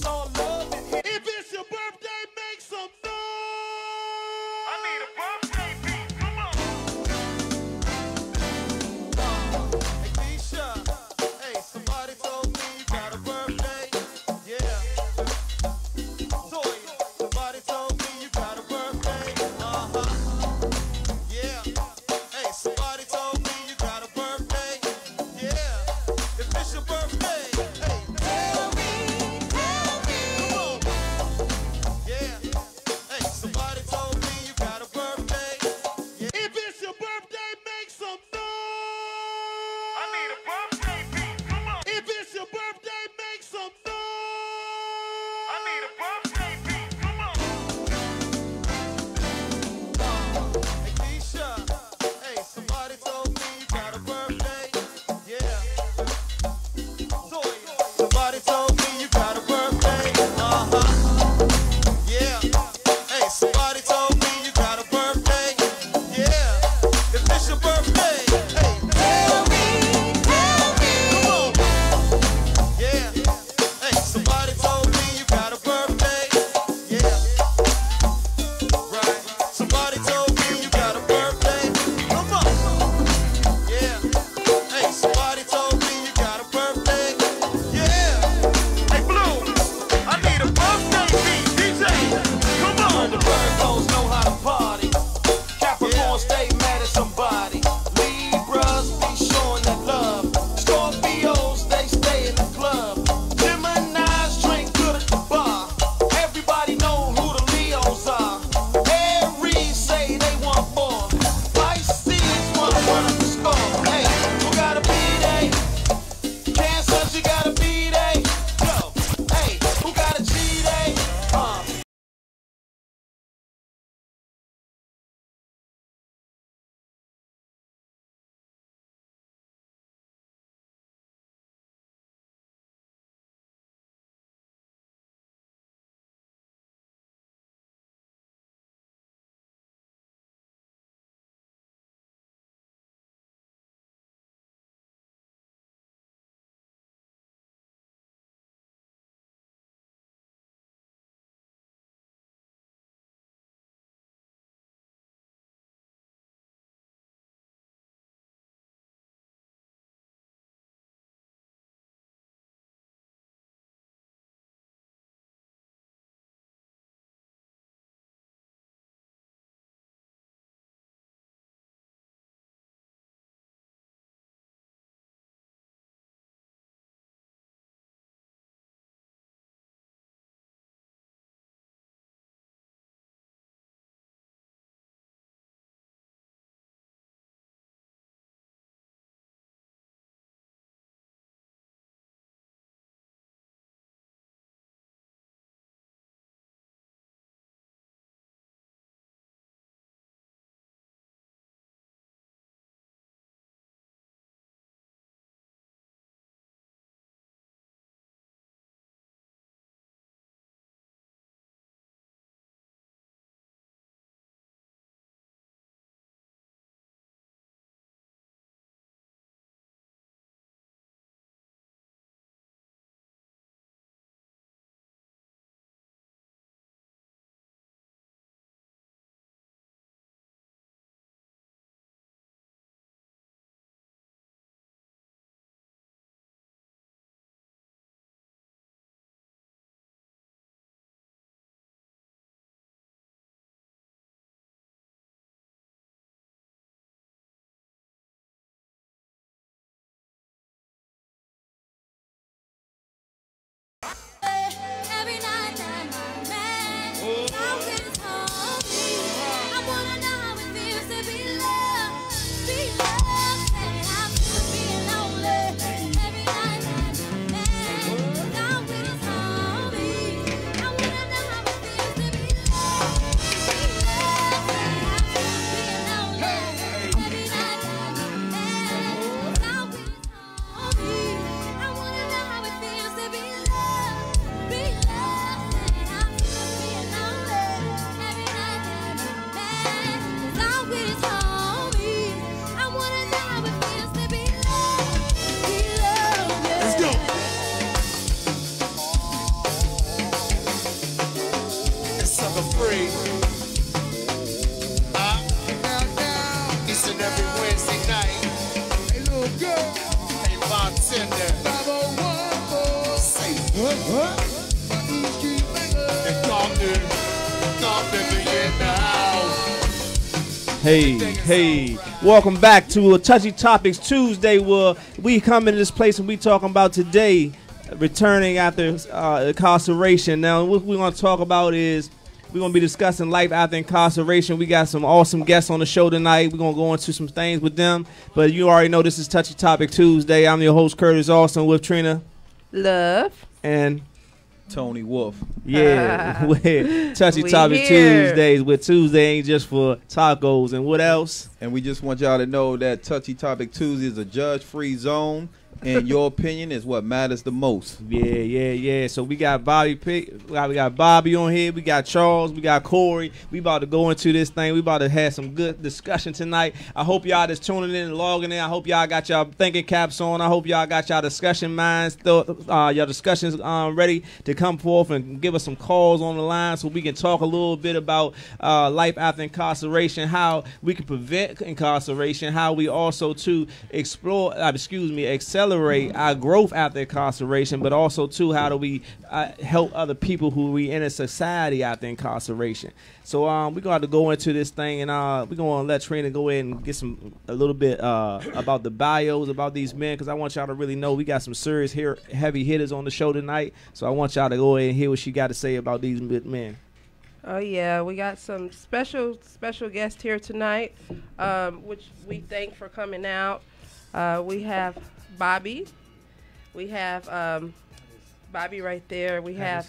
It's all love in here. If it's your birthday, make some noise. I need a birthday beat. Come on. Hey, Keisha. Hey, somebody told me you got a birthday. Yeah. Toy, somebody told me you got a birthday. Yeah. Hey, somebody told me you got a birthday. Yeah. If it's your birthday, hey, tell me. Come on. Yeah. Hey, somebody told me you got a birthday. Yeah. If it's your birthday, make some noise. I need a birthday beat. Come on. If it's your birthday, make some noise. I need a birthday beat. Come on. Hey, Keisha. Hey, somebody told me you got a birthday. Yeah. Toy, somebody told me you got a birthday. Yeah. Hey, somebody told me you got a birthday. Yeah. If it's your birthday, hey, tell me. Come on. Yeah. Hey, somebody told me you got a birthday. Hey, welcome back to Touchy Topics Tuesday, where we come into this place and we talking about today, returning after incarceration. Now, what we're going to talk about is we're going to be discussing life after incarceration. We got some awesome guests on the show tonight. We're going to go into some things with them, but you already know this is Touchy Topic Tuesday. I'm your host, Curtis Austin, with Trina Love and Tony Wolf. Yeah, we're Touchy Topic Tuesdays, where Tuesday ain't just for tacos. And what else? And we just want y'all to know that Touchy Topic Tuesday is a judge-free zone, and your opinion is what matters the most. Yeah. So we got Bobby we got Bobby on here. We got Charles. We got Corey. We about to go into this thing. We about to have some good discussion tonight. I hope y'all just tuning in and logging in. I hope y'all got y'all thinking caps on. I hope y'all got y'all discussion minds, y'all discussions ready to come forth and give us some calls on the line so we can talk a little bit about life after incarceration, how we can prevent incarceration, how we also to accelerate our growth after incarceration, but also too, how do we help other people who we in a society after incarceration. So we're going to go into this thing, and we're going to let Trina go ahead and get a little bit about the bios about these men, because I want y'all to really know we got some serious heavy hitters on the show tonight. So I want y'all to go ahead and hear what she got to say about these men. Oh yeah, we got some special guests here tonight, which we thank for coming out. We have Bobby. We have Bobby right there. We have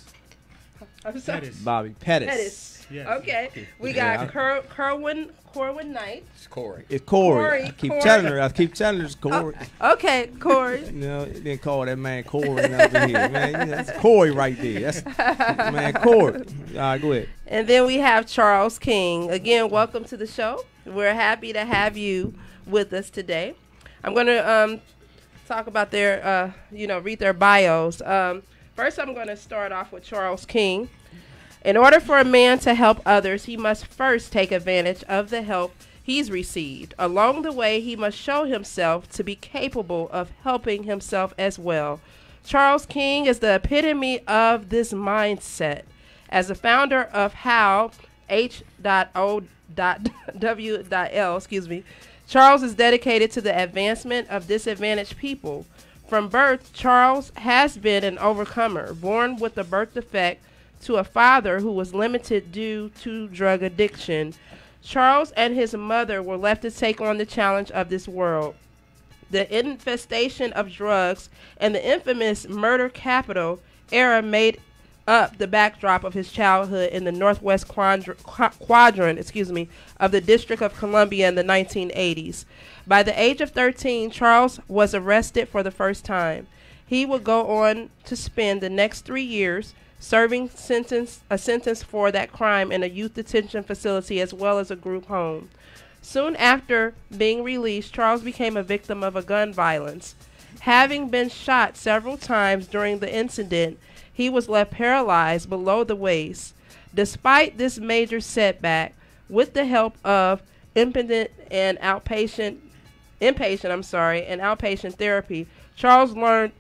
I'm sorry. Bobby Pettis. Yes. Okay. We got Corwin Knight. It's Corey. It's Corey. I keep telling her it's Corey. Okay, Corey. No, you didn't call that man Corey over here, man. That's Corey right there. That's man Corey. All right, go ahead. And then we have Charles King. Again, welcome to the show. We're happy to have you with us today. I'm going to talk about their, read their bios. First, I'm going to start off with Charles King. In order for a man to help others, he must first take advantage of the help he's received. Along the way, he must show himself to be capable of helping himself as well. Charles King is the epitome of this mindset. As the founder of How, H.O.W.L., Charles is dedicated to the advancement of disadvantaged people. From birth, Charles has been an overcomer, born with a birth defect to a father who was limited due to drug addiction. Charles and his mother were left to take on the challenge of this world. The infestation of drugs and the infamous murder capital era made up the backdrop of his childhood in the northwest quadrant of the District of Columbia in the 1980s. By the age of 13, Charles was arrested for the first time. He would go on to spend the next 3 years serving a sentence for that crime in a youth detention facility as well as a group home. Soon after being released, Charles became a victim of a gun violence. Having been shot several times during the incident, he was left paralyzed below the waist. Despite this major setback, with the help of inpatient therapy, Charles learned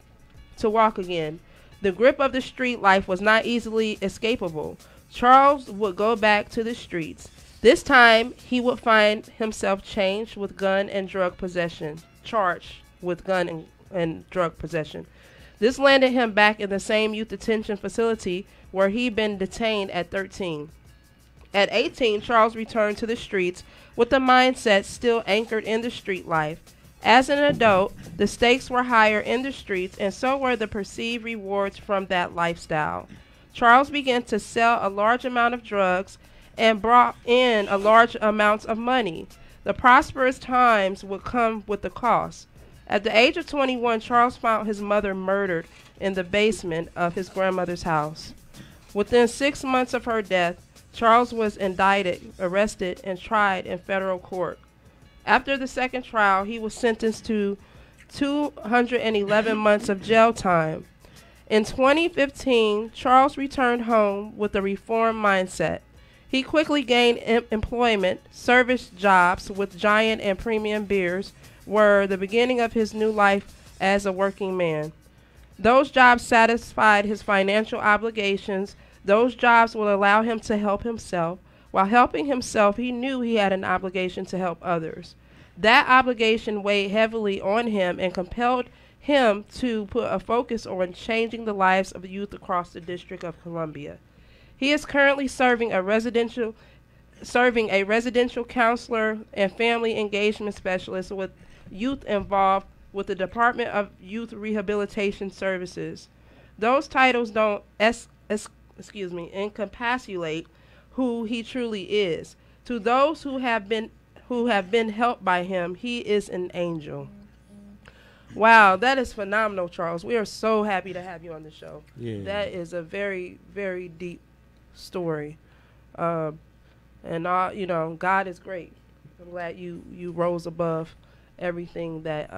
to walk again. The grip of the street life was not easily escapable. Charles would go back to the streets. This time, he would find himself charged with gun and drug possession. This landed him back in the same youth detention facility where he'd been detained at 13. At 18, Charles returned to the streets with a mindset still anchored in the street life. As an adult, the stakes were higher in the streets, and so were the perceived rewards from that lifestyle. Charles began to sell a large amount of drugs and brought in a large amount of money. The prosperous times would come with the cost. At the age of 21, Charles found his mother murdered in the basement of his grandmother's house. Within 6 months of her death, Charles was indicted, arrested, and tried in federal court. After the second trial, he was sentenced to 211 months of jail time. In 2015, Charles returned home with a reformed mindset. He quickly gained employment. Service jobs with Giant and Premium Beers were the beginning of his new life as a working man. Those jobs satisfied his financial obligations. Those jobs will allow him to help himself. While helping himself, he knew he had an obligation to help others. That obligation weighed heavily on him and compelled him to put a focus on changing the lives of youth across the District of Columbia. He is currently serving a residential counselor and family engagement specialist with youth involved with the Department of Youth Rehabilitation Services. Those titles don't encapsulate who he truly is. To those who have been helped by him, he is an angel. Wow, that is phenomenal, Charles. We are so happy to have you on the show. Yeah. That is a very, very deep story. And God is great. I'm glad you rose above everything that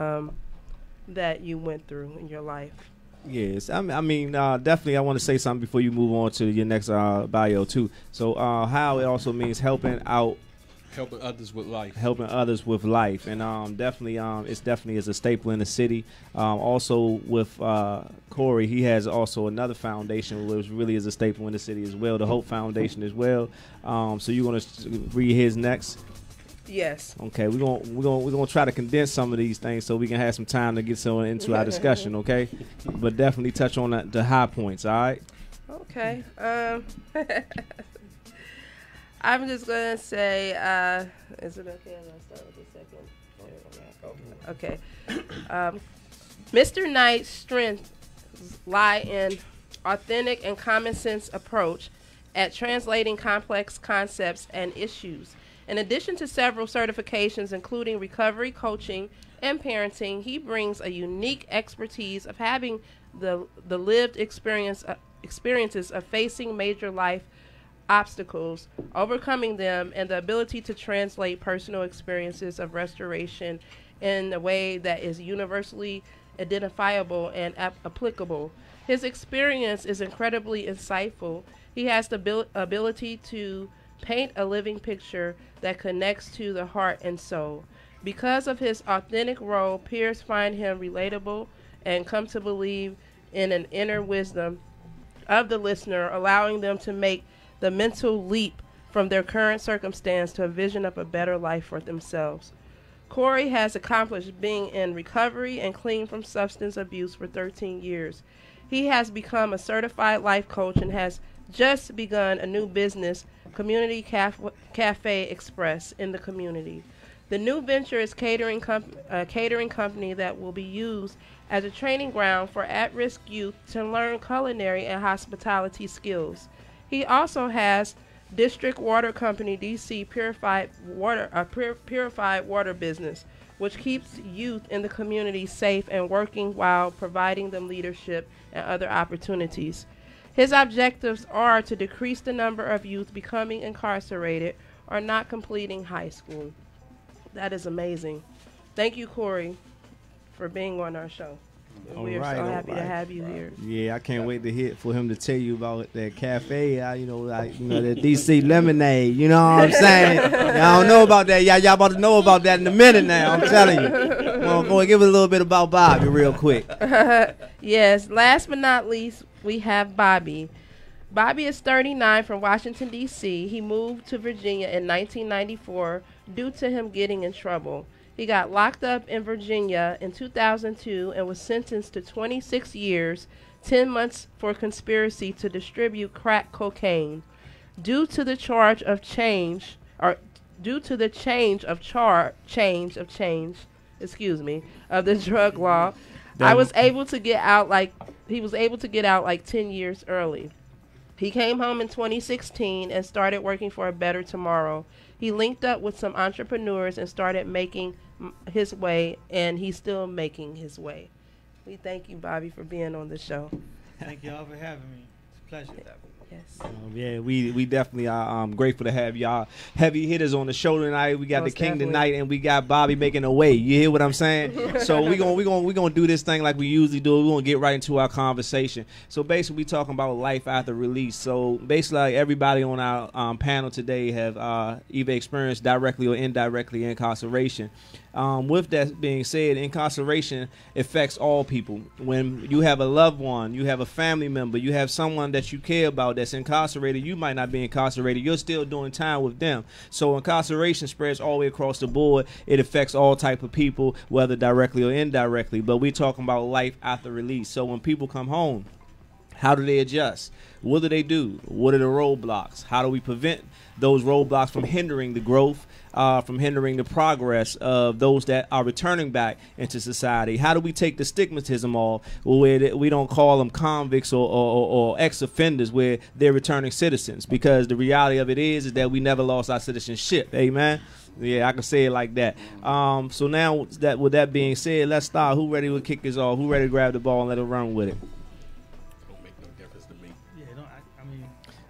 you went through in your life. Yes, definitely I want to say something before you move on to your next bio too. So how it also means helping others with life, and definitely it's definitely is a staple in the city. Also with Corey, he has also another foundation which really is a staple in the city as well, the Hope Foundation as well. So you're gonna read his next. Yes. Okay, we're gonna try to condense some of these things so we can have some time to get someone into our discussion. Okay, but definitely touch on the high points. All right. Okay. I'm just gonna say, is it okay if I start with the second? Okay. Mr. Knight's strengths lie in authentic and common sense approach at translating complex concepts and issues. In addition to several certifications, including recovery, coaching, and parenting, he brings a unique expertise of having the lived experiences of facing major life obstacles, overcoming them, and the ability to translate personal experiences of restoration in a way that is universally identifiable and applicable. His experience is incredibly insightful. He has the ability to paint a living picture that connects to the heart and soul. Because of his authentic role, peers find him relatable and come to believe in an inner wisdom of the listener, allowing them to make the mental leap from their current circumstance to a vision of a better life for themselves. Corey has accomplished being in recovery and clean from substance abuse for 13 years. He has become a certified life coach and has just begun a new business, Community Cafe Express, in the community. The new venture is a catering company that will be used as a training ground for at-risk youth to learn culinary and hospitality skills. He also has District Water Company DC purified water business, which keeps youth in the community safe and working while providing them leadership and other opportunities. His objectives are to decrease the number of youth becoming incarcerated or not completing high school. That is amazing. Thank you, Corey, for being on our show. We are so happy to have you here. Yeah, I can't wait to hear for him to tell you about that cafe. That DC lemonade. You know what I'm saying? Y'all don't know about that. Y'all about to know about that in a minute now. I'm telling you. Well, go and give us a little bit about Bobby real quick. Yes. Last but not least, we have Bobby. Bobby is 39 from Washington, D.C. He moved to Virginia in 1994 due to him getting in trouble. He got locked up in Virginia in 2002 and was sentenced to 26 years, 10 months for conspiracy to distribute crack cocaine. Due to the change of the drug law, he was able to get out like 10 years early. He came home in 2016 and started working for a better tomorrow. He linked up with some entrepreneurs and started making his way, and he's still making his way. We thank you, Bobby, for being on the show. Thank y'all for having me. It's a pleasure. Yes. Yeah, we definitely are grateful to have y'all heavy hitters on the show tonight. We got Most the King definitely. tonight, and we got Bobby making a way. You hear what I'm saying? So we gonna do this thing like we usually do. We're gonna get right into our conversation. So basically, we talking about life after release. So basically, like, everybody on our panel today have either experienced directly or indirectly incarceration. With that being said, incarceration affects all people. When you have a loved one, you have a family member, you have someone that you care about that's incarcerated, you might not be incarcerated, you're still doing time with them. So incarceration spreads all the way across the board. It affects all type of people, whether directly or indirectly. But we're talking about life after release. So when people come home, how do they adjust? What do they do? What are the roadblocks? How do we prevent those roadblocks from hindering the growth, from hindering the progress of those that are returning back into society? How do we take the stigmatism off where we don't call them convicts or ex-offenders, where they're returning citizens? Because the reality of it is that we never lost our citizenship. Amen. Yeah, I can say it like that. So now, with that being said, let's start. Who ready to kick this off? Who ready to grab the ball and let it run with it?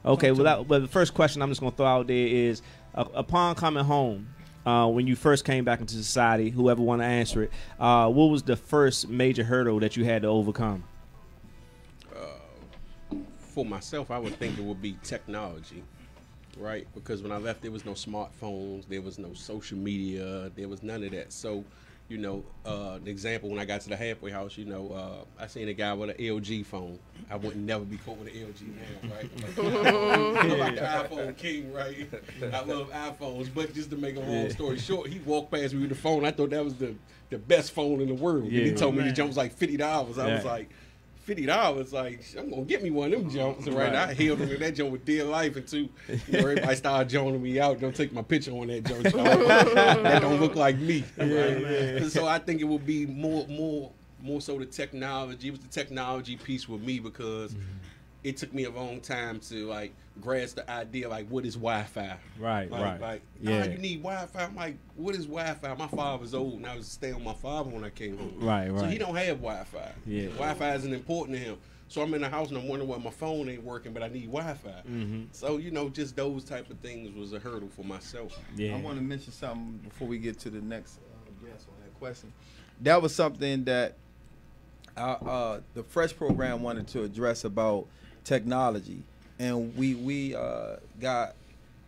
Okay, well, the first question I'm just going to throw out there is, upon coming home, when you first came back into society, whoever want to answer it, what was the first major hurdle that you had to overcome? For myself, I would think it would be technology, right? Because when I left, there was no smartphones, there was no social media, there was none of that. So, you know, the example, when I got to the halfway house, you know, I seen a guy with an LG phone. I wouldn't never be caught with an LG now, right? I'm like the iPhone king, right? I love iPhones, but just to make a long story short, he walked past me with the phone. I thought that was the best phone in the world. Yeah, and he told me the jump was like $50. I was like, $50, like, I'm gonna get me one of them jumps, right? I held him in that jump with dear life until, you know, everybody started joining me out. Don't take my picture on that jump. That don't look like me. Right? So I think it would be more so the technology. It was the technology piece with me, because it took me a long time to like grasp the idea, like, what is Wi-Fi? Right. Like, you need Wi-Fi. I'm like, what is Wi-Fi? My father was old, and I was staying with my father when I came home. Right. So he don't have Wi-Fi. Yeah. Wi-Fi isn't important to him. So I'm in the house and I'm wondering why my phone ain't working, but I need Wi-Fi. So, you know, just those type of things was a hurdle for myself. Yeah. I want to mention something before we get to the next guest on that question. That was something that the Fresh program wanted to address about technology, and we got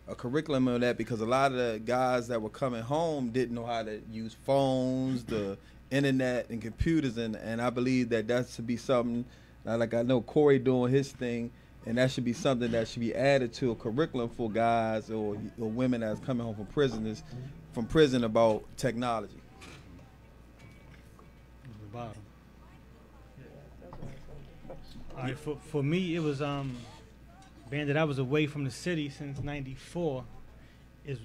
a curriculum on that, because a lot of the guys that were coming home didn't know how to use phones, the internet, and computers, and I believe that should be something, like I know Corey doing his thing, and that should be something that should be added to a curriculum for guys or women that's coming home from prison about technology. The bottom. All right, for me, it was being that I was away from the city since '94. It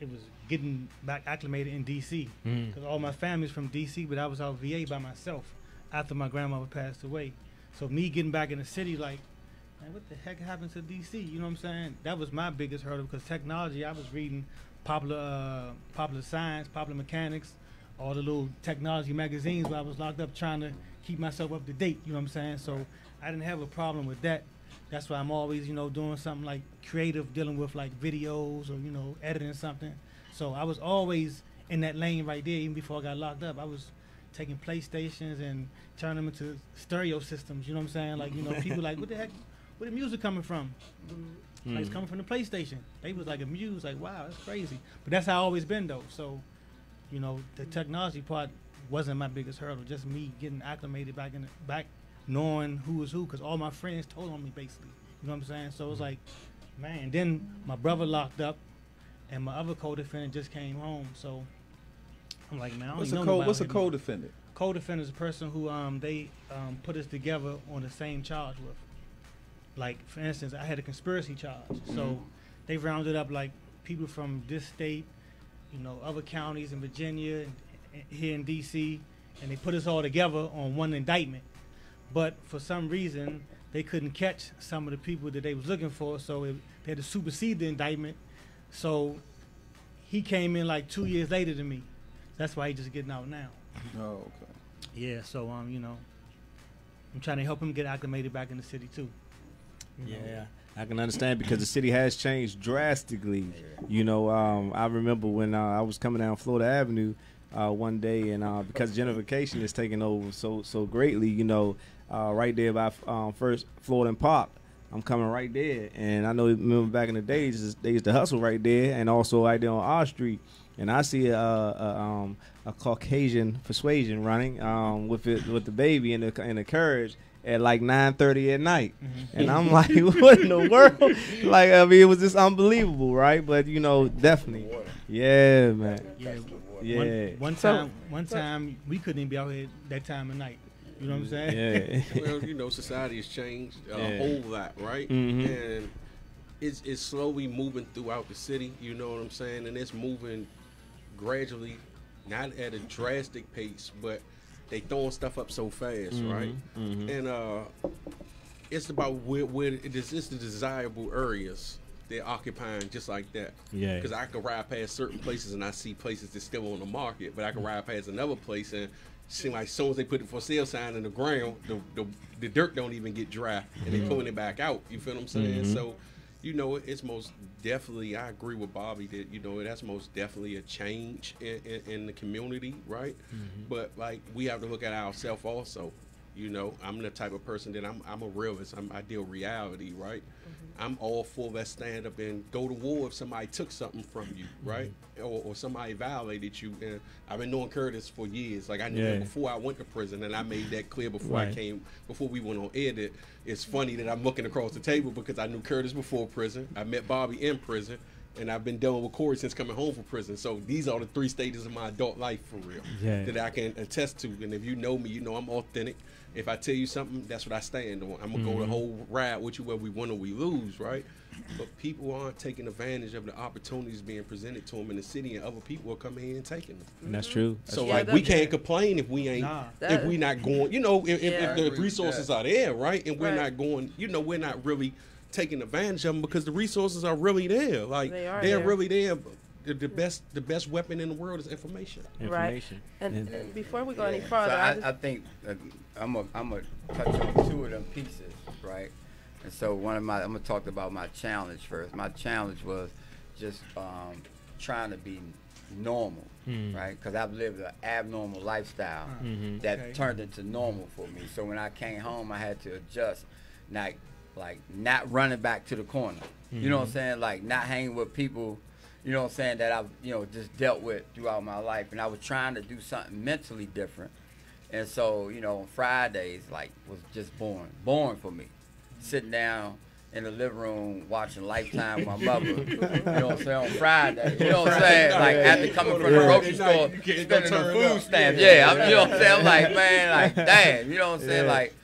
was getting back acclimated in D.C. because all my family's from D.C., but I was out VA by myself after my grandmother passed away. So me getting back in the city, like, man, what the heck happened to D.C.? You know what I'm saying? That was my biggest hurdle, because technology. I was reading popular science, popular mechanics, all the little technology magazines where I was locked up trying to keep myself up to date. You know what I'm saying? So I didn't have a problem with that. That's why I'm always, you know, doing something like creative, dealing with like videos or, you know, editing something. So I was always in that lane right there. Even before I got locked up, I was taking PlayStations and turning them into stereo systems. You know what I'm saying? Like, you know, people like, what the heck, where the music coming from? Like, it's coming from the PlayStation. They was like amused, like, wow, that's crazy. But that's how I always been though. So, you know, the technology part wasn't my biggest hurdle. Just me getting acclimated back knowing who was who, because all my friends told on me, basically. You know what I'm saying? So it was like, man. Then my brother locked up, and my other co-defendant just came home. So I'm like, man, I don't know. What's a co-defendant? Co-defendant is a person who they put us together on the same charge with. Like, for instance, I had a conspiracy charge. So they rounded up like people from this state, you know, other counties in Virginia, and here in D.C., and they put us all together on one indictment. But for some reason, they couldn't catch some of the people that they was looking for, so they had to supersede the indictment. So he came in like 2 years later than me. That's why he's just getting out now. Oh, okay. Yeah, so you know, I'm trying to help him get acclimated back in the city too. Yeah, I can understand, because the city has changed drastically. You know, I remember when I was coming down Florida Avenue one day, and because gentrification is taking over so greatly, you know, right there by First Florida and Park, I'm coming right there, and I know, remember back in the days, they used to hustle right there, and also right there on our street. and I see a Caucasian persuasion running with the baby in the carriage at like 9:30 at night, and I'm like, what in the world? Like, I mean, it was just unbelievable, right? But you know, definitely, yeah, man, yeah. One time we couldn't even be out here that time of night. You know what I'm saying? Yeah. Well, you know, society has changed a whole lot, right? And it's slowly moving throughout the city. You know what I'm saying? And it's moving gradually, not at a drastic pace, but they throwing stuff up so fast, right? And it's about where it's the desirable areas they're occupying, just like that. Yeah. Because I could ride past certain places and I see places that's still on the market, but I could ride past another place and seem like as soon as they put the for sale sign in the ground, the dirt don't even get dry, and they pulling it back out. You feel what I'm saying? So, you know, it's most definitely, I agree with Bobby that, you know, that's most definitely a change in the community, right? But like, we have to look at ourselves also. You know, I'm the type of person that I'm a realist. I deal reality, right? I'm all for that stand up and go to war if somebody took something from you, right? Or somebody violated you. And I've been knowing Curtis for years. Like, I knew him before I went to prison, and I made that clear before before we went on air. That it's funny that I'm looking across the table because I knew Curtis before prison. I met Bobby in prison. And I've been dealing with Corey since coming home from prison. So these are the 3 stages of my adult life for real that I can attest to. And if you know me, you know I'm authentic. If I tell you something, that's what I stand on. I'm going to go the whole ride with you whether we win or we lose, right? But people aren't taking advantage of the opportunities being presented to them in the city, and other people are coming in and taking them. And that's true. So, like, we can't complain if we ain't, if we not going, you know, if the resources are there, right? And we're not going, you know, we're not really taking advantage of them because the resources are really there. Like, they're really there. The best weapon in the world is information. Right. And before we go any further, so I think I'm gonna touch on 2 of them pieces, right? And so I'm gonna talk about my challenge first. My challenge was just trying to be normal, right? Because I've lived an abnormal lifestyle that turned into normal for me. So when I came home, I had to adjust, not running back to the corner. You know what I'm saying? Like, not hanging with people, you know what I'm saying, that I've, you know, just dealt with throughout my life. And I was trying to do something mentally different. And so, you know, on Fridays, like, was just boring for me. Sitting down in the living room watching Lifetime with my mother, you know what I'm saying, on Friday. You know what I'm saying? Like, after coming from the grocery store, spending the food stamps. Yeah, you know what I'm saying? I'm like, man, like, damn, you know what I'm saying? Like,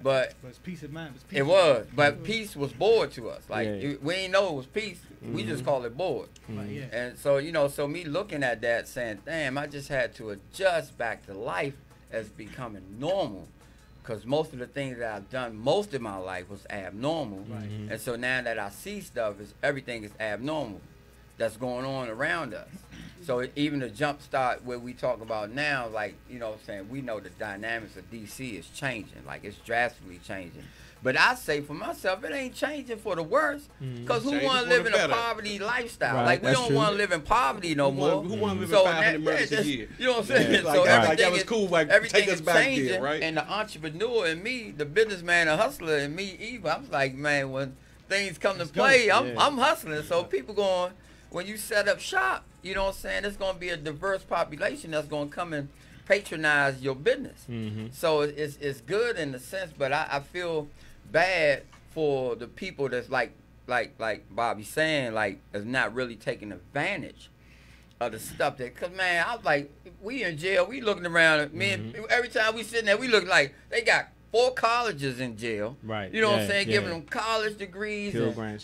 but it's peace of mind. It was, but peace was bored to us. Like, we ain't know it was peace. We just called it bored. And so, you know, so me looking at that saying, damn, I just had to adjust back to life as becoming normal. Because most of the things that I've done most of my life was abnormal. And so now that I see stuff, everything is abnormal that's going on around us. So even the jump start where we talk about now, like, you know what I'm saying, we know the dynamics of D.C. is changing. Like, it's drastically changing. But I say for myself, it ain't changing for the worse. Because who want to live in a poverty lifestyle? Like, we don't want to live in poverty no more. Who want to live in 500 murders a year? You know what I'm saying? Like, So that was cool. Like, everything take us is back changing. there, right? And the entrepreneur and me, the businessman, the hustler, and me, Eva, I'm like, man, when things come to play, I'm hustling. So people going, when you set up shop, you know what I'm saying, there's going to be a diverse population that's going to come and patronize your business. So it's good in the sense, but I feel bad for the people that's like Bobby's saying, like, is not really taking advantage of the stuff that, cause man, I was like, we in jail, we looking around at me, and every time we sitting there, we look like they got 4 colleges in jail. Right. You know what I'm saying? Giving them college degrees.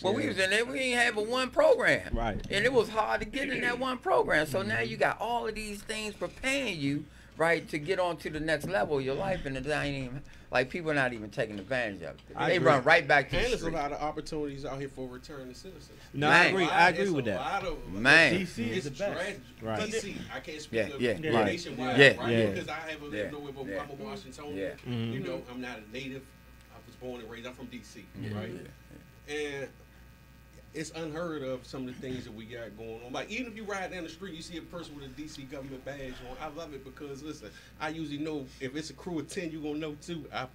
When we was in there, we ain't have but 1 program. Right. And it was hard to get in that 1 program. So now you got all of these things preparing you, right, to get on to the next level of your life, and it ain't even, like, people are not even taking advantage of it. They run right back to the street. And there's a lot of opportunities out here for returning citizens. No, I agree with that. Man. DC is the best. Right. DC, I can't speak of right. nationwide, right? Because I haven't lived nowhere but I'm a Washingtonian. You know, I'm not a native. I was born and raised. I'm from DC, right? And it's unheard of some of the things that we got going on. Like even if you ride down the street, you see a person with a DC government badge on. I love it because listen, I usually know if it's a crew of 10, you gonna know too. I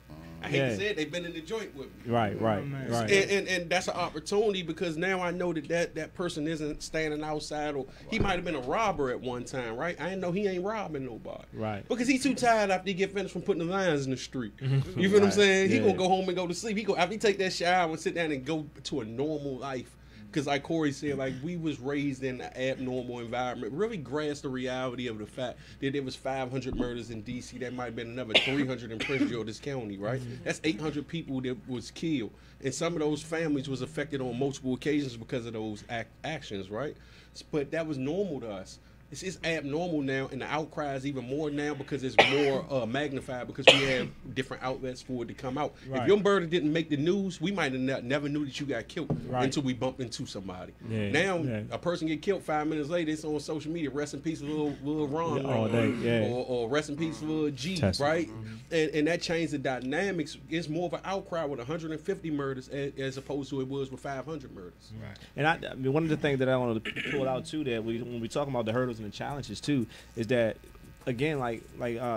hate to say it, they've been in the joint with me. Right. And that's an opportunity because now I know that person isn't standing outside, or he might have been a robber at one time, right? I didn't know he ain't robbing nobody, right? Because he's too tired after he get finished from putting the lines in the street. You feel what I'm saying? He gonna go home and go to sleep. He go after he take that shower and sit down and go to a normal life. Because like Corey said, like we was raised in an abnormal environment. Really grasped the reality of the fact that there was 500 murders in D.C. That might have been another 300 in Prince George's County, right? That's 800 people that was killed. And some of those families was affected on multiple occasions because of those actions, right? But that was normal to us. It's abnormal now, and the outcry is even more now because it's more magnified because we have different outlets for it to come out. Right. If your murder didn't make the news, we might have never knew that you got killed until we bumped into somebody. Now, a person get killed 5 minutes later, it's on social media. Rest in peace, little Ron, all day, or rest in peace, little G, right? And that changed the dynamics. It's more of an outcry with 150 murders as opposed to it was with 500 murders. Right. And I mean, one of the things that I want to pull out too, that when we talk about the hurdles and the challenges too, is that again, like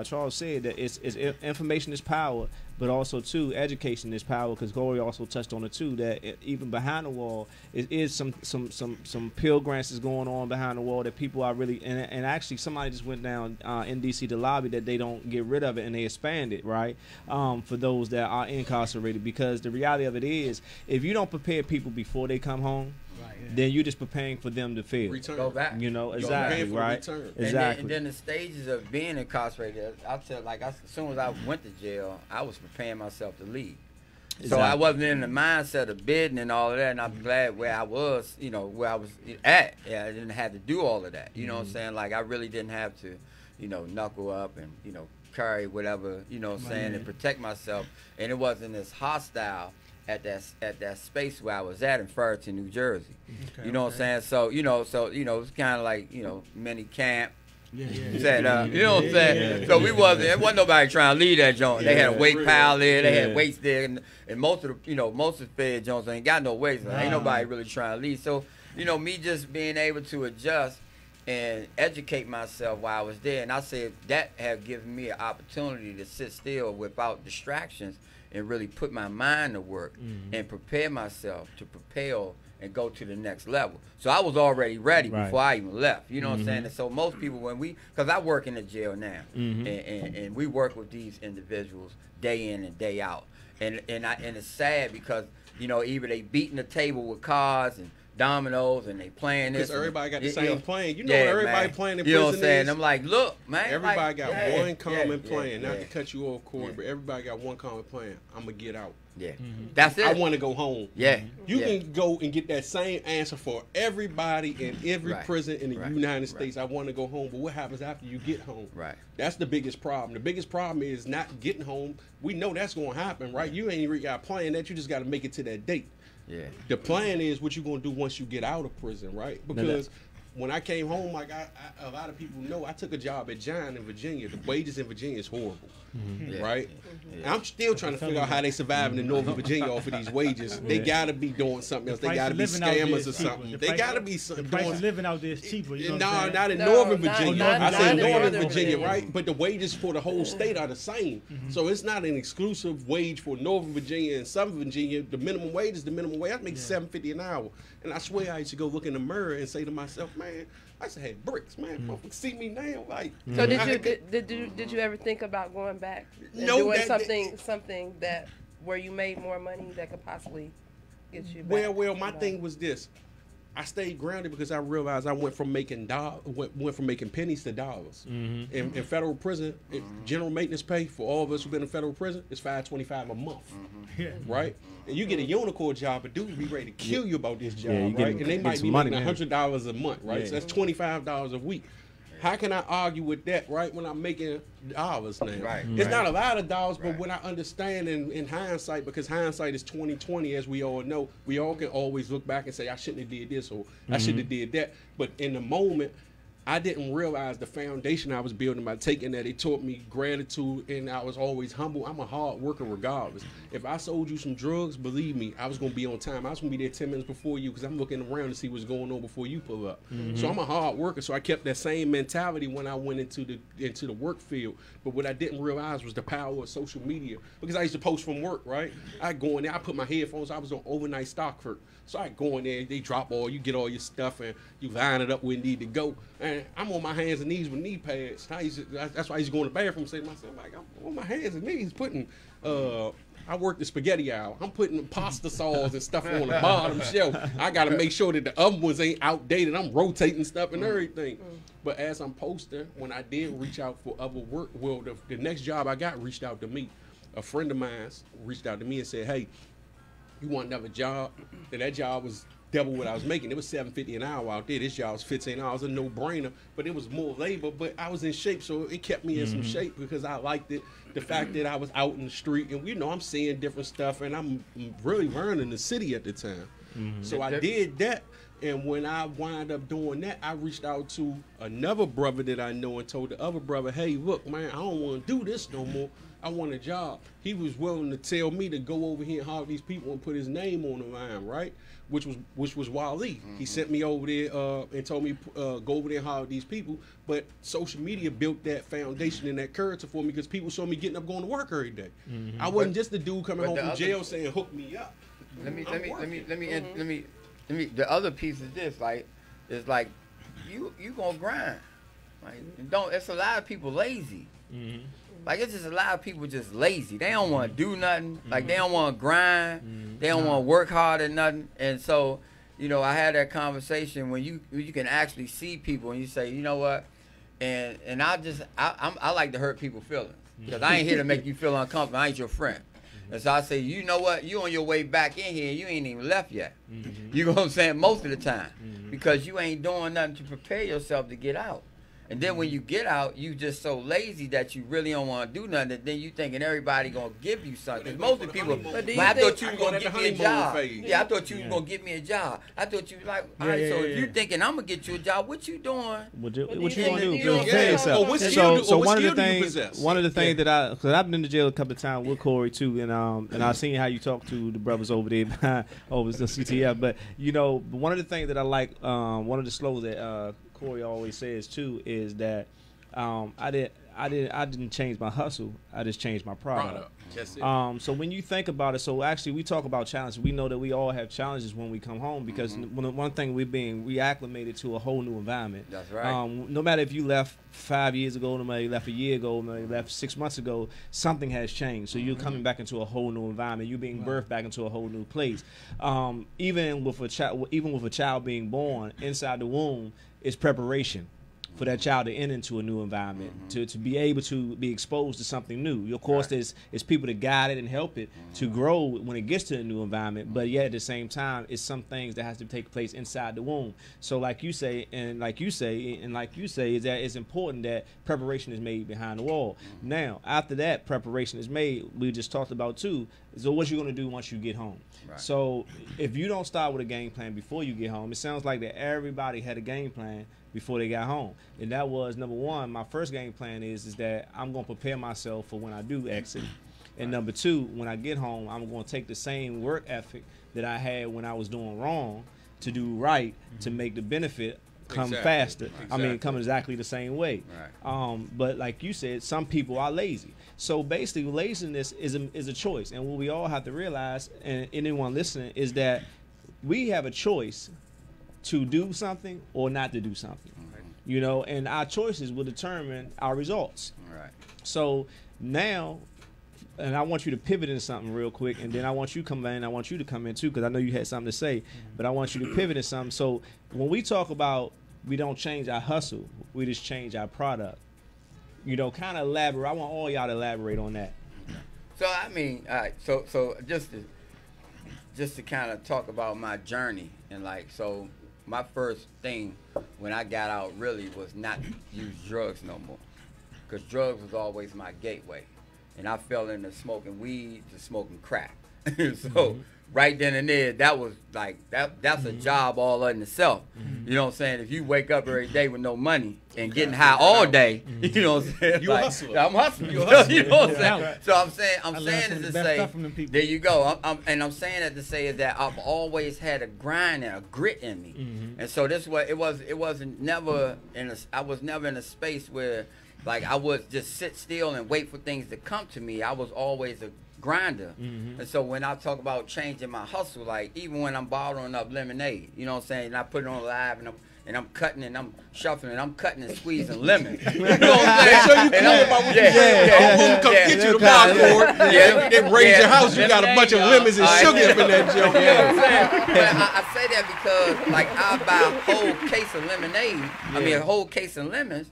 Charles said, that it's information is power, but also too education is power. Because Corey also touched on it too, that even behind the wall is some pilgrims is going on behind the wall that people are really and actually somebody just went down in DC to lobby that they don't get rid of it and they expand it, right, for those that are incarcerated. Because the reality of it is, if you don't prepare people before they come home, then you're just preparing for them to fail. Go back. You know, exactly, right? Exactly. And then the stages of being incarcerated, I'll tell, like, as soon as I went to jail, I was preparing myself to leave. So I wasn't in the mindset of bidding and all of that, and I'm glad where I was, you know, where I was at. Yeah, I didn't have to do all of that. You know what I'm saying? Like, I really didn't have to, you know, knuckle up and, you know, carry whatever, you know what I'm saying, and protect myself. And it wasn't as hostile at that space where I was at in Farrington, New Jersey. You know what I'm saying? So you know, it's kind of like, you know, mini camp. Set up. You know what I'm saying? So there wasn't nobody trying to leave that joint. They had a weight pile there. They had weights there, and most of the, you know, most of the Fed joints ain't got no weights. So ain't nobody really trying to leave. So, you know, me just being able to adjust and educate myself while I was there, and I said that have given me an opportunity to sit still without distractions and really put my mind to work and prepare myself to propel and go to the next level. So I was already ready before I even left. You know what I'm saying? And so most people, because I work in the jail now, and we work with these individuals day in and day out, and it's sad because, you know, either they beating the table with cards and dominoes and they playing this. Because everybody got the same plan. You know what everybody playing in prison is? You know what I'm saying? I'm like, look, man. Everybody got one common plan. Not to cut you off, Corey, but everybody got one common plan. I'm going to get out. Yeah. That's it. I want to go home. Yeah. You can go and get that same answer for everybody in every prison in the United States. I want to go home. But what happens after you get home? Right. That's the biggest problem. The biggest problem is not getting home. We know that's going to happen, right? You ain't really got a plan that. You just got to make it to that date. Yeah. The plan is what you're going to do once you get out of prison, right? Because when I came home, like a lot of people know, I took a job at John in Virginia. The wages in Virginia is horrible, right? And I'm still trying to figure out how they surviving in Northern Virginia off of these wages. They got to be doing something else. They got to be scammers or something. They got to be something. The price of living out there is cheaper. You know No, not in Northern Virginia. I say Northern Virginia, Virginia. right? But the wages for the whole state are the same. So it's not an exclusive wage for Northern Virginia and Southern Virginia. The minimum wage is the minimum wage. I make $7.50 an hour. And I swear I used to go look in the mirror and say to myself, man, I used to have bricks, man. Motherfuckers see me now, like. So did you ever think about going back and doing something that where you made more money that could possibly get you back? Well, my thing was this. I stayed grounded because I realized I went from making pennies to dollars. In federal prison, general maintenance pay for all of us who've been in federal prison is $5.25 a month, right? And you get a unicorn job, but dudes be ready to kill you about this job, right? And they might be making $100 a month, right? So that's $25 a week. How can I argue with that, right, when I'm making dollars now? Right. It's not a lot of dollars, but when I understand in hindsight, because hindsight is 20/20, as we all know, we all can always look back and say, I shouldn't have did this or I shouldn't have did that. But in the moment, I didn't realize the foundation I was building by taking that. It taught me gratitude, and I was always humble. I'm a hard worker regardless. If I sold you some drugs, believe me, I was going to be on time. I was going to be there 10 minutes before you because I'm looking around to see what's going on before you pull up. So I'm a hard worker, so I kept that same mentality when I went into the work field. But what I didn't realize was the power of social media, because I used to post from work, right? I go in there, I put my headphones, I was on overnight Stockford. So I go in there, they drop all, you get all your stuff, and you line it up where it need to go. And I'm on my hands and knees with knee pads. That's why I used to go in the bathroom and say to myself, like, I'm on my hands and knees putting, I work the spaghetti aisle. I'm putting pasta sauce and stuff on the bottom shelf. I got to make sure that the other ones ain't outdated. I'm rotating stuff and everything. But as I'm posting, when I did reach out for other work, well, the next job I got reached out to me. A friend of mine reached out to me and said, hey, you want another job? And that job was double what I was making. It was $7.50 an hour out there. This job was $15, a no-brainer, but it was more labor. But I was in shape, so it kept me in some shape because I liked it. The fact that I was out in the street, and I'm seeing different stuff, and I'm really learning the city at the time. So I did that, and when I wound up doing that, I reached out to another brother that I know and told the other brother, hey, look, man, I don't want to do this no more. I want a job. He was willing to tell me to go over here and hire these people and put his name on the line, right? Which was Wally. He sent me over there and told me go over there and hire these people. But social media built that foundation and that character for me because people saw me getting up going to work every day. I wasn't just the dude coming home from jail saying hook me up. Let me. The other piece is this, like, it's like you gonna grind. Like, it's a lot of people lazy. Like, it's just a lot of people just lazy. They don't want to do nothing. Like, they don't want to grind. They don't want to work hard or nothing. And so, I had that conversation when you can actually see people and you say, you know what? And I like to hurt people's feelings because I ain't here to make you feel uncomfortable. I ain't your friend. And so I say, you know what? You on your way back in here and you ain't even left yet. You know what I'm saying? Most of the time. Because you ain't doing nothing to prepare yourself to get out. And then when you get out, you just so lazy that you really don't want to do nothing. And then you thinking everybody gonna give you something. Most of the people, I thought you were gonna get me a job. Yeah, I thought you were gonna get me a job. I thought you was like, all right. So if you thinking I'm gonna get you a job, what you doing? What you gonna do? Prepare yourself. So one of the things that because I've been in the jail a couple of times with Corey too, and I've seen how you talk to the brothers over there over the CTF. But one of the things that I like, one of the slogans that Corey always says too is that I didn't change my hustle. I just changed my product. That's it. So when you think about it, so actually we talk about challenges. We know that we all have challenges when we come home because one thing we're being reacclimated to a whole new environment. That's right. No matter if you left 5 years ago, no matter you left a year ago, no matter you left 6 months ago, something has changed. So you're coming back into a whole new environment. You're being birthed back into a whole new place. Even with a child being born inside the womb, is preparation for that child to enter into a new environment, to be able to be exposed to something new. Of course, there's people to guide it and help it to grow when it gets to a new environment, but yet at the same time, it's some things that has to take place inside the womb. So like you say, is that it's important that preparation is made behind the wall. Now, after that preparation is made, we just talked about too, so what you're going to do once you get home. Right. So if you don't start with a game plan before you get home, it sounds like that everybody had a game plan before they got home. And that was, number one, my first game plan is that I'm going to prepare myself for when I do exit. And number two, when I get home, I'm going to take the same work ethic that I had when I was doing wrong to do right, to make the benefit come faster. I mean, come exactly the same way. Right. But like you said, some people are lazy. So basically, laziness is a choice. And what we all have to realize, and anyone listening, is that we have a choice to do something or not to do something. And our choices will determine our results. Right. So now, and I want you to pivot into something real quick, and then I want you to come in. I want you to come in too, because I know you had something to say. But I want you to pivot into something. So when we talk about we don't change our hustle, we just change our product. Kind of elaborate. I want all y'all to elaborate on that. So I mean, all right. So just to kind of talk about my journey and so. My first thing when I got out really was not to use drugs no more, because drugs was always my gateway, and I fell into smoking weed to smoking crack. So right then and there, that was like that's a job all in itself. You know what I'm saying? If you wake up every day with no money and getting high all day, you know what I'm saying? You a hustler. I'm hustling. You know what I'm saying? So I'm saying is to say, there you go. I'm saying that to say is that I've always had a grind and a grit in me, and so this was it wasn't never I was never in a space where like I would just sit still and wait for things to come to me. I was always a grinder. And so when I talk about changing my hustle, like even when I'm bottling up lemonade, you know what I'm saying, and I put it on live and I'm cutting and I'm shuffling and I'm cutting and squeezing lemon. You know what I'm saying? So you clear about what you're saying. I'm gonna come get you the barcode. They raise your house. You got a bunch of lemons and sugar up in that joint. You know what I'm saying? But I say that because like I buy a whole case of lemonade. I mean a whole case of lemons,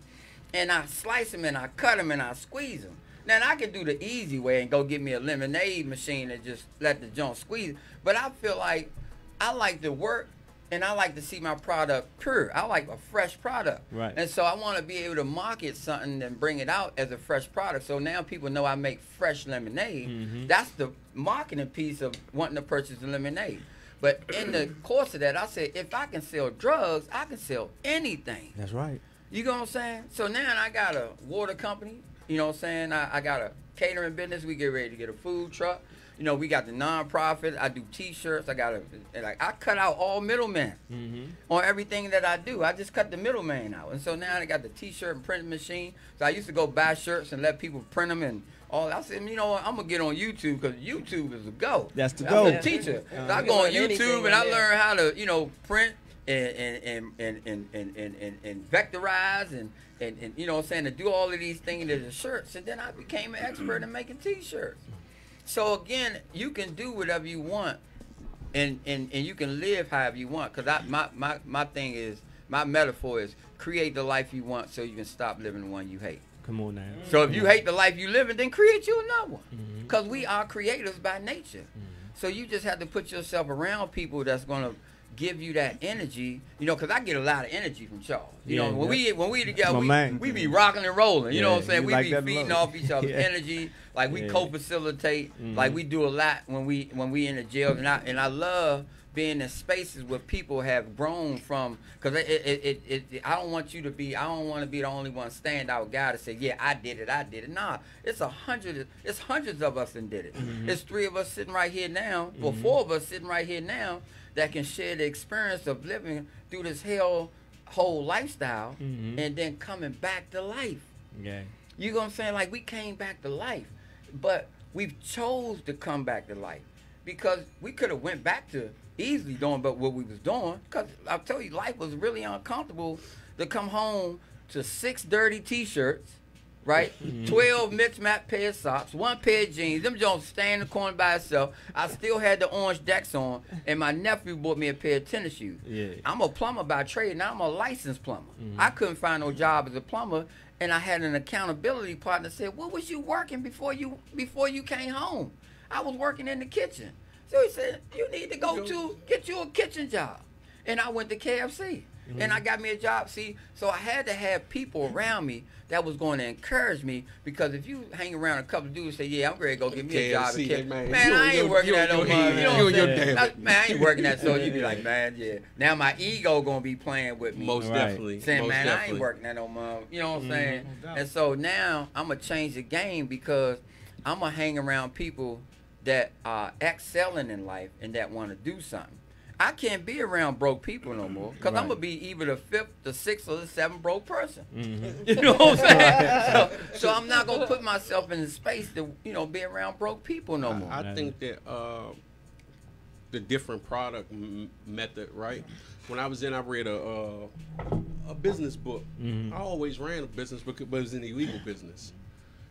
and I slice them and I cut them and I squeeze them. Now, I can do the easy way and go get me a lemonade machine and just let the junk squeeze. But I feel like I like to work and I like to see my product pure. I like a fresh product. Right. And so I want to be able to market something and bring it out as a fresh product. So now people know I make fresh lemonade. That's the marketing piece of wanting to purchase the lemonade. But in the course of that, I said, if I can sell drugs, I can sell anything. That's right. You know what I'm saying? So now I got a water company. You know what I'm saying? I got a catering business. We get ready to get a food truck. You know, we got the nonprofit. I do T-shirts. I cut out all middlemen on everything that I do. I just cut the middleman out. And so now I got the T-shirt and printing machine. So I used to go buy shirts and let people print them and all. I said, you know what? I'm gonna get on YouTube because YouTube is a go. That's the go. I'm a teacher. So I go on YouTube and I learn how to print and vectorize and you know what I'm saying, to do all of these things to the shirts, and then I became an expert in making T-shirts. So again, you can do whatever you want, and you can live however you want. Cause my thing is, my metaphor is create the life you want so you can stop living the one you hate. Come on now. So if you hate the life you live in, then create you another one. Cause we are creators by nature. So you just have to put yourself around people that's gonna give you that energy, you know, because I get a lot of energy from Charles. You know, when we together, we be rocking and rolling. You know what I'm saying? We like be feeding off each other's energy. Like we co-facilitate. Like we do a lot when we in the jail. And I love being in spaces where people have grown from. Because I don't want to be the only one standout guy to say, yeah, I did it. Nah, it's hundreds of us that did it. It's 3 of us sitting right here now, or 4 of us sitting right here now, that can share the experience of living through this whole lifestyle and then coming back to life. Yeah. You know what I'm saying? Like, we came back to life, but we've chose to come back to life because we could have went back to easily doing but what we was doing, because I'll tell you, life was really uncomfortable to come home to 6 dirty T-shirts, right? 12 mixed-match pair of socks, 1 pair of jeans. Them Jones stay in the corner by itself. I still had the orange decks on, and my nephew bought me a pair of tennis shoes. Yeah. I'm a plumber by trade, and I'm a licensed plumber. I couldn't find no job as a plumber, and I had an accountability partner say, "What was you working before you came home?" I was working in the kitchen. So he said, "You need to get you a kitchen job." And I went to KFC. And I got me a job. See, so I had to have people around me that was going to encourage me, because if you hang around a couple of dudes and say, yeah, I'm ready to go get me a job. Man, I ain't working at no money. You know what I'm saying? Man, I ain't working that. So you be like, man, yeah. Now my ego going to be playing with me. Most definitely. Saying, man, I ain't working at no money. You know what I'm saying? And so now I'm going to change the game, because I'm going to hang around people that are excelling in life and that want to do something. I can't be around broke people no more, because I'm going to be either the 5th, the 6th, or the 7th broke person. You know what I'm saying? So I'm not going to put myself in the space to, be around broke people no more. I think that the different product method, right? When I read a business book. I always ran a business book, but it was an illegal business.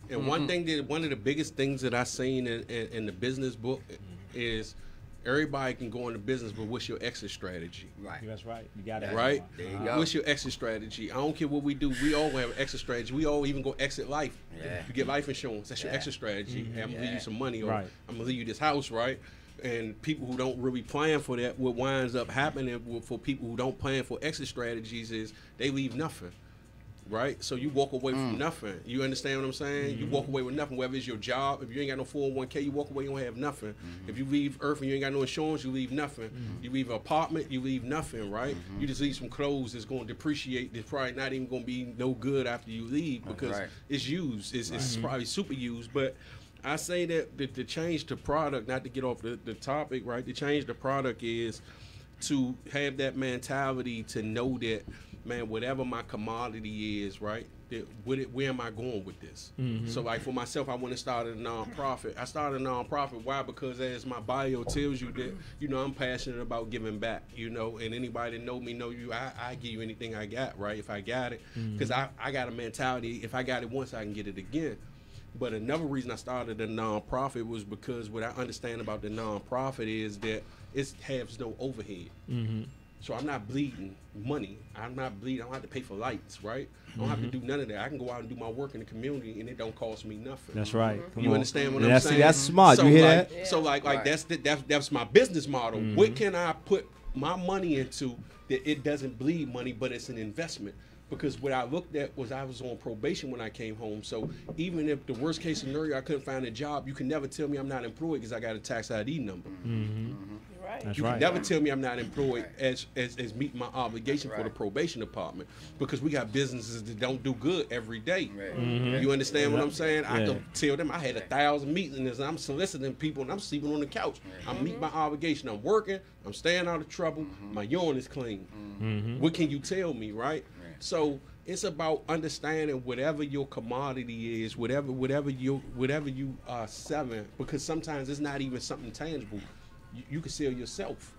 And one of the biggest things that I seen in the business book is, everybody can go into business, but what's your exit strategy? Right. That's right. You got it. Right? There you go. What's your exit strategy? I don't care what we do. We all have an exit strategy. We all even go exit life. Yeah. You get life insurance. That's your exit strategy. Hey, I'm going to leave you some money, or I'm going to leave you this house, right? And people who don't really plan for that, what winds up happening for people who don't plan for exit strategies is they leave nothing. right? So you walk away from nothing. You understand what I'm saying? You walk away with nothing, whether it's your job. If you ain't got no 401k, you walk away, you don't have nothing. If you leave Earth and you ain't got no insurance, you leave nothing. You leave an apartment, you leave nothing, right? You just leave some clothes that's going to depreciate. That's probably not even going to be no good after you leave because it's used. It's probably super used. But I say that to change the product, not to get off the topic, right? To change the product is to have that mentality to know that, man, whatever my commodity is, right, where am I going with this? So, like, for myself, I want to start a nonprofit. I started a nonprofit. Why? Because as my bio tells you that, you know, I'm passionate about giving back, you know, and anybody that know me know you, I give you anything I got, right, if I got it. Because I got a mentality, if I got it once, I can get it again. But another reason I started a nonprofit was because what I understand about the nonprofit is that it has no overhead. So I'm not bleeding money. I'm not bleeding. I don't have to pay for lights, right? I don't have to do none of that. I can go out and do my work in the community, and it don't cost me nothing. That's right. You understand what I'm saying? That's smart. So you hear like, that? So like that's my business model. What can I put my money into that it doesn't bleed money, but it's an investment? Because what I looked at was I was on probation when I came home. So even if the worst case scenario, I couldn't find a job, you can never tell me I'm not employed because I got a tax ID number. Right. That's You right. can never tell me I'm not employed as meeting my obligation for the probation department because we got businesses that don't do good every day. You understand what I'm saying? I can tell them I had 1,000 meetings and I'm soliciting people and I'm sleeping on the couch. I'm meeting my obligation. I'm working. I'm staying out of trouble. My urine is clean. What can you tell me, right? So it's about understanding whatever your commodity is, whatever you are selling, because sometimes it's not even something tangible. You can sell yourself.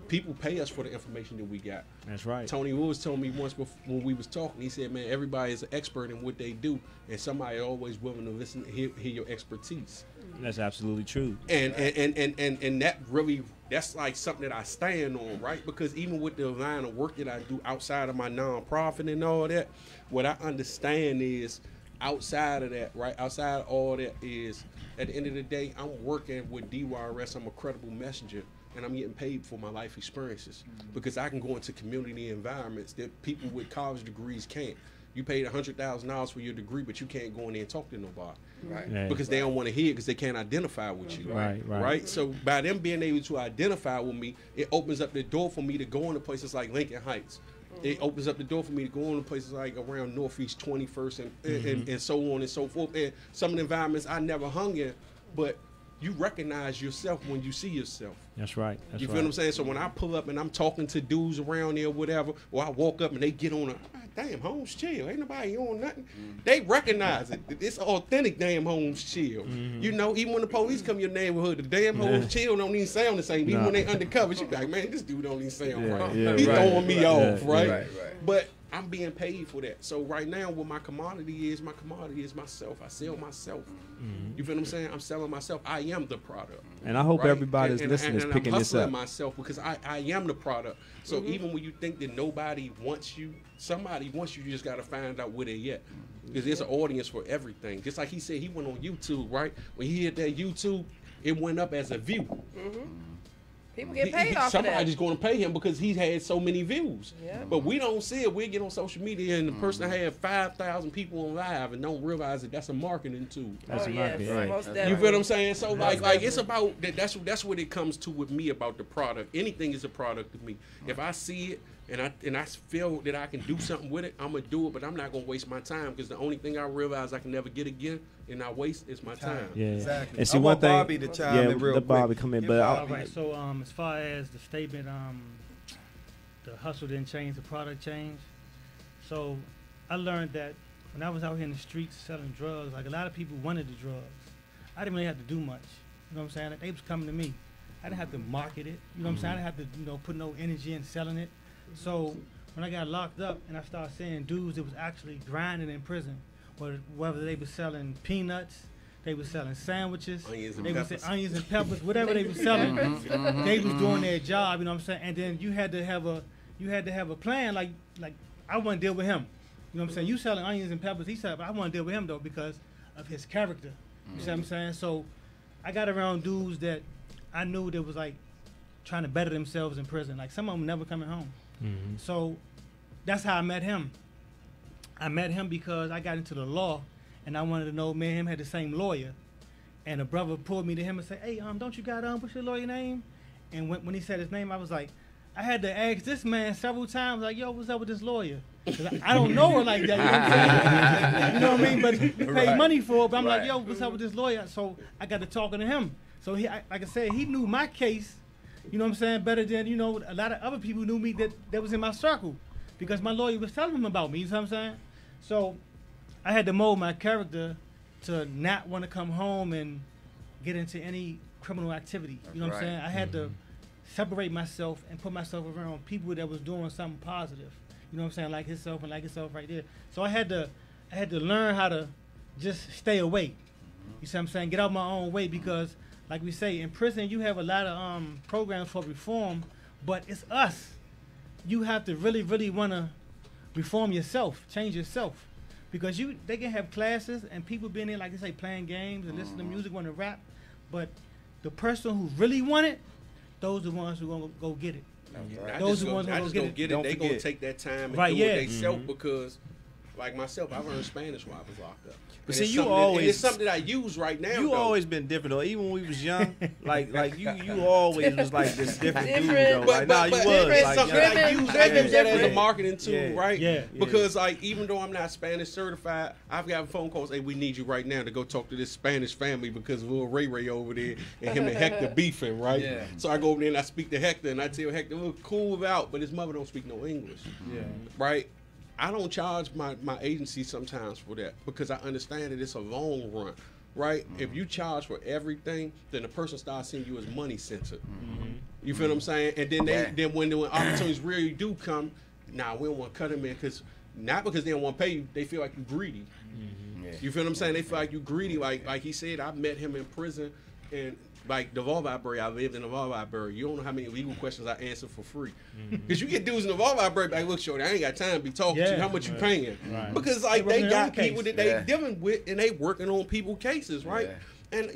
People pay us for the information that we got. That's right. Tony Woods told me once before, when we was talking, he said, man, everybody is an expert in what they do, and somebody always willing to listen, hear your expertise. That's absolutely true. And that really, that's like something that I stand on, right? Because even with the line of work that I do outside of my nonprofit and all that, what I understand is outside of that, right? Outside of all that is, at the end of the day, I'm working with DYRS. I'm a credible messenger, and I'm getting paid for my life experiences because I can go into community environments that people with college degrees can't. You paid $100,000 for your degree, but you can't go in there and talk to nobody. Yeah. Because they don't want to hear it because they can't identify with you. Right. So by them being able to identify with me, it opens up the door for me to go into places like Lincoln Heights. It opens up the door for me to go into places like around Northeast 21st and so on and so forth. And some of the environments I never hung in, but you recognize yourself when you see yourself. That's right. You feel what I'm saying? So when I pull up and I'm talking to dudes around there or whatever, or I walk up and they get on damn, Holmes chill. Ain't nobody on nothing. They recognize it. It's authentic damn Holmes chill. You know, even when the police come in your neighborhood, the damn Holmes chill don't even sound the same. Even when they undercover, you be like, man, this dude don't even sound right. He's throwing me off, right? But I'm being paid for that. So right now, what my commodity is myself. I sell myself. You feel what I'm saying? I'm selling myself. I am the product. And I hope everybody's listening is picking I'm this up. hustling myself because I am the product. So even when you think that nobody wants you, somebody wants you. You just got to find out where they at. Because there's an audience for everything. Just like he said, he went on YouTube, right? When he hit that YouTube, it went up as a view. People get paid off of that. Somebody's going to pay him because he had so many views. Yeah. But we don't see it. We get on social media and the person had 5,000 people on live and don't realize that that's a marketing tool. That's a marketing, right? Most You definitely. feel what I'm saying? So like it's about that's what it comes to with me about the product. Anything is a product to me. If I see it and I feel that I can do something with it, I'm gonna do it. But I'm not gonna waste my time because the only thing I realize I can never get again and I waste is my time. Yeah, Exactly. And see I one want thing. Bobby to chime in real the Bobby quick. come in, Yeah, but Bobby. All right. So as far as the statement, the hustle didn't change, the product changed. So I learned that when I was out here in the streets selling drugs, like a lot of people wanted the drugs. I didn't really have to do much. You know what I'm saying? They was coming to me. I didn't have to market it. You know what I'm saying? I didn't have to, put no energy in selling it. So when I got locked up and I started seeing dudes that was actually grinding in prison, whether they were selling peanuts, they were selling sandwiches, Onions and they peppers. were onions and peppers, whatever they were selling, they was doing their job. You know what I'm saying? And then you had to have a plan. Like I want to deal with him. You know what I'm saying? You selling onions and peppers, he said, but I want to deal with him though because of his character. You see what I'm saying? So I got around dudes that I knew that was like trying to better themselves in prison. Like some of them never coming home. So that's how I met him. I met him because I got into the law, and I wanted to know, me and him had the same lawyer. And a brother pulled me to him and said, "Hey, don't you got what's your lawyer name?" And when he said his name, I was like, I had to ask this man several times, like, "Yo, what's up with this lawyer?" 'Cause I don't know her like that. You know what I mean? But we paid money for it. But I'm like, "Yo, what's up with this lawyer?" So I got to talking to him. So like I said, he knew my case. You know what I'm saying? Better than a lot of other people knew me that was in my circle, because my lawyer was telling him about me. You know what I'm saying? So I had to mold my character to not want to come home and get into any criminal activity. You know what I'm saying? I had to separate myself and put myself around people that was doing something positive. You know what I'm saying? Like himself and like himself right there. So I had to learn how to just stay away. You see what I'm saying? Get out my own way, because like we say, in prison you have a lot of programs for reform, but it's us. You have to really, really want to reform yourself, change yourself. Because they can have classes and people being there, like they say, playing games and listening to music, want to rap, but the person who really want it, those are the ones who gonna go get it. Right. Those are the ones who gonna get it. They gonna take that time and do it themselves, because, like myself, I learned Spanish while I was locked up. But And see, it's something that I use right now. You though. always been different though. Even when we was young, like you always was like this different dude though. But, Like, you was it's like, something I use that as a marketing tool, Yeah. right? Yeah. Because like, even though I'm not Spanish certified, I've gotten phone calls. Hey, we need you right now to go talk to this Spanish family because of little Ray over there and him and Hector beefing, right? Yeah. So I go over there and I speak to Hector and I tell Hector, look, cool out, but his mother don't speak no English. Yeah. Right? I don't charge my agency sometimes for that, because I understand that it's a long run, right? If you charge for everything, then the person starts seeing you as money centered. You feel what I'm saying? And then when opportunities really do come, we don't want to cut them in, because not because they don't want to pay you, they feel like you're greedy. You feel what I'm saying? They feel like you're greedy. Like he said, I met him in prison, and like the law library, I lived in the law library. You don't know how many legal questions I answer for free. Because you get dudes in the law library, like, look, shorty, I ain't got time to be talking to you. How much you paying? Right. Because like they got people that they Yeah. dealing with, and they working on people cases, right? Yeah. And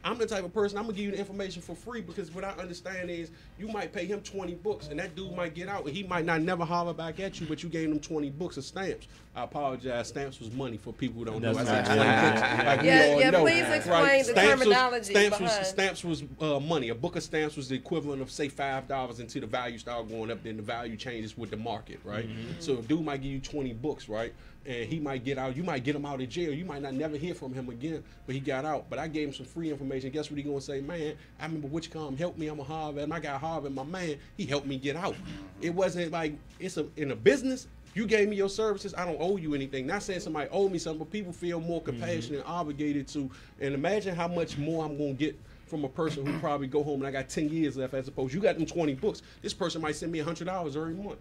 I'm the type of person, I'm gonna give you the information for free, because what I understand is you might pay him 20 books and that dude might get out and he might not never holler back at you, but you gave him 20 books of stamps. I apologize, stamps was money for people who don't know. I said 20 books. Like we all know, please explain the terminology behind. Stamps was money. A book of stamps was the equivalent of, say, $5 until the value started going up, then the value changes with the market, right? So a dude might give you 20 books, right? And he might get out. You might get him out of jail. You might not never hear from him again, but he got out. But I gave him some free information. Guess what he gonna say? Man, I remember Witchcom helped me. I'm a Harvard. I got Harvard. My man, he helped me get out. It wasn't like in a business. You gave me your services. I don't owe you anything. Not saying somebody owe me something, but people feel more compassionate and obligated to. And imagine how much more I'm gonna get from a person who probably go home and I got 10 years left, as opposed you got them 20 books. This person might send me $100 every month.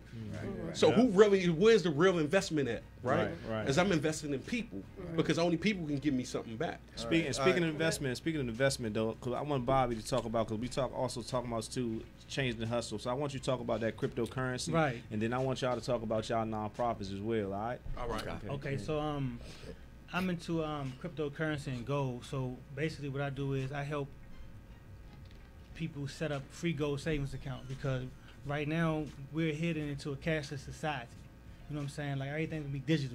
So where's the real investment at, right? As I'm investing in people, because only people can give me something back. Speaking of investment though, because I want Bobby to talk about, because we also talking about too, changing the hustle. So I want you to talk about that cryptocurrency, right? And then I want y'all to talk about y'all nonprofits as well. All right. All right. Okay. So I'm into cryptocurrency and gold. So basically, what I do is I help people set up free gold savings account, because right now we're heading into a cashless society. You know what I'm saying? Like everything will be digitized.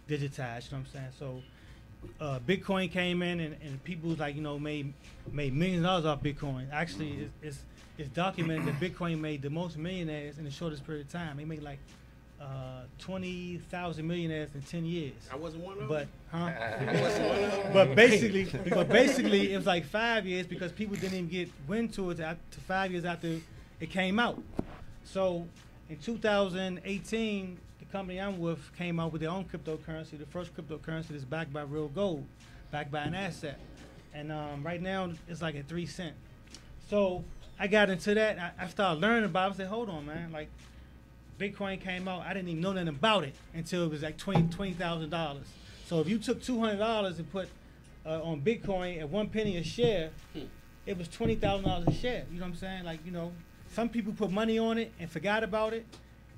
You know what I'm saying? So Bitcoin came in and people like made millions of dollars off Bitcoin. Actually, it's documented that Bitcoin made the most millionaires in the shortest period of time. They made like 20,000 millionaires in 10 years. I wasn't one of them. But basically, it was like 5 years, because people didn't even get wind to it to 5 years after it came out. So in 2018, the company I'm with came out with their own cryptocurrency, the first cryptocurrency that's backed by real gold, backed by an asset. And right now, it's like at 3 cents. So I got into that. I started learning about it. I said, hold on, man. Like, Bitcoin came out, I didn't even know nothing about it until it was like $20,000. So if you took $200 and put on Bitcoin at 1 penny a share, it was $20,000 a share. You know what I'm saying? Like, some people put money on it and forgot about it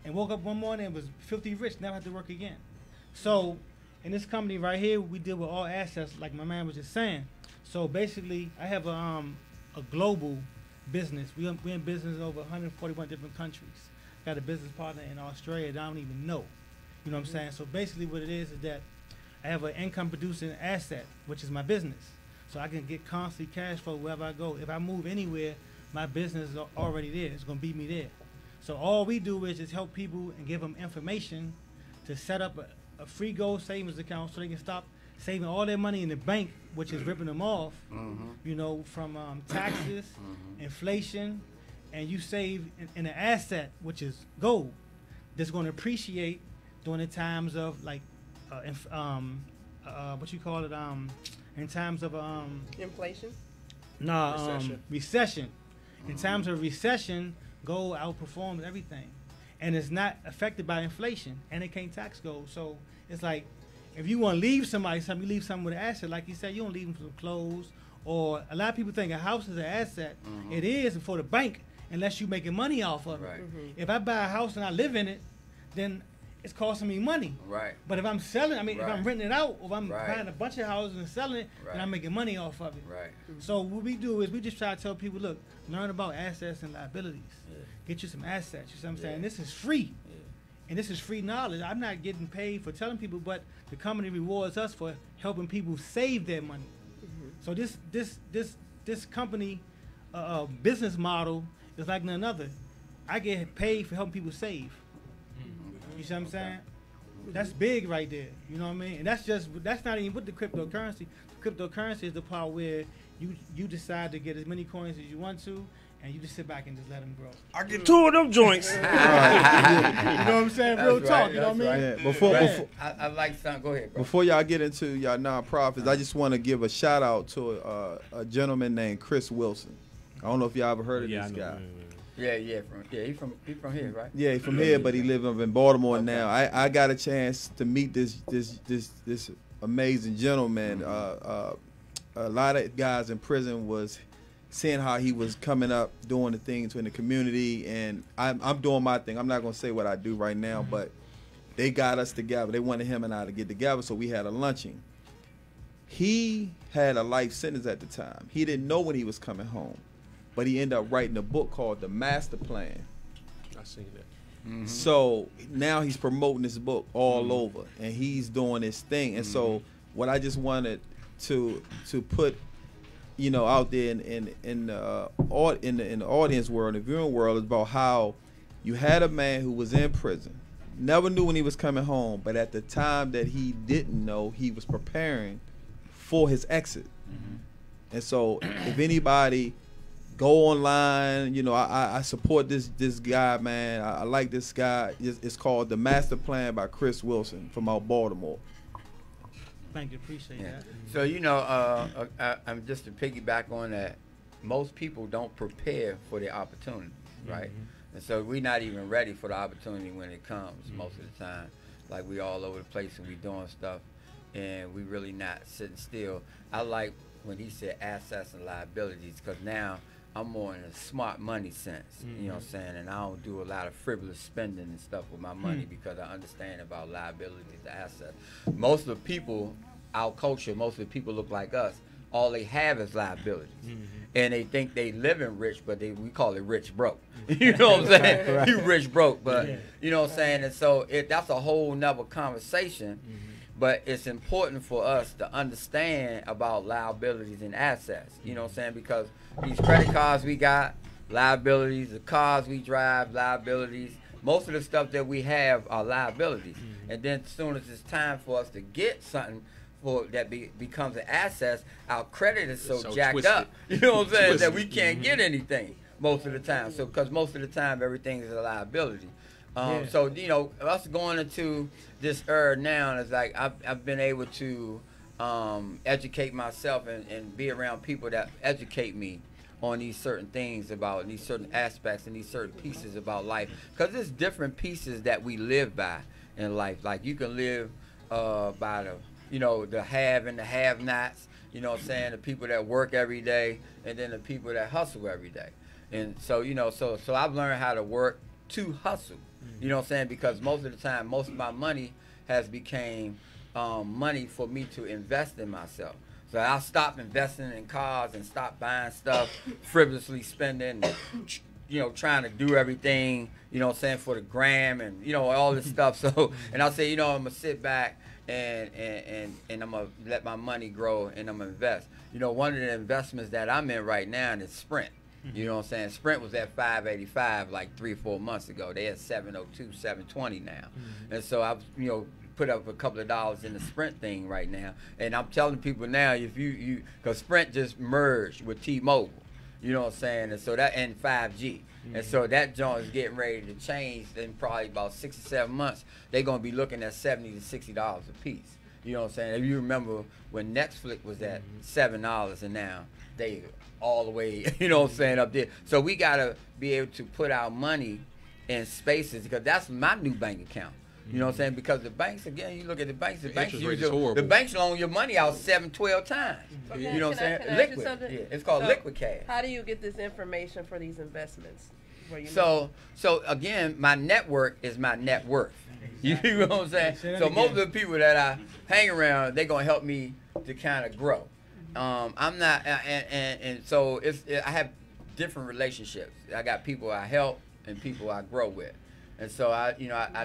and woke up one morning and was filthy rich, never had to work again. So in this company right here, we deal with all assets, like my man was just saying. So basically, I have a global business. We in business in over 141 different countries. Got a business partner in Australia that I don't even know. You know You know what I'm saying? So basically what it is that I have an income producing asset, which is my business. So I can get constantly cash flow wherever I go. If I move anywhere, my business is already there. It's going to be me there. So all we do is just help people and give them information to set up a free gold savings account so they can stop saving all their money in the bank, which is ripping them off, you know, from taxes, inflation, and you save in an asset, which is gold, that's going to appreciate during the times of like, what you call it, in times of Inflation. recession. In times of recession, gold outperforms everything, and it's not affected by inflation, and it can't tax gold. So it's like, if you want to leave somebody something, you leave something with an asset. Like you said, you don't leave them some clothes. Or a lot of people think a house is an asset. It is for the bank, unless you're making money off of it. Right. If I buy a house and I live in it, then it's costing me money. Right. But if I'm selling, I mean, if I'm renting it out, or if I'm Right. buying a bunch of houses and selling it, then I'm making money off of it. Right. So what we do is we just try to tell people, look, learn about assets and liabilities. Get you some assets. You see what I'm saying? This is free. And this is free knowledge. I'm not getting paid for telling people, but the company rewards us for helping people save their money. So this company business model is like none other. I get paid for helping people save. You see what I'm saying? That's big right there. You know what I mean? And that's not even with the cryptocurrency. The cryptocurrency is the part where you decide to get as many coins as you want to, and you just sit back and just let them grow. I get two of them joints. You know what I'm saying? Real That's talk. right, You know what I mean? Yeah, before I like something. Go ahead, bro. before y'all get into y'all nonprofits, I just want to give a shout out to a gentleman named Chris Wilson. I don't know if y'all ever heard of this guy. He from here, right? Yeah, he's from here, but he lives up in Baltimore now. I got a chance to meet this amazing gentleman. A lot of guys in prison was seeing how he was coming up, doing the things in the community, and I'm doing my thing. I'm not gonna say what I do right now, but they got us together. They wanted him and I to get together, so we had a luncheon. He had a life sentence at the time. He didn't know when he was coming home, but he ended up writing a book called The Master Plan. I seen that. So now he's promoting this book all over, and he's doing his thing. And so what I just wanted to put, you know, out there in the audience world, the viewing world, is about how you had a man who was in prison, never knew when he was coming home, but at the time that he didn't know, he was preparing for his exit. And so if anybody go online, you know, I support this guy, man. I like this guy. It's called The Master Plan by Chris Wilson from out Baltimore. Thank you. Appreciate that. So, you know, I'm just to piggyback on that, most people don't prepare for the opportunity, right? And so we're not even ready for the opportunity when it comes most of the time. Like, we all over the place and we doing stuff, and we really not sitting still. I like when he said assets and liabilities, because now I'm more in a smart money sense, you know what I'm saying? And I don't do a lot of frivolous spending and stuff with my money because I understand about liabilities and assets. Most of the people, our culture, most of the people look like us. All they have is liabilities. And they think they living rich, but we call it rich broke. You know what I'm saying? Right. You rich broke, but you know what I'm saying? And so that's a whole nother conversation. But it's important for us to understand about liabilities and assets. You know what I'm saying? Because these credit cards we got, liabilities, the cars we drive, liabilities. Most of the stuff that we have are liabilities. And then as soon as it's time for us to get something that becomes an asset, our credit is so jacked twisted. up. You know what I'm saying? That we can't get anything most of the time. So because most of the time everything is a liability. So, you know, us going into this era now is like I've been able to educate myself and be around people that educate me on these certain things about these certain aspects and these certain pieces about life. Because there's different pieces that we live by in life. Like you can live by the have and the have-nots. You know what I'm saying? The people that work every day and then the people that hustle every day. And so, you know, so I've learned how to work to hustle. You know what I'm saying? Because most of the time, most of my money has became money for me to invest in myself. So I stopped investing in cars and stopped buying stuff, frivolously spending, you know, trying to do everything, you know what I'm saying, for the gram and, you know, all this stuff. So, and I'll say, you know, I'm going to sit back and I'm going to let my money grow and I'm going to invest. You know, one of the investments that I'm in right now is Sprint. You know what I'm saying? Sprint was at 585 like 3 or 4 months ago. They at 702, 720 now. And so I've, you know, put up a couple of dollars in the Sprint thing right now. And I'm telling people now, if you because Sprint just merged with T-Mobile. You know what I'm saying? And so that, and 5G. And so that joint is getting ready to change in probably about 6 or 7 months. They're going to be looking at $70 to $60 a piece. You know what I'm saying? If you remember when Netflix was at $7 and now they all the way, you know what I'm saying, up there. So we got to be able to put our money in spaces, because that's my new bank account. You know what I'm saying? Because the banks, again, you look at the banks interest rate is use horrible. the banks loan your money out 7, 12 times. Okay, You know what I'm can I saying? ask you Liquid. something? Yeah, it's called So, liquid cash. How do you get this information for these investments? Where you So again, my network is my net worth. You know what I'm saying? Say that So most again. of the people that I hang around, they're gonna help me to kind of grow. I'm not, and so I have different relationships. I got people I help and people I grow with, and so I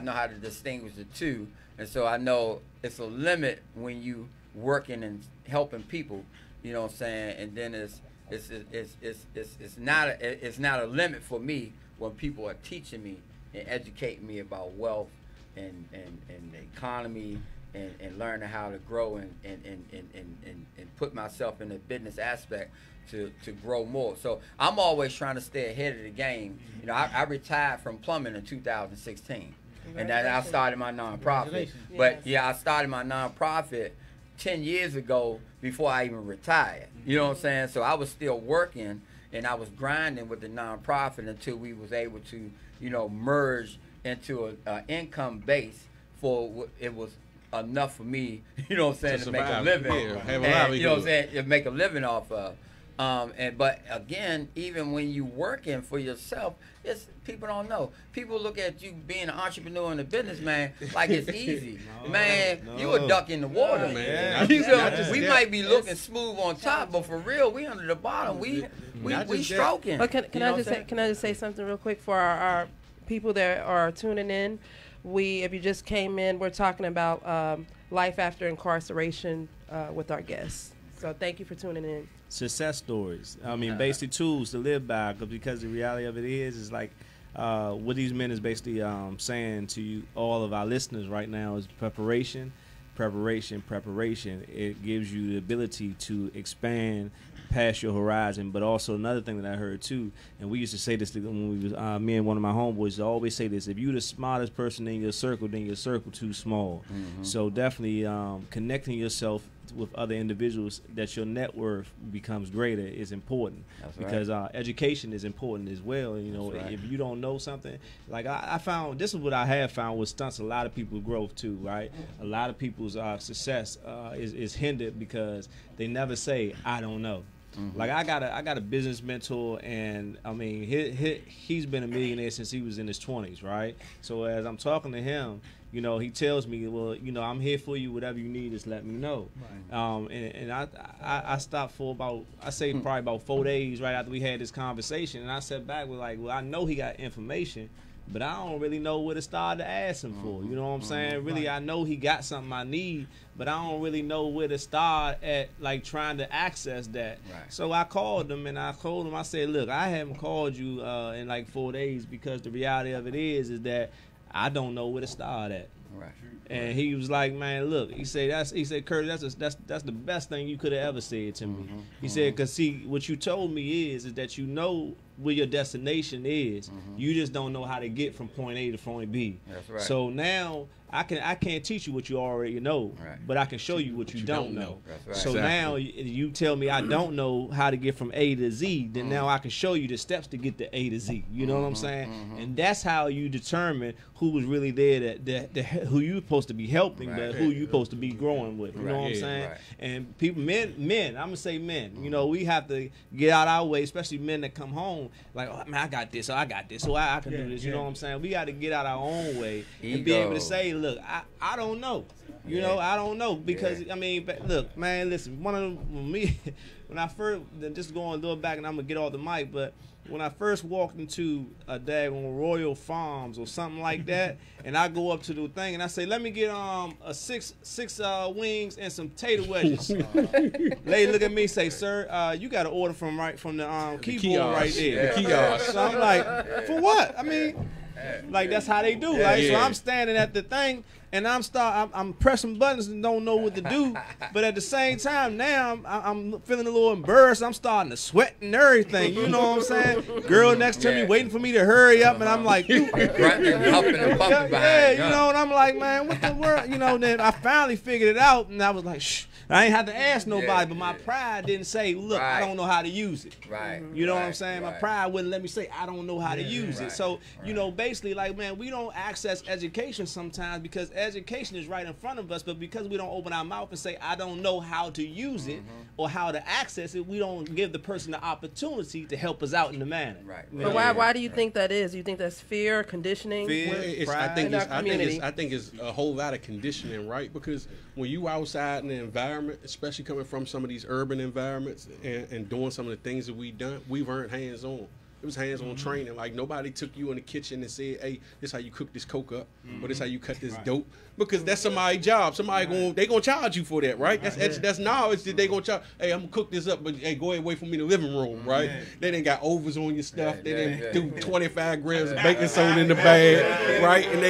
know how to distinguish the two, and so I know it's a limit when you working and helping people. You know what I'm saying? And then it's not a limit for me when people are teaching me and educating me about wealth and the economy and learning how to grow and put myself in the business aspect to grow more. So I'm always trying to stay ahead of the game. You know, I retired from plumbing in 2016, and then I started my nonprofit. Congratulations. But yeah, I started my nonprofit 10 years ago before I even retired. You know what I'm saying? So I was still working and I was grinding with the nonprofit until we was able to, you know, merge into an income base for it was enough for me, you know what I'm saying, to make a survive. living. Yeah, have a And, you know what I'm livelihood. saying, to make a living off of. But again, even when you working for yourself, it's people don't know. People look at you being an entrepreneur and a businessman like it's easy. Man, you a duck in the water. Man. You feel- Not just we that. might be looking smooth on top, but for real, we under the bottom. We Not just that. stroking. But can You know I what just I'm say, saying? can I just say something real quick for our people that are tuning in? If you just came in, we're talking about life after incarceration with our guests. So thank you for tuning in. Success stories. I mean, basic tools to live by, because the reality of it is like what these men is basically saying to you, all of our listeners right now, is preparation. It gives you the ability to expand past your horizon. But also another thing that I heard too, and we used to say this when we was me and one of my homeboys used to always say this: if you're the smartest person in your circle, then your circle too small. So definitely connecting yourself with other individuals that your net worth becomes greater is important. That's right. Because education is important as well. You know, That's right. if you don't know something, like I found, this is what I have found, what stunts a lot of people's growth too, right? A lot of people's success is hindered because they never say, I don't know. Like I got a business mentor, and I mean he's been a millionaire since he was in his 20s, right? So as I'm talking to him, you know, he tells me, well, you know, I'm here for you. Whatever you need, just let me know. Right. And I stopped for probably about 4 days right after we had this conversation, and I sat back with like, well, I know he got information, but I don't really know where to start to ask him for. You know what I'm saying? Really, I know he got something I need, but I don't really know where to start at, like trying to access that. Right. So I called him and I told him, I said, look, I haven't called you in like 4 days because the reality of it is that I don't know where to start at. Right. And he was like, man, look, he said, Kurt, that's the best thing you could have ever said to me. He said, because see, what you told me is that you know where your destination is. You just don't know how to get from point A to point B. That's right. So now I can't teach you what you already know, Right. but I can show you what you don't know. That's right. So Exactly. now you tell me I don't know how to get from A to Z, then now I can show you the steps to get to A to Z. You know what I'm saying? And that's how you determine who was really there, that who you supposed to be helping, Right. but who you supposed to be growing with. You know what I'm Yeah, saying? right. And people, men, I'm gonna say men. You know, we have to get out our way, especially men that come home like, oh man, I got this, so I got this, so I can do this. You know what I'm saying? We got to get out our own way and be able to Ego. say, look, I don't know. You know, I don't know because I mean, look, man, listen. One of them, when I first just going a little back, and I'm gonna get off the mic, but when I first walked into a daggone Royal Farms or something like that, and I go up to the thing and I say, "Let me get a six wings and some tater wedges." Lady look at me, say, "Sir, you got to order from the keyboard right there." The kiosk. So I'm like, "For what?" I mean, like that's how they do. Like so, I'm standing at the thing. And I'm pressing buttons and don't know what to do, but at the same time now I'm feeling a little embarrassed. I'm starting to sweat and everything. You know what I'm saying? Girl next to me waiting for me to hurry up, and I'm like, Grunting and huffing and puffing behind. you know. And I'm like, man, what the world? You know. Then I finally figured it out, and I was like, shh. I ain't had to ask nobody, but my pride didn't say, look, I don't know how to use it. Right. You know what I'm saying? My pride wouldn't let me say I don't know how to use it. So, you know, basically, like, man, we don't access education sometimes because education is right in front of us, but because we don't open our mouth and say I don't know how to use it or how to access it, we don't give the person the opportunity to help us out in the manner. Right. But why do you think that is? Do you think that's fear, conditioning? Fear, I pride. think it's a whole lot of conditioning, right? Because when you outside in the environment, especially coming from some of these urban environments and doing some of the things that we've earned hands-on. It was hands-on training. Like nobody took you in the kitchen and said, "Hey, this how you cook this coke up, or this how you cut this dope," because that's somebody's job. Somebody they gonna charge you for that, right? That's knowledge that they gonna charge. Hey, I'm gonna cook this up, but hey, go ahead, wait for me in the living room, right? They didn't got overs on your stuff. They didn't do 25 grams of baking soda in the bag, right? And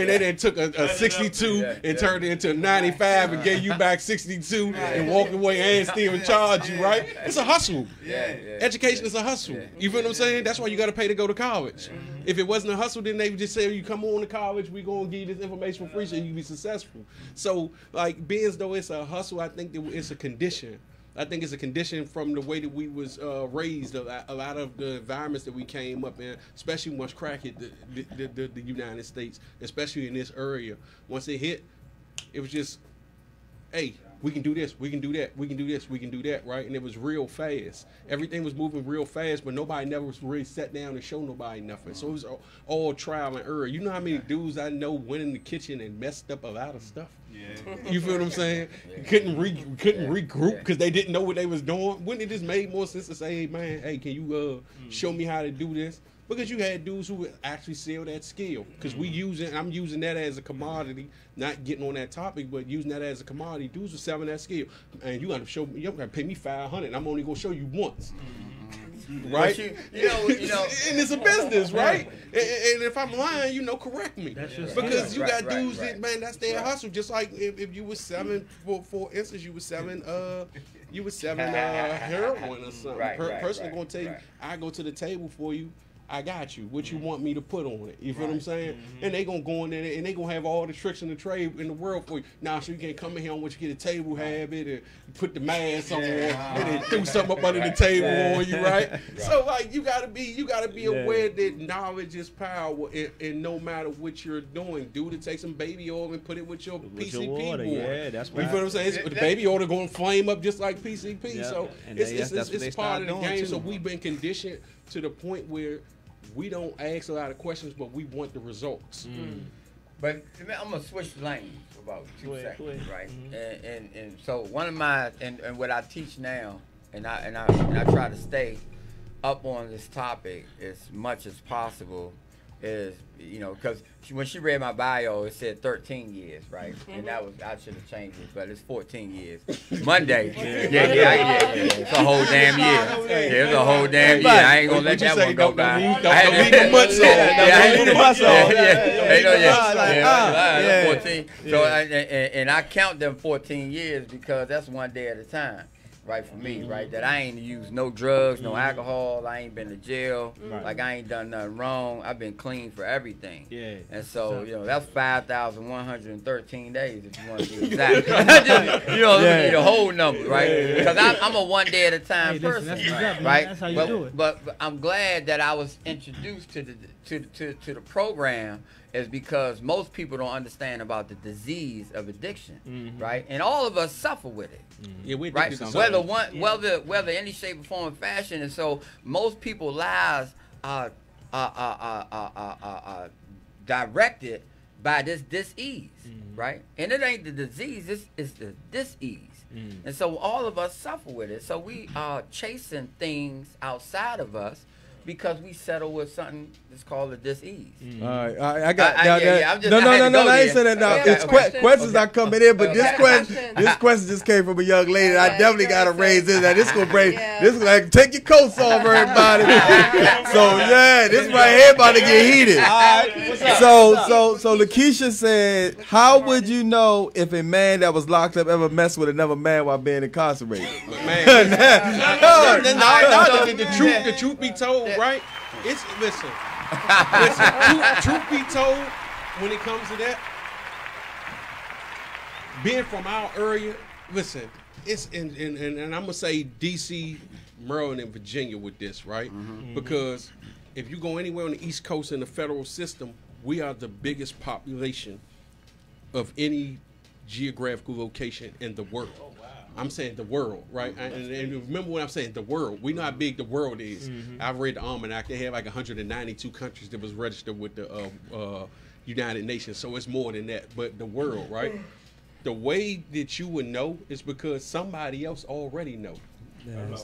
they then took a 62 and turned it into a 95 and gave you back 62 and walked away and still charge you, right? It's a hustle. Education is a hustle. You feel what I'm saying? That's why you got to pay to go to college. If it wasn't a hustle, then they would just say, "You come on to college, we're going to give you this information for free so you can be successful." So, like, being as though it's a hustle, I think that it's a condition. I think it's a condition from the way that we was raised, a lot of the environments that we came up in, especially once crack hit the United States, especially in this area. Once it hit, it was just, hey, we can do this, we can do that, we can do this, we can do that, right? And it was real fast. Everything was moving real fast, but nobody never was really sat down and show nobody nothing. So it was all trial and error. You know how many dudes I know went in the kitchen and messed up a lot of stuff? You feel what I'm saying? Couldn't regroup because they didn't know what they was doing. Wouldn't it just made more sense to say, "Hey man, hey, can you show me how to do this?" Because you had dudes who would actually sell that skill. Because I'm using that as a commodity, not getting on that topic, but using that as a commodity. Dudes were selling that skill, and you got to pay me $500. I'm only gonna show you once, right? You know, and it's a business, right? And if I'm lying, correct me. Because you got dudes that, man, that's their hustle. Just like if you were selling, for instance, you were selling heroin or something. Person gonna tell you, "I go to the table for you. I got you. What you want me to put on it?" You feel what I'm saying? And they gonna go in there and they gonna have all the tricks in the trade in the world for you. Now, so you can't come in here and want you get a table habit and put the mask on and then throw something up under the table on you, right? So like you gotta be aware that knowledge is power, and no matter what you're doing, dude, to take some baby oil and put it with your PCP board. Yeah, that's right. You feel what I'm saying? The baby oil gonna flame up just like PCP. So it's part of the game. So we've been conditioned to the point where we don't ask a lot of questions, but we want the results. But I'm gonna switch lanes for about 2 seconds, right? And so one of my and what I teach now, and I try to stay up on this topic as much as possible, is because when she read my bio, it said 13 years, right? And that was, I should have changed it, but it's 14 years. Monday, yeah. It's a whole damn year. Yeah, it's a whole damn year. I ain't gonna let that one go by. Don't leave the months on. 14. So and I count them 14 years because that's one day at a time. Right, for me, right, that I ain't used no drugs, no alcohol, I ain't been to jail, like I ain't done nothing wrong, I've been clean for everything. And so, that's 5,113 days if you want to be exact. The whole number, right? Because I'm a one day at a time person, right? That's how you do it. But I'm glad that I was introduced to the program, is because most people don't understand about the disease of addiction, right? And all of us suffer with it. Yeah, we right. Whether any shape or form or fashion, and so most people's lives are directed by this dis-ease, right? And it ain't the disease, it's the dis-ease. And so all of us suffer with it. So we are chasing things outside of us because we settle with something that's called a dis-ease. All right, I got I'm just- no, I had to go I ain't there. saying that now. Okay. It's questions are coming in, but Okay. this question just came from a young lady. I Okay, definitely you got to gotta raise say- this. This gonna bring Yeah. this like take your coats off, everybody. So yeah, this right here about to get heated. So Lakeisha said, how would you know if a man that was locked up ever messed with another man while being incarcerated? Man, the truth be told, right? It's listen, truth be told, when it comes to that, being from our area, listen, it's and I'm gonna say DC, Maryland, and Virginia with this, right? Because if you go anywhere on the East Coast in the federal system, we are the biggest population of any geographical location in the world. I'm saying the world, right? And remember what I'm saying, the world. We know how big the world is. I've read the almanac. They have like 192 countries that was registered with the United Nations, so it's more than that. But the world, right? The way that you would know is because somebody else already know.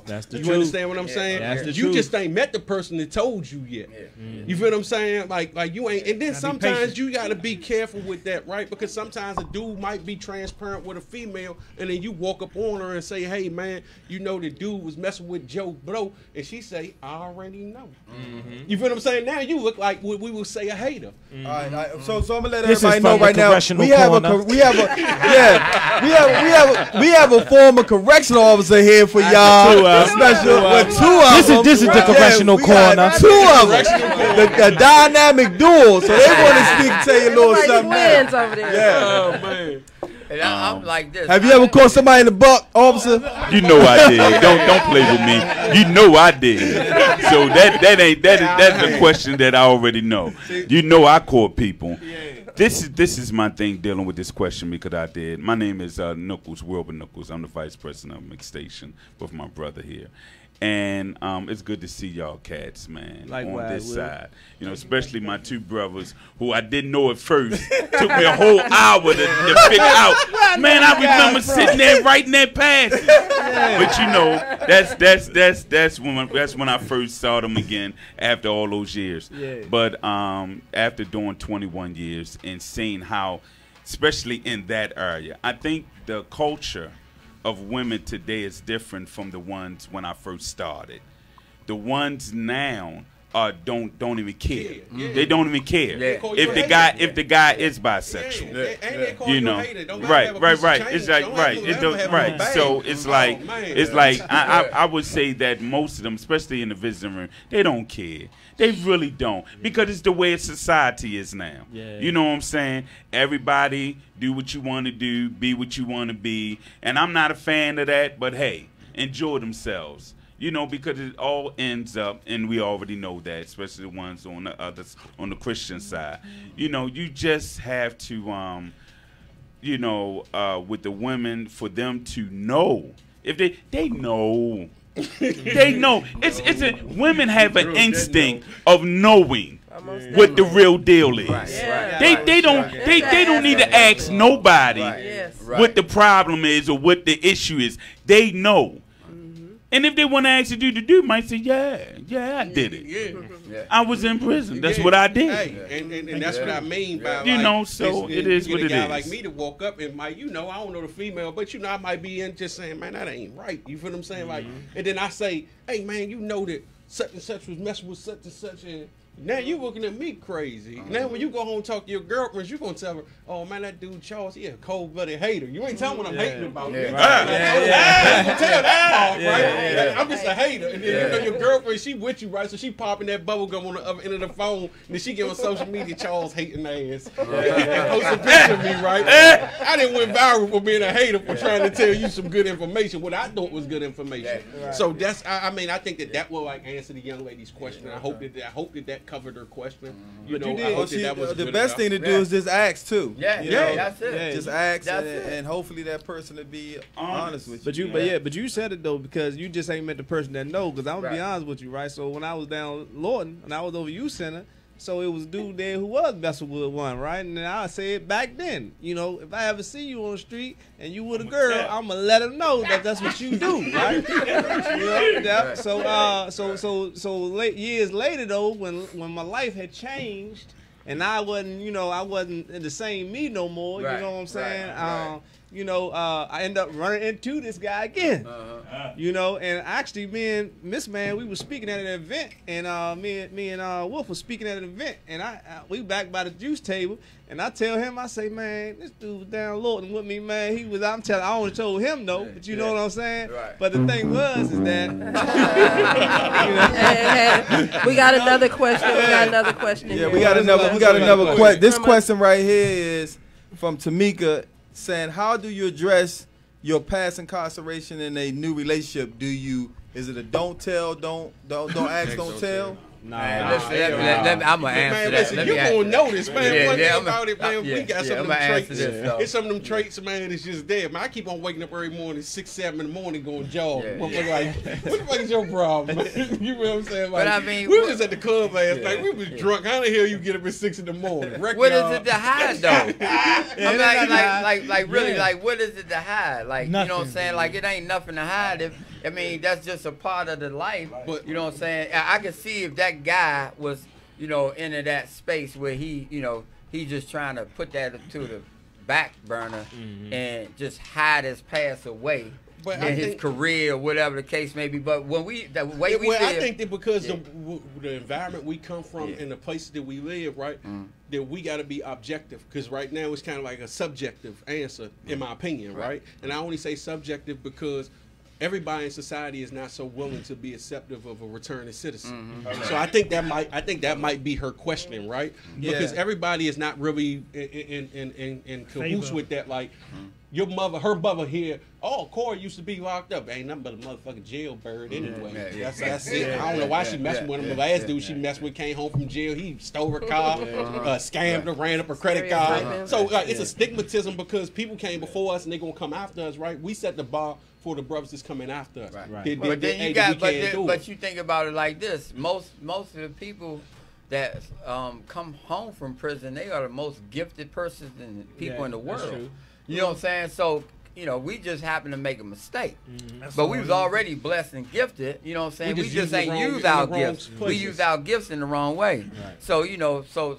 That's the You truth. understand what I'm saying? That's the You truth. just ain't met the person that told you yet. You feel what I'm saying? Like you ain't. And then Gotta be sometimes patient. you got to be careful with that, right? Because sometimes a dude might be transparent with a female, and then you walk up on her and say, "Hey, man, you know the dude was messing with Joe Blow," and she say, "I already know." You feel what I'm saying? Now you look like what we would say a hater. All right, so I'm gonna let This is everybody know from the right now. correctional We have corner. we have a former correctional officer here for y'all. Special, but two of them. This is the correctional we got corner. Two of them, the dynamic duo. So they want to speak, tell you a little Like something. twins over there. Yeah. Man. And I'm like this. Have you ever caught somebody in the buck, officer? You know I did. Don't play with me. You know I did. So that's a question that I already know. You know I caught people. This is my thing dealing with this question because I did. My name is Knuckles, Wilbur Knuckles. I'm the vice president of MIXXSTATION with my brother here. And it's good to see y'all cats, man, Likewise, on this Will. side. You know, especially my two brothers who I didn't know at first. Took me a whole hour to figure out. Man, I remember sitting there writing that passage. But you know, that's when I first saw them again after all those years. Yeah. But after doing 21 years and seeing how, especially in that area, I think the culture of women today is different from the ones when I first started. The ones now don't even care. They don't even care Yeah. if the guy is bisexual. You know, right. It's like right. So it's like I would say that most of them, especially in the visiting room, they don't care. They really don't, because it's the way society is now. Yeah. You know what I'm saying? Everybody do what you want to do, be what you want to be, and I'm not a fan of that. But hey, enjoy themselves. You know, because it all ends up, and we already know that, especially the ones on the others on the Christian side. You know, you just have to, you know, with the women, for them to know, if they know. They know. Women have an instinct of knowing what the real deal is. Yeah. They don't need to ask nobody Yes. what the problem is or what the issue is. They know. And if they want to ask you to do, might say, yeah, I did it. Yeah. I was in prison. That's what I did. Hey, and that's what I mean by, You like, know, so it is you what get a it guy is. like me to walk up and might, you know, I don't know the female, but you know, I might be in just saying, man, that ain't right. You feel what I'm saying? Like, and then I say, hey, man, you know that such and such was messing with such and such, and now you looking at me crazy. Now when you go home and talk to your girlfriend, you gonna tell her, oh man, that dude Charles, he a cold-blooded hater. You ain't telling what I'm hating about. Yeah. You Right. gonna tell that off, right? Yeah. I'm just a hater. And then you know your girlfriend, she with you, right? So she popping that bubble gum on the other end of the phone, and then she get on social media, Charles hating ass. And post a picture of me, right? I didn't went viral for being a hater for trying to tell you some good information, what I thought was good information. So that's, I mean, I think that will like answer the young lady's question. I hope that covered her question. You know, I hope that was the good best enough. thing to do is just ask too. Yeah, You yeah, know? that's it. Yeah. Just ask, That's and, it. and hopefully that person will be honest with you. But you said it though, because you just ain't met the person that know. Because I'm gonna be Right. honest with you, right? So when I was down Lawton and I was over youth center, So it was dude there who was messing with one, right? And I said back then, you know, if I ever see you on the street and you with a girl, I'm gonna let her know that that's what you do, right? You know? Yeah. So years later though, when my life had changed and I wasn't in the same me no more, you know what I'm saying? I end up running into this guy again. You know, and actually me and Miss Man, we were speaking at an event, and me and Wolf was speaking at an event, and we back by the juice table, and I tell him, I say, man, this dude was downloading with me, man. I only told him no, but you know what I'm saying? Right. But the thing was is that Hey, we got another question. Yeah, we got another question. This question right here is from Tamika, saying, how do you address your past incarceration in a new relationship? Is it a don't tell, don't ask, don't tell? Nah, I'm gonna answer that. Listen, you gonna know this, man. One thing I'm about it, man, we got some of them traits. It's some of them traits, man. It's just there, man. I keep on waking up every morning, 6, 7 in the morning, going jog. Like, what the fuck is your problem? You know what I'm saying? Like, but I mean, we was just at the club last night. We was drunk. How the hell you get up at 6 in the morning? What is it to hide though? I'm like really, like what is it to hide? Like nothing. You know what I'm saying? Like it ain't nothing to hide. I mean, that's just a part of the life. But you know what I'm saying? I can see if that guy was, you know, into that space where he, you know, he's just trying to put that to the back burner and just hide his past away. But in his career or whatever the case may be. But when the way we live, I think that because the environment we come from and the places that we live, right, that we got to be objective. Because right now it's kind of like a subjective answer, in my opinion, right? And I only say subjective because everybody in society is not so willing to be acceptive of a returning citizen. So I think that might be her question, right? Because everybody is not really in cahoots with that. Like her mother here. Oh, Corey used to be locked up. Ain't nothing but a motherfucking jailbird anyway. That's it. I don't know why she messing with him. The last dude she messed with came home from jail. He stole her car, scammed her, ran up her credit card. So it's a stigmatism because people came before us and they're gonna come after us, right? We set the bar for the brothers that's coming after us. Right. But you think about it like this: most of the people that come home from prison, they are the most gifted persons and people in the world. You know what I'm saying? So, you know, we just happen to make a mistake. But we was already blessed and gifted, you know what I'm saying? We just ain't use our gifts. We use our gifts in the wrong way. Right. So, you know, for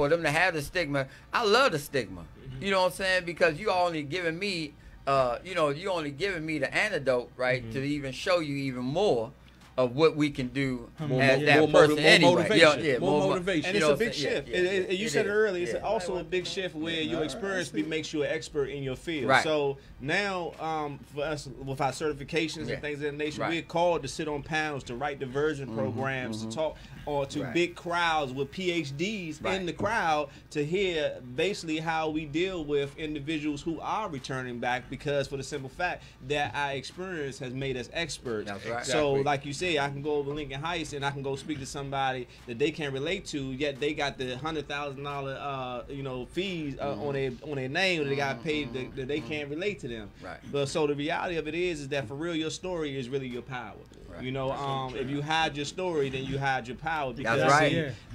them to have the stigma, I love the stigma. You know what I'm saying? Because you only giving me the antidote, right, to even show you even more of what we can do as that person anyway. More motivation. And it's a big shift. You said it earlier. It's also a big shift where your experience makes you an expert in your field. Right. So now, for us, with our certifications and things of that nature, we're called to sit on panels, to write diversion programs, to talk or to big crowds with PhDs in the crowd to hear basically how we deal with individuals who are returning back, because for the simple fact that our experience has made us experts. That's right. So like you say, I can go over Lincoln Heights and I can go speak to somebody that they can relate to, yet they got the $100,000 fees on their name, or they got paid that they can't relate to them. Right. But so the reality of it is that for real, your story is really your power. Right. You know, if you hide your story, then you hide your power. Because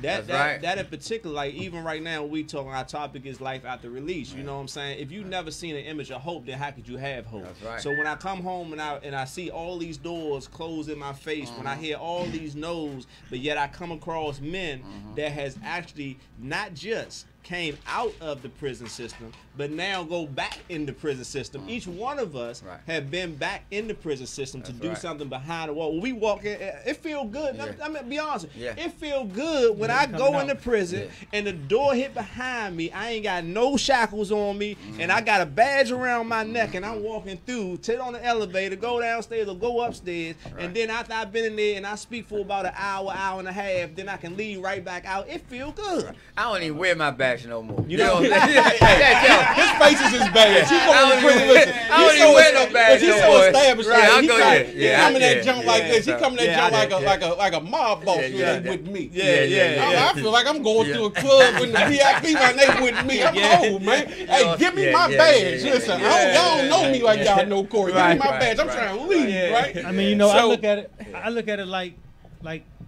that in particular, like even right now, we talking, our topic is life after release. You know what I'm saying? If you never seen an image of hope, then how could you have hope? That's right. So when I come home and I see all these doors closed in my face, when I hear all these no's, but yet I come across men that has actually not just came out of the prison system, but now go back in the prison system. Each one of us have been back in the prison system to do something behind the wall. When we walk in, it feel good. I mean, be honest, it feel good when I go into prison and the door hit behind me. I ain't got no shackles on me, and I got a badge around my neck, and I'm walking through, sit on the elevator, go downstairs or go upstairs, and then after I've been in there and I speak for about an hour, hour and a half, then I can leave right back out. It feel good. I don't even wear my badge no more. You know, his face is his badge. I don't even wear no badge. He's so established. He coming that jump like this. He coming that jump like a mob boss with me. I feel like I'm going to a club with the VIP my name with me. I'm old, man. Hey, give me my badge. Listen, y'all don't know me like y'all know Corey. Give me my badge. I'm trying to leave, right? I mean, you know, I look at it like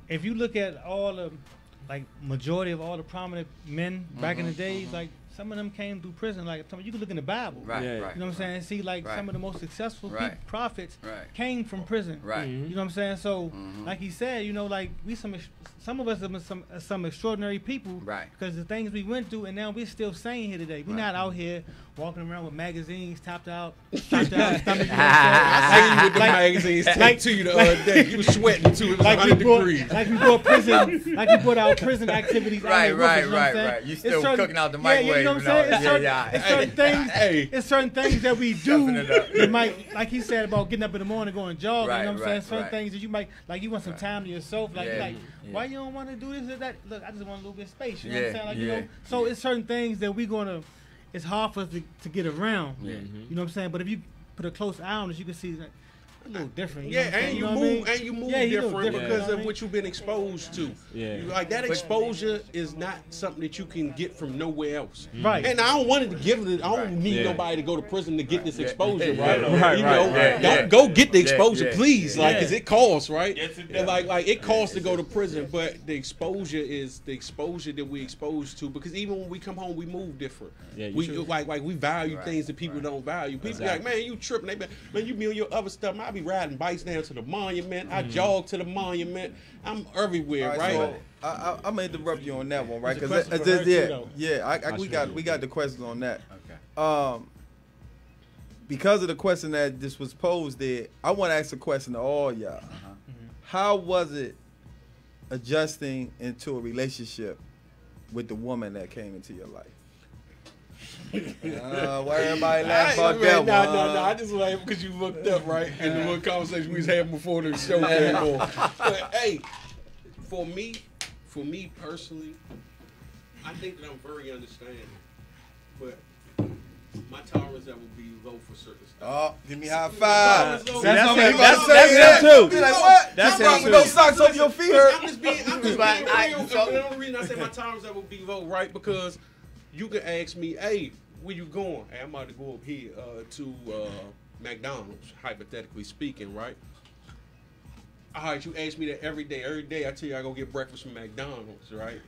if you look at all the like majority of all the prominent men back in the days, like some of them came through prison. Like you can look in the Bible, Right, Yeah. right. you know what I'm saying? And see, like Right. some of the most successful Right. prophets Right. came from prison. Right. You know what I'm saying? So, Mhm. like he said, you know, like we some of us are some extraordinary people, Right. Because the things we went through, and now we're still saying here today. We're Right. not out here walking around with magazines topped out stomach. You know what I'm saying? I seen you with the Like- magazines like- taped to you the other day. You was sweating too. It was like 100 we brought, degrees. like we brought prison, like we brought our prison activities. out Right, here with us, right, you know what I'm right, saying? right. You It's still certain- cooking out the Yeah, you microwave know what I'm and saying? all It's that. certain, Yeah, it's yeah. certain things. Hey. It's certain things that we do Stuffing it up. that might, like he said about getting up in the morning, going jogging. Right, you know what I'm right, saying? Certain right. things that you might, like you want some time to yourself. Like, Yeah, you're like, yeah. why you don't want to do this or that? Look, I just want a little bit of space. You know what Yeah, I'm saying? Like, yeah, you know. So it's certain things that we gonna. It's hard for us to get around. Yeah. You know what I'm saying? But if you put a close eye on us, you can see that a little different. Yeah, know what I'm saying? and you know what I move, mean? and you move Yeah, you look different different, because you know what I of mean? what you've been exposed to. Yeah. Like that exposure is not something that you can get from nowhere else. Right. And I don't want to give it. I don't Right. need Yeah. nobody to go to prison to get this Yeah. exposure, Yeah. right? Yeah. You Right, know, right. Yeah. don't go get the exposure, Yeah. please, Yeah. like, cause it costs, right? Yes, it And does. like it costs to go to prison, but the exposure is the exposure that we exposed to. Because even when we come home, we move different. Yeah, you we true. like we value Right, things that people don't value. People be like, man, you tripping? They be, man, you be on your other stuff. Man, I be riding bikes down to the monument. I jog to the monument. I'm everywhere, All right? So I'm gonna interrupt you on that one, right? There's a Because question for her too, though. we got the questions on that. Okay. Because of the question that this was posed there, I want to ask a question to all y'all. How was it adjusting into a relationship with the woman that came into your life? Why everybody laugh about that one? No. I just laughed because you looked up, right? And the little conversation we was having before the show came on. But hey, for me personally, I think that I'm very understanding. But my tolerance that would be low for certain stuff. Oh, give me high five. That's That's him too. Be like, what? That's You him brought too. no socks off your feet. I'm just being real. But And the only reason I say my tolerance that would be low, right? Because you can ask me, hey, where you going? Hey, I'm about to go up here to McDonald's, hypothetically speaking, right? All right, you ask me that every day. Every day I tell you I go get breakfast from McDonald's, right?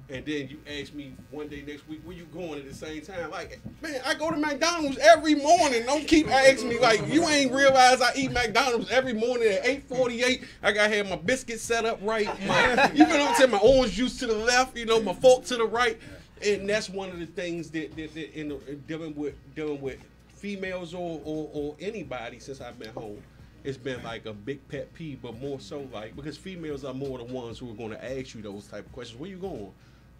And then you ask me one day next week, where you going at the same time? Like, man, I go to McDonald's every morning. Don't keep asking me, like, you ain't realize I eat McDonald's every morning at 8:48. I got to have my biscuits set up right. You know what I'm saying? My orange juice to the left, you know, my fork to the right. And that's one of the things that in dealing with females or anybody since I've been home. It's been like a big pet peeve, but more so like because females are more the ones who are going to ask you those type of questions. Where you going?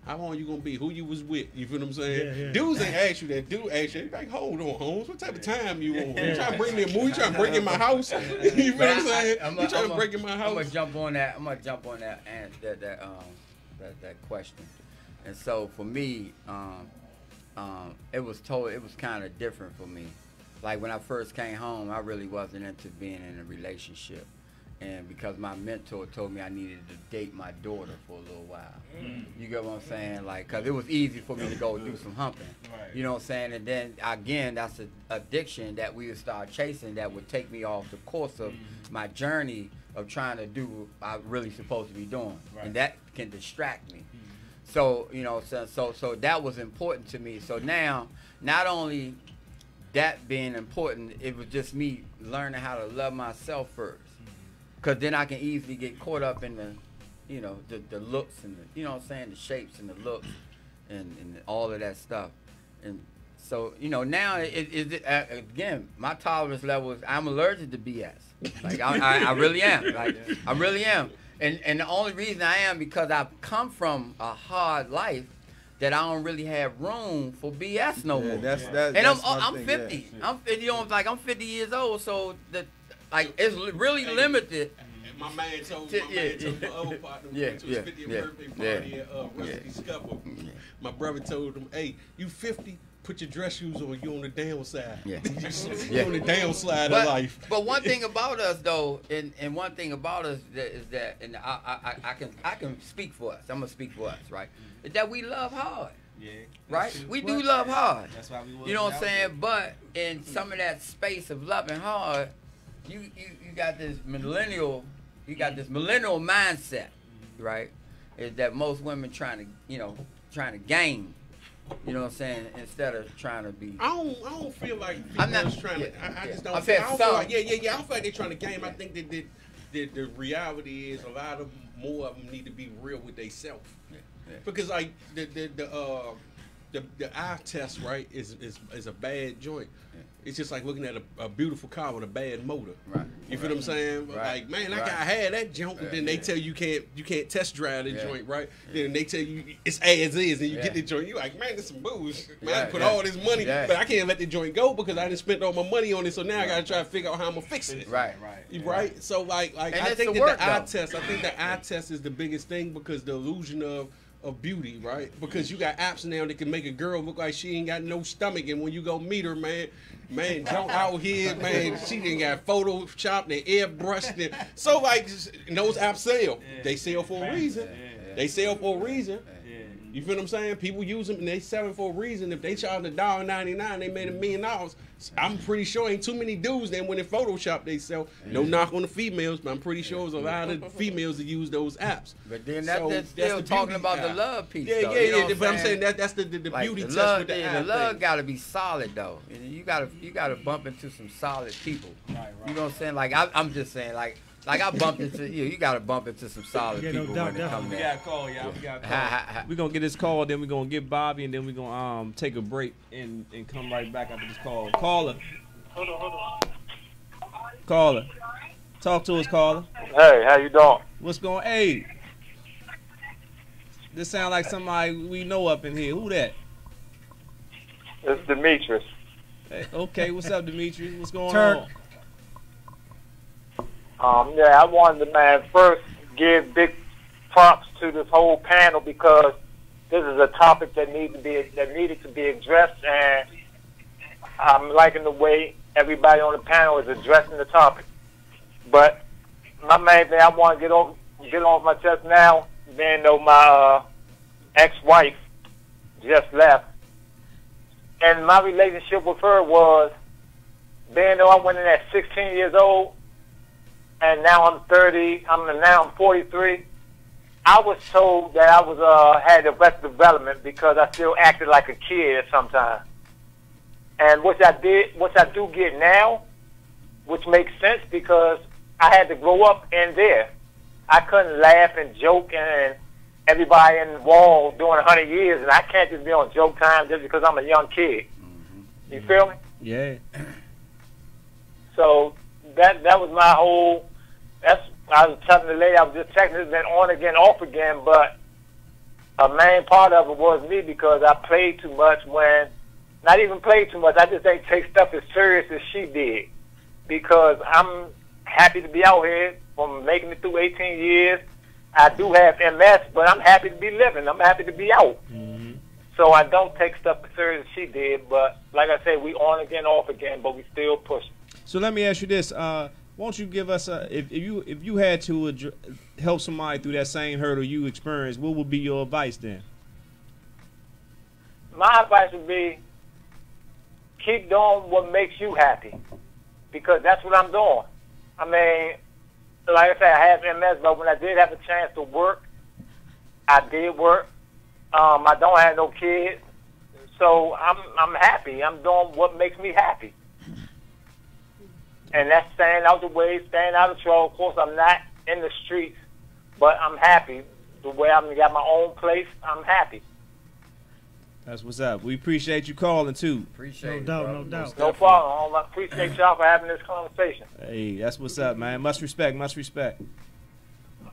How long you gonna be? Who you was with? You feel what I'm saying? Yeah, yeah. Dudes ain't ask you that. Dude ask you like, hold on, Holmes. What type of time you on? You trying to bring me a movie? You trying to break in my house? You feel what I'm saying? You trying to break in my I'm gonna house? jump on that. I'm gonna jump on that and that question. And so for me, it was kind of different for me. Like when I first came home, I really wasn't into being in a relationship. And because my mentor told me I needed to date my daughter for a little while. You get what I'm saying? Like, because it was easy for me to go do some humping. You know what I'm saying? And then, again, that's an addiction that we would start chasing that would take me off the course of my journey of trying to do what I'm really supposed to be doing. And that can distract me. So, you know, so that was important to me. So now, not only that being important, it was just me learning how to love myself first. Because then I can easily get caught up in the, you know, the looks and the, you know what I'm saying, the shapes and the looks and all of that stuff. And so, you know, now again, my tolerance level is I'm allergic to BS. Like I really am. Like I really am. And the only reason I am because I've come from a hard life that I don't really have room for BS no more. And I'm 50. Yeah. I'm 50. You know, like I'm 50 years old, so it's really limited. My man told my other partner we went to his 50th birthday party at Rusty Scupper. My brother told him, hey, you 50, put your dress shoes on, you on the downside. Yeah. You on the downside of life. But one thing about us though, and one thing about us is that, and I can speak for us. I'm gonna speak for us, right? Is that we love hard. Yeah. Right? We do love hard. That's why we. You know what I'm saying? But in some of that space of loving hard, you got this millennial mindset, right? is that most women trying to gain. You know what I'm saying? Instead of trying to be. I don't feel like I'm not- females trying to. I just don't. I'm Feel, saying I don't some. feel like. Yeah. I don't feel like they're trying to game. I think that the reality is a lot of more of them need to be real with themselves. Yeah. Because like the eye test, right, is a bad joint. Yeah. It's just like looking at a beautiful car with a bad motor. Right. You feel what I'm saying? Right. Like, man, Right. I had that junk, and then they tell you can't test drive the Yeah. joint, right? Then they tell you it's as is, and you Yeah. get the joint. You like, man, this some bullshit. Man, Yeah, I put yeah. all this money, Yeah. but I can't let the joint go because I didn't spend all my money on it. So now I gotta try to figure out how I'm gonna fix it. Right. You right? So like And I it's think the that work, the eye though. test. I think the eye test is the biggest thing because the illusion of beauty, right? Because you got apps now that can make a girl look like she ain't got no stomach, and when you go meet her, man, jump out here, man, she didn't got photoshopped and airbrushed, and so like and those apps sell. They sell for a reason. They sell for a reason. You feel what I'm saying? People use them and they selling for a reason. If they charge $1.99, they made $1 million. I'm pretty sure ain't too many dudes that when in Photoshop they sell. No knock on the females, but I'm pretty sure there's a lot of females that use those apps. But then So that's that's still the talking beauty about the app. love piece. Yeah, though, yeah, you know yeah. what But I'm saying that's the Like, beauty the test love, with the the app love thing. got to be solid though. You gotta bump into some solid people. You know what I'm saying? Like I'm just saying, like I bumped into you got to bump into some solid Yeah, no people doubt, when it comes We to got a call, y'all. We got a call. that. We're gonna get this call, then we're gonna get Bobby, and then we're gonna take a break and come right back after this call. Caller. Hold on. Caller. Talk to us, caller. Hey, how you doing? What's going on? Hey. This sound like somebody we know up in here. Who that? It's Demetrius. Hey, okay, what's up, Demetrius? What's going Turk. on? Yeah, I wanted to, man, first give big props to this whole panel because this is a topic that needed to be addressed, and I'm liking the way everybody on the panel is addressing the topic. But my main thing I want to get off my chest now, being though my ex-wife just left, and my relationship with her was, being though I went in at 16 years old, and now I'm 30. Now I'm 43. I was told that I was had arrested development because I still acted like a kid sometimes. And which I do get now, which makes sense because I had to grow up in there. I couldn't laugh and joke and everybody in the wall doing 100 years, and I can't just be on joke time just because I'm a young kid. You feel me? Yeah. So that was my whole. I was telling the lady I was just checking. It's been on again, off again, but a main part of it was me because I played too much. When not even played too much, I just didn't take stuff as serious as she did. Because I'm happy to be out here from making it through 18 years. I do have MS, but I'm happy to be living. I'm happy to be out. Mm-hmm. So I don't take stuff as serious as she did. But like I said, we on again, off again, but we still pushing. So let me ask you this: won't you give us if you had to help somebody through that same hurdle you experienced, what would be your advice then? My advice would be keep doing what makes you happy, because that's what I'm doing. I mean, like I said, I have MS, but when I did have a chance to work, I did work. I don't have no kids, so I'm happy. I'm doing what makes me happy. And that's staying out the way, staying out of trouble. Of course, I'm not in the streets, but I'm happy. The way I've got my own place, I'm happy. That's what's up. We appreciate you calling too. Appreciate No it, doubt, brother. no doubt. No problem. I appreciate y'all for having this conversation. Hey, that's what's up, man. Much respect, much respect.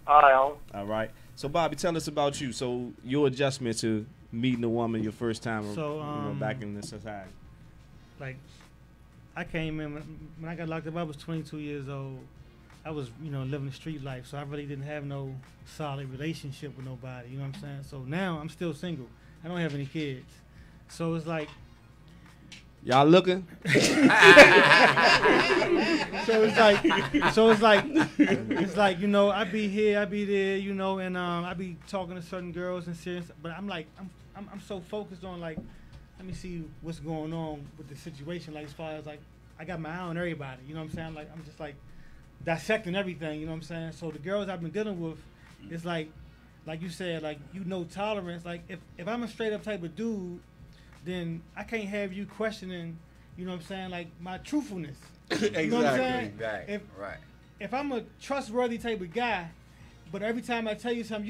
All right, All right. So Bobby, tell us about you. So your adjustment to meeting a woman your first time, So, back in the society. Like, I came in when I got locked up. I was 22 years old. I was, living the street life, so I really didn't have no solid relationship with nobody. You know what I'm saying? So now I'm still single. I don't have any kids. So it's like, Y'all looking? so it's like, I be here, I be there, and I be talking to certain girls and serious. But I'm like, I'm so focused on like, let me see what's going on with the situation. Like as far as like, I got my eye on everybody. You know what I'm saying? Like I'm just like dissecting everything. You know what I'm saying? So the girls I've been dealing with, it's like like you said, like tolerance. Like if I'm a straight up type of dude, then I can't have you questioning, you know what I'm saying, like my truthfulness. Exactly. You know what I'm saying? Right. If I'm a trustworthy type of guy, but every time I tell you something,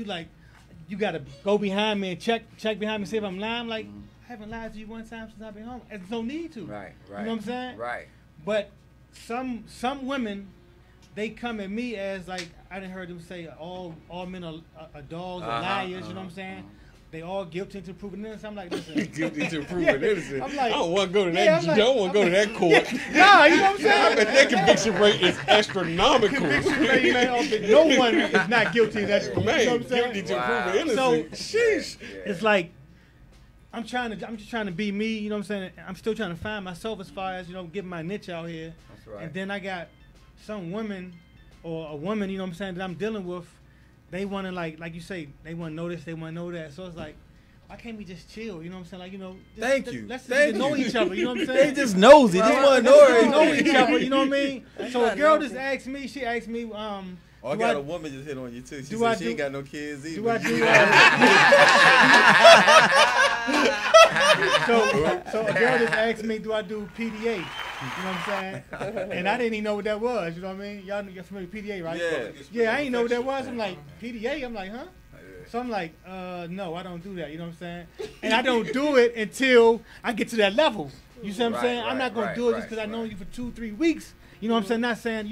you gotta go behind me and check behind me, see if I'm lying. I'm like, I haven't lied to you one time since I've been home. There's no need to. Right. You know what I'm saying? Right. But some women, they come at me as like, I done heard them say all men are dogs or liars. You know what I'm saying? They all guilty until proven innocent. I'm like, listen. Guilty until proven innocent. I'm like, I don't want to go to that. Yeah, I'm like- don't want to go to that court. Nah, you know what I'm I saying? bet that conviction rate is astronomical. Conviction rate, man, no one is not guilty. That's you know what I'm saying? guilty till Wow. proven innocent. So, Sheesh. it's like I'm just trying to be me. You know what I'm saying? I'm still trying to find myself as far as getting my niche out here. That's right. And then I got some women or a woman, you know what I'm saying, that I'm dealing with. They want to like you say, they want to know this, they want to know that. So it's like, why can't we just chill? You know what I'm saying? Like Thank you. Let's Thank just know you. each other. You know what I'm saying? They just nosy. They want to know Let's know everything. each other. You know what I mean? So a not girl nosy. just asked me. She asked me. Oh, I do got I- a woman just hit on you too. She do said I she do- ain't got no kids either. Do I do? So a girl just asked me, do I do PDA? You know what I'm saying? And I didn't even know what that was. You know what I mean? Y'all get familiar with PDA, right? Yeah. Yeah, I didn't know what that was. I'm like, PDA? I'm like, huh? So I'm like, no, I don't do that. You know what I'm saying? And I don't do it until I get to that level. You see what I'm Right, saying? I'm right, not going right, to do it just right, because I know right. you for 2-3 weeks. You know what I'm saying? Not saying,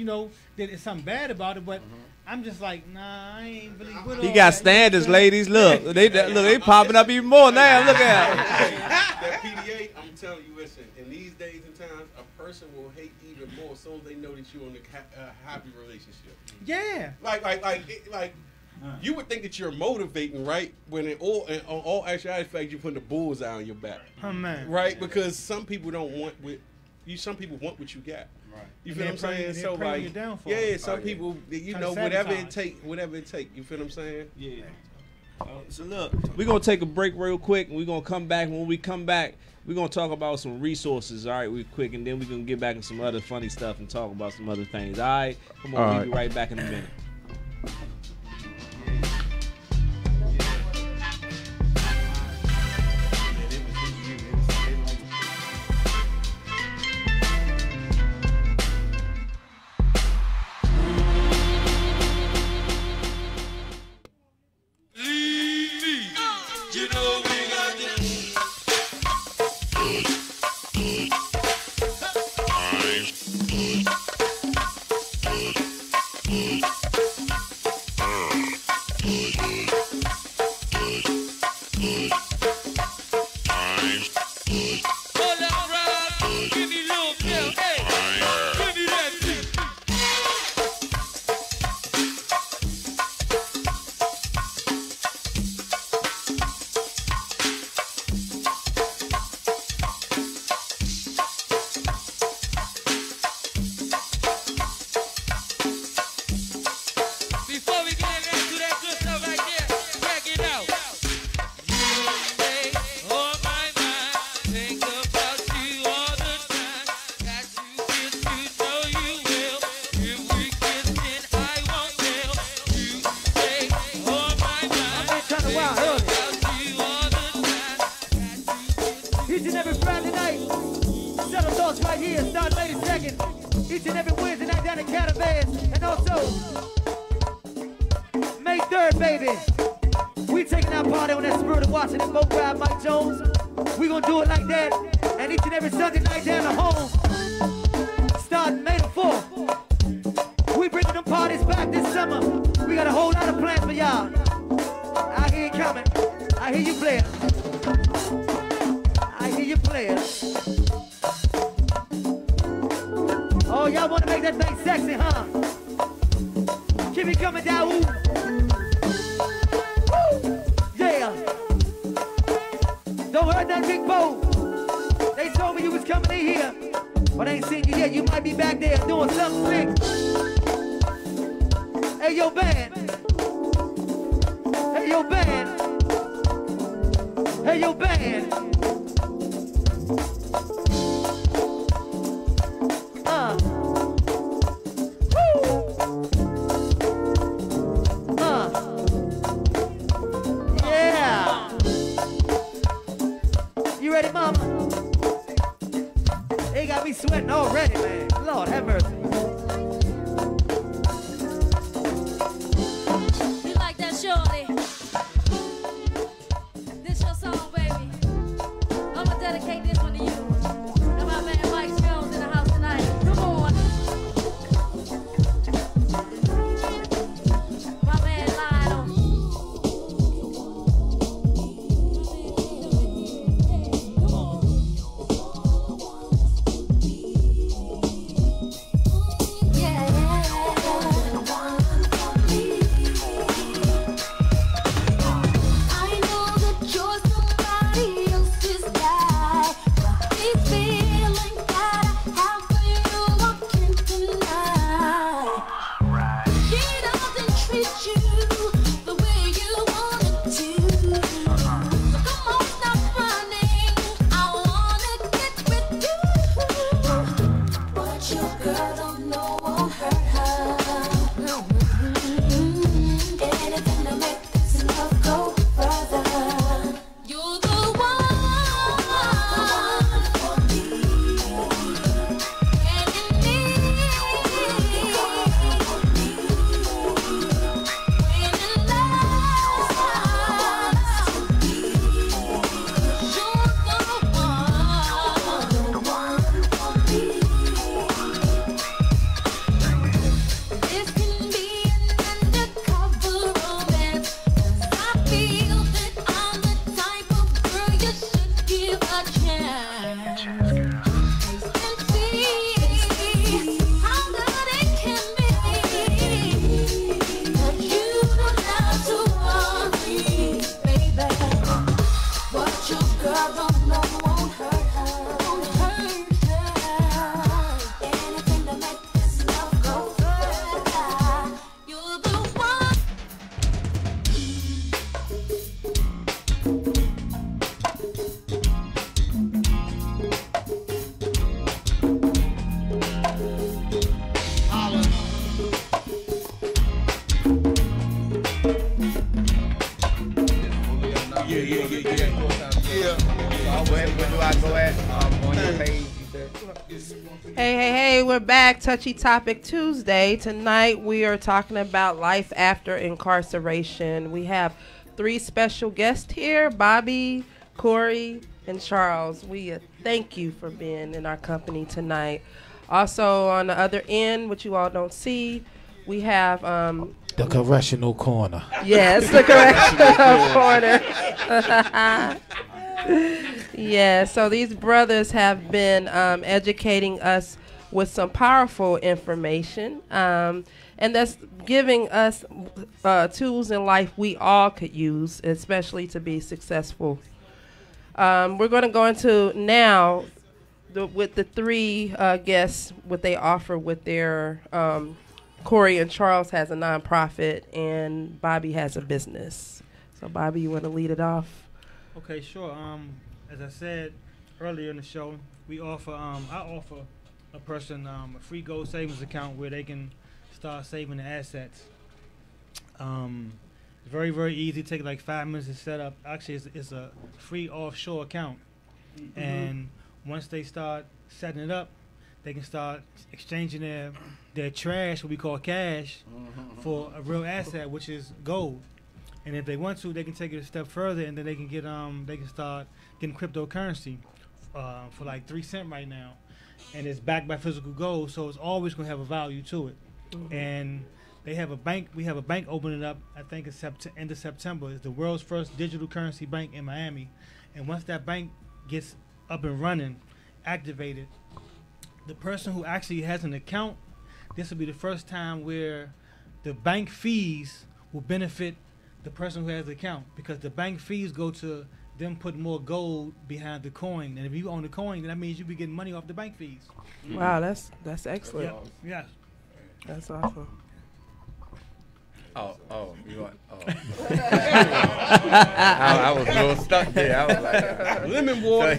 that it's something bad about it, but I'm just like, nah, I ain't really with all He that, got you know standards, what I'm saying? ladies. Look, they popping up even more now. Look at him. That PDA, I'm telling you, listen, in these days and times, a person will hate even more as soon as they know that you're in a happy relationship. Yeah. Like, you would think that you're motivating, right? When in all actuality fact, you're putting the bullseye on your back, Oh, man. right? Because some people don't want some people want what you got. Right. You And feel what I'm they're praying- saying? they're So praying like, your downfall. yeah, some Oh, yeah. people, Trying to whatever sabotage. it take. You feel what I'm saying? Yeah. So look, we're gonna take a break real quick, and we're gonna come back. When we come back, we're gonna talk about some resources, all right, real quick, and then we're gonna get back into some other funny stuff and talk about some other things. All right, come on, All we'll right. be right back in a minute. You know we got this. Hold that ride, give me a little bit, hey, give me that beat. Before we get into that good stuff right there, check it out. You stay on my mind, think about you all the time. Got to get to know you well. If we kiss, then I won't tell. You stay on my mind, think about you all the time. Each and every Friday night, settle thoughts right here, start May 2nd. Each and every Wednesday night down in Caravans. And also, May 3rd, baby. We taking our party on that Spirit of Washington boat ride, Mike Jones. We gonna do it like that. And each and every Sunday night down at home, starting May the 4th. We bringing them parties back this summer. We got a whole lot of plans for y'all. I hear you coming. I hear you playing. I hear you playing. Oh, y'all want to make that thing sexy, huh? Keep it coming down, ooh. Woo. Yeah. Don't hurt that big boat. They told me you was coming in here, but I ain't seen you yet. You might be back there doing something sick. Hey, yo, band. Hey, yo, band. Hey, yo, band. Woo. They got me sweating already, man. Lord have mercy. You like that, shorty? This your song, baby. I'ma dedicate this one to you. And my man Mike Jones in the house tonight. Come on. My man Lionel. Come on. Hey, we're back. Touchy Topic Tuesday. Tonight we are talking about life after incarceration. We have 3 special guests here, Bobby, Corey, and Charles. We thank you for being in our company tonight. Also, on the other end, what you all don't see, we have... the correctional corner. Yes, the correctional corner. Yeah, so these brothers have been educating us with some powerful information, and that's giving us tools in life we all could use, especially to be successful. We're going to go into now with the 3 guests, what they offer with their Corey and Charles has a nonprofit, and Bobby has a business. So, Bobby, you want to lead it off? Okay, sure. As I said earlier in the show, we offer. I offer a person a free gold savings account where they can start saving the assets. It's very, very easy. Take like 5 minutes to set up. Actually, it's a free offshore account, and once they start setting it up, they can start exchanging their trash, what we call cash, for a real asset, which is gold. And if they want to, they can take it a step further, and then they can get they can start getting cryptocurrency for like 3 cents right now, and it's backed by physical gold, so it's always going to have a value to it. And they have a bank. We have a bank opening up. I think it's end of September. It's the world's first digital currency bank in Miami, and once that bank gets up and running, activated, the person who actually has an account, this will be the first time where the bank fees will benefit the person who has the account, because the bank fees go to them putting more gold behind the coin, and if you own the coin, that means you be getting money off the bank fees. Wow, that's excellent. Yes. That's awesome. You want? I was a little stuck there. I was like, lemon water.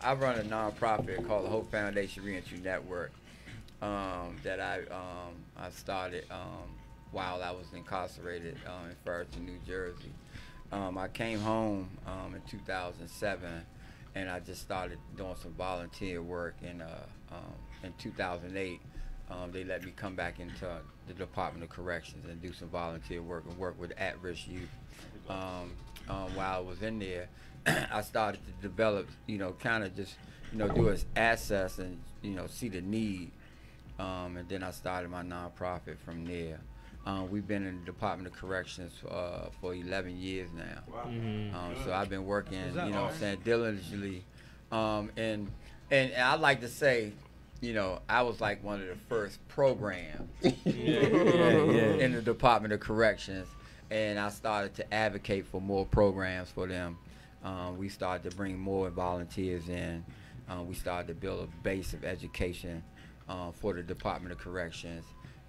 I run a nonprofit called the Hope Foundation Reentry Network that I started while I was incarcerated in Farrington, New Jersey. I came home in 2007, and I just started doing some volunteer work. And in 2008, they let me come back into the Department of Corrections and do some volunteer work and work with at-risk youth. While I was in there, I started to develop, kind of just, do an access and, see the need. And then I started my nonprofit from there. We've been in the Department of Corrections for 11 years now. Wow. So I've been working, diligently. And I like to say, I was like one of the first programs in the Department of Corrections, and I started to advocate for more programs for them. We started to bring more volunteers in. We started to build a base of education for the Department of Corrections,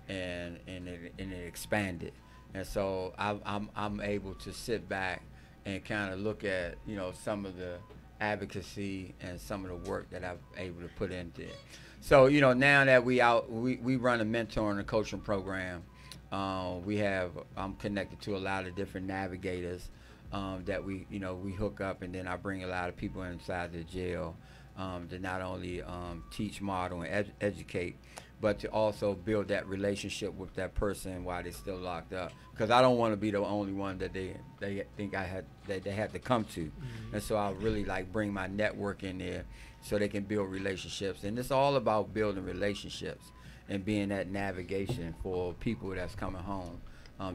and it expanded. And so I'm able to sit back and kind of look at some of the advocacy and some of the work that I've able to put into it. So now that we run a mentoring and coaching program. I'm connected to a lot of different navigators that we hook up, and then I bring a lot of people inside the jail to not only teach, model, and educate, but to also build that relationship with that person while they're still locked up. Because I don't want to be the only one that they think they had to come to. And so I really bring my network in there so they can build relationships. And it's all about building relationships and being that navigation for people that's coming home,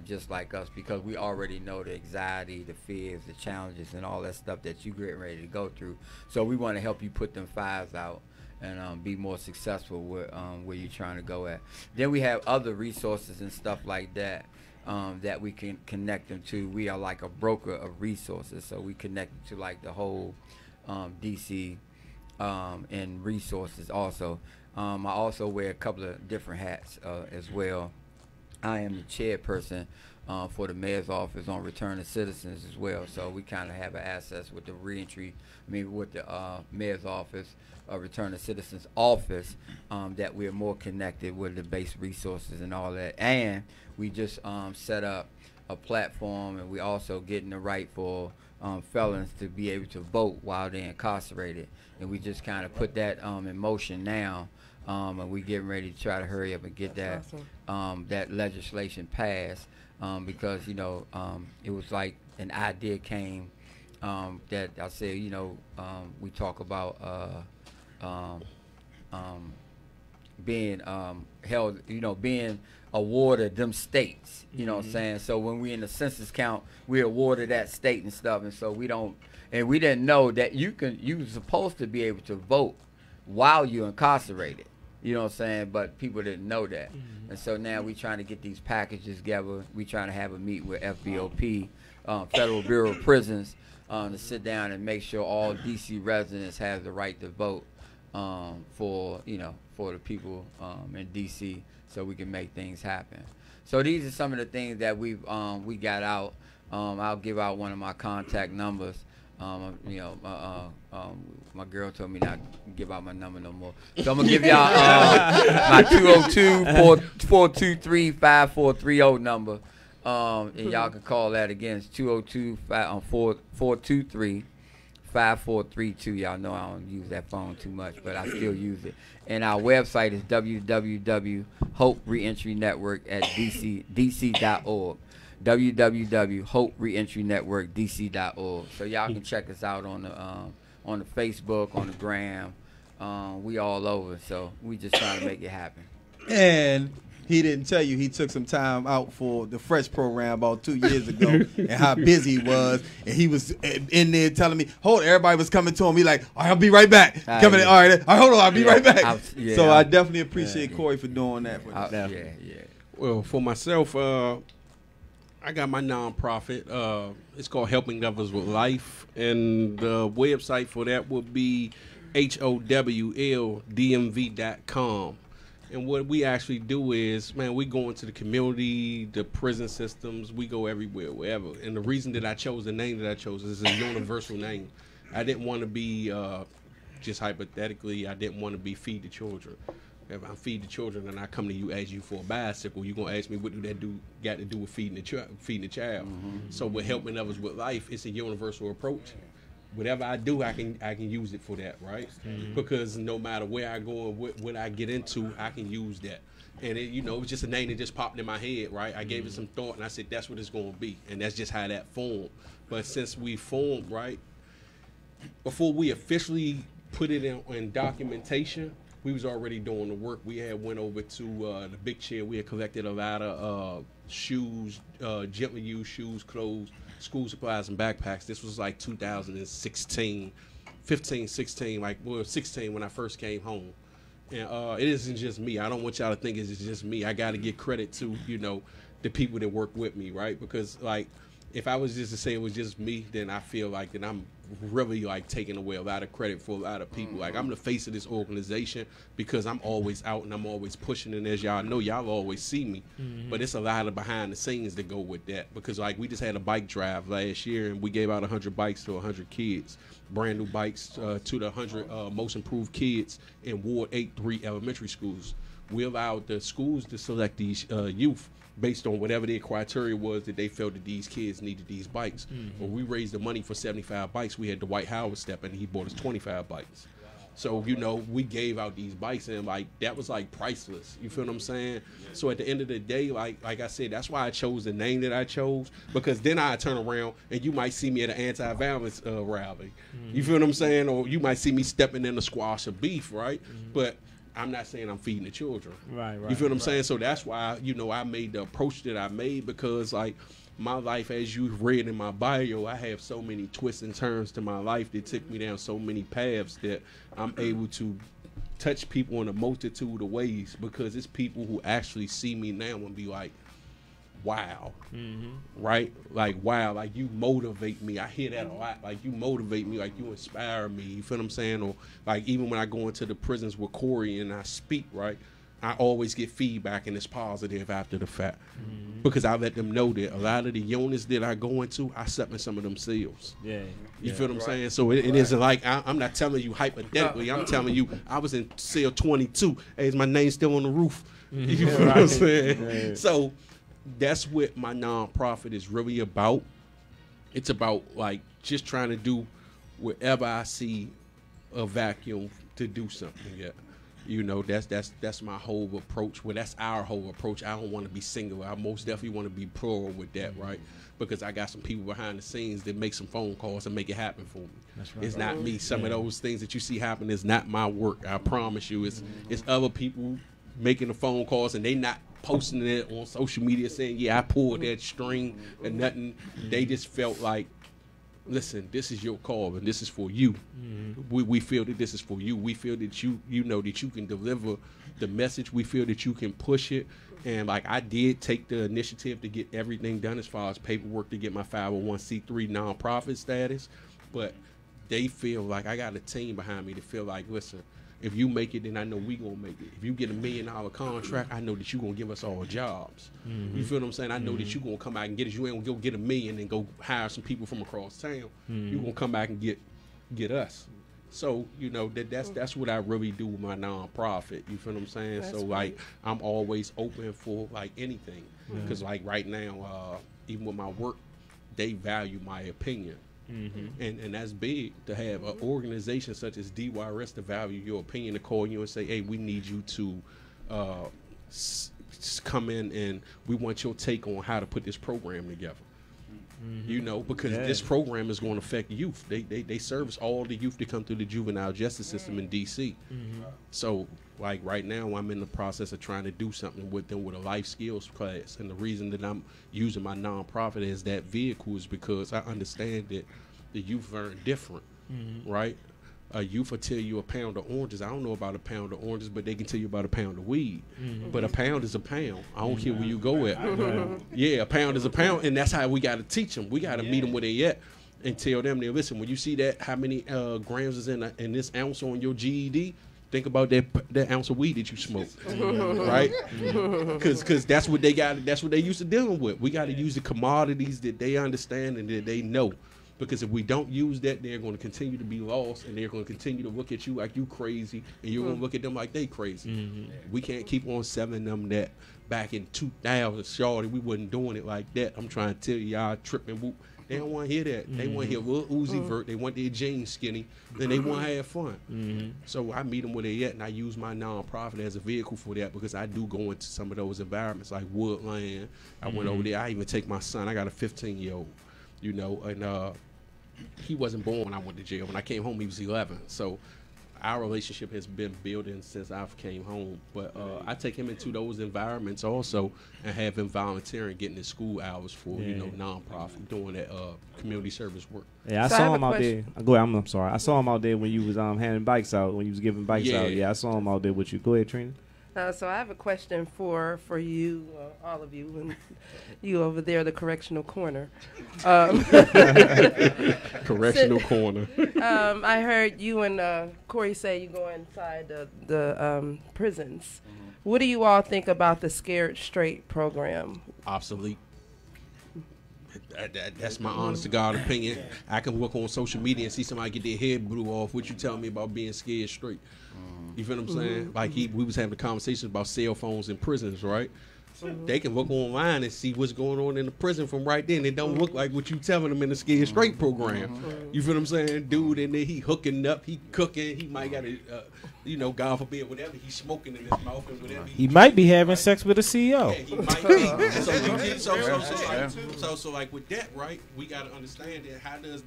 just like us, because we already know the anxiety, the fears, the challenges, and all that stuff that you get ready to go through. So we want to help you put them fires out and be more successful with where you're trying to go at. Then we have other resources and stuff like that that we can connect them to. We are like a broker of resources, so we connect to the whole DC and resources also. I also wear a couple of different hats as well. I am the chairperson for the mayor's office on return of citizens as well. So we kind of have an access with the with the mayor's office, return of citizens office, that we're more connected with the base resources and all that. And we just set up a platform, and we also getting the right for felons to be able to vote while they're incarcerated. And we just kind of put that in motion now. And we getting ready to try to hurry up and get that that legislation passed, because it was like an idea came that I said we talk about being held, being awarded them states, what I'm saying. So when we in the census count, we awarded that state and stuff, and so we didn't know that you were supposed to be able to vote while you're incarcerated. You know what I'm saying? But people didn't know that. And so now we trying to get these packages together. We trying to have a meet with FBOP, Federal Bureau of Prisons, to sit down and make sure all DC residents have the right to vote for the people in DC, so we can make things happen. So these are some of the things that we got out. I'll give out one of my contact numbers. My girl told me not to give out my number no more. So I'm going to give y'all my 202-423-5430 number. And y'all can call that again. It's 202-423-5432. Y'all know I don't use that phone too much, but I still use it. And our website is www.hopereentry.network at dc.org. www.hopereentry.network.dc.org. So y'all can check us out on the Facebook, on the gram. We all over, so we just trying to make it happen. And he didn't tell you he took some time out for the Fresh program about 2 years ago and how busy he was. And he was in there telling me, everybody was coming to him. He like, all right, I'll be right back. All right, hold on, I'll be right back. So I definitely appreciate Corey for doing that for us. Well, for myself, I got my nonprofit. It's called Helping Others with Life, and the website for that would be HOWLDMV.com. And what we actually do is, we go into the community, the prison systems. We go everywhere, wherever. And the reason that I chose the name that I chose is a universal name. I didn't want to be, just hypothetically, I didn't want to be Feed the Children. If I feed the children and I come to you, ask you for a bicycle, you gonna ask me what do that got to do with feeding the child? So with helping others with life, it's a universal approach. Whatever I do, I can use it for that, right? Because no matter where I go and what I get into, I can use that. And it, you know, it was just a name that just popped in my head, right? I gave it some thought and I said, that's what it's gonna be, and that's just how that formed. But since we formed, right, before we officially put it in documentation, we was already doing the work. We had went over to the big chair. We had collected a lot of shoes, gently used shoes, clothes, school supplies, and backpacks. This was like 2016, 15, 16, like, well, 16 when I first came home. And it isn't just me. I don't want y'all to think it's just me. I got to give credit to, you know, the people that work with me, right? Because, like, if I was just to say it was just me, then I feel like that I'm really like taking away a lot of credit for a lot of people. Like, I'm the face of this organization because I'm always out and I'm always pushing, and as y'all know, y'all always see me. But it's a lot of behind the scenes that go with that, because like we just had a bike drive last year and we gave out 100 bikes to 100 kids, brand new bikes to the 100 most improved kids in Ward 8 3 elementary schools. We allowed the schools to select these youth based on whatever their criteria was that they felt that these kids needed these bikes. When we raised the money for 75 bikes, we had Dwight Howard step in and he bought us 25 bikes. So, you know, we gave out these bikes and like that was like priceless. You feel what I'm saying? So at the end of the day, like I said, that's why I chose the name that I chose, because then I turn around and you might see me at an anti-violence rally. You feel what I'm saying? Or you might see me stepping in the squash of beef, right? But I'm not saying I'm feeding the children. Right. You feel what I'm saying? So that's why, you know, I made the approach that I made, because like my life, as you read in my bio, I have so many twists and turns to my life that took me down so many paths that I'm able to touch people in a multitude of ways, because it's people who actually see me now and be like, wow, right? Like, wow, like you motivate me. I hear that a lot. Like, you motivate me, like you inspire me. You feel what I'm saying? Or like even when I go into the prisons with Corey and I speak, right, I always get feedback and it's positive after the fact, because I let them know that a lot of the units that I go into, I slept in some of them cells. You feel what I'm saying? So it isn't like I'm not telling you hypothetically. I'm telling you I was in cell 22. Hey, is my name still on the roof? You feel what I'm saying? So that's what my nonprofit is really about. It's about like just trying to do wherever I see a vacuum to do something. You know, that's my whole approach. Well, that's our whole approach. I don't want to be singular. I most definitely want to be plural with that, right? Because I got some people behind the scenes that make some phone calls and make it happen for me. That's right. It's not me. Some of those things that you see happen is not my work. I promise you. It's other people making the phone calls and they not posting it on social media saying, yeah, I pulled that string and nothing. They just felt like, listen, this is your call and this is for you. We feel that this is for you. We feel that you know that you can deliver the message. We feel that you can push it. And like I did take the initiative to get everything done as far as paperwork to get my 501c3 nonprofit status. But they feel like I got a team behind me to feel like, listen, if you make it, then I know we gonna make it. If you get $1 million contract, I know that you gonna give us all jobs. You feel what I'm saying? I know that you gonna come back and get us. You ain't gonna go get $1 million and go hire some people from across town. You gonna come back and get us. So you know that's what I really do with my nonprofit. You feel what I'm saying? That's so like I'm always open for like anything, because like right now, even with my work, they value my opinion. And that's big to have an organization such as DYRS to value your opinion, to call you and say, hey, we need you to come in and we want your take on how to put this program together. You know, because this program is going to affect youth. They service all the youth that come through the juvenile justice system in D.C. So like right now I'm in the process of trying to do something with them with a life skills class, and the reason that I'm using my nonprofit as that vehicle is because I understand that the youth are different, right? A youth will tell you a pound of oranges. I don't know about a pound of oranges, but they can tell you about a pound of weed. But a pound is a pound. I don't care where you go at. Yeah, a pound is a pound, and that's how we got to teach them. We got to meet them where they at and tell them, listen, when you see that, how many grams is in this ounce on your GED, think about that ounce of weed that you smoke, right? Because that's what they got. That's what they used to dealing with. We got to use the commodities that they understand and that they know. Because if we don't use that, they're going to continue to be lost, and they're going to continue to look at you like you crazy, and you're going to look at them like they crazy. We can't keep on selling them that back in 2000, shorty, we wasn't doing it like that. I'm trying to tell you, y'all tripping. Whoop. They don't want to hear that. They want to hear Lil Uzi Vert. They want their jeans skinny, and they want to have fun. So I meet them where they at, and I use my nonprofit as a vehicle for that, because I do go into some of those environments like Woodland. I went over there. I even take my son. I got a 15-year-old, you know, and he wasn't born when I went to jail. When I came home, he was 11. So our relationship has been building since I've came home. But I take him into those environments also, and have him volunteering, getting his school hours for you know, nonprofit, doing that community service work. Yeah, I saw him out there. Go ahead. I'm sorry. I saw him out there when you was handing bikes out, when you was giving bikes out. Yeah, I saw him out there with you. Go ahead, Trina. So I have a question for you, all of you, and you over there, the correctional corner. Correctional corner. I heard you and Corey say you go inside the prisons. What do you all think about the Scared Straight program? Obsolete. That's my honest to God opinion. I can look on social media and see somebody get their head blew off. What you telling me about being scared straight? You feel what I'm saying? Like we was having a conversation about cell phones in prisons, right? They can look online and see what's going on in the prison from right then. It don't look like what you telling them in the Scared Straight program. You feel what I'm saying? Dude in there, he hooking up, he cooking, he might got a, you know, God forbid, whatever he's smoking in his mouth and whatever. He might be having sex with a CEO. Yeah, he might be. So like with that, right? We got to understand that how does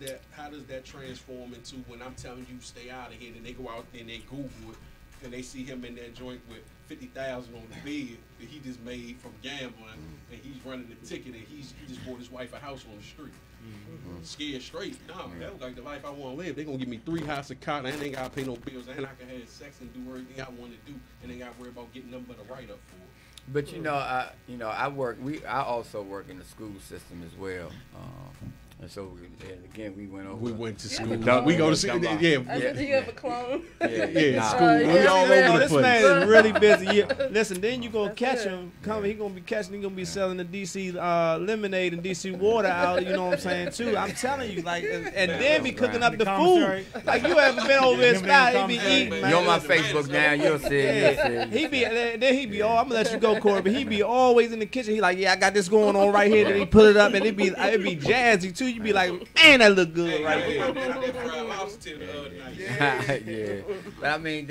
that transform into when I'm telling you stay out of here, and they go out and they Google it, and they see him in that joint with 50,000 on the bed that he just made from gambling, and he's running the ticket, and he just bought his wife a house on the street. Scared straight. Nah, that was like the life I want to live. They gonna give me 3 houses of cotton, and they ain't gotta pay no bills, and I can have sex and do everything I want to do, and they gotta worry about getting nothing but a write up for it. But I also work in the school system as well. And so again, we went over. We went to school. We go to school. Do you have a clone? School. We all over the place. This man is really busy. Listen, then you gonna catch him coming. He gonna be catching. He gonna be selling the DC lemonade and DC water out. You know what I'm saying too. I'm telling you, like, and then be cooking up the food. Like you haven't been over his spot. He be eating. Man. You're on my Facebook now. You'll see it. He be then he be all. I'm gonna let you go, Corey. But he be always in the kitchen. He like, yeah, I got this going on right here. Then he put it up, and it be jazzy too. You be like, man, that look good right there. Yeah, but I mean,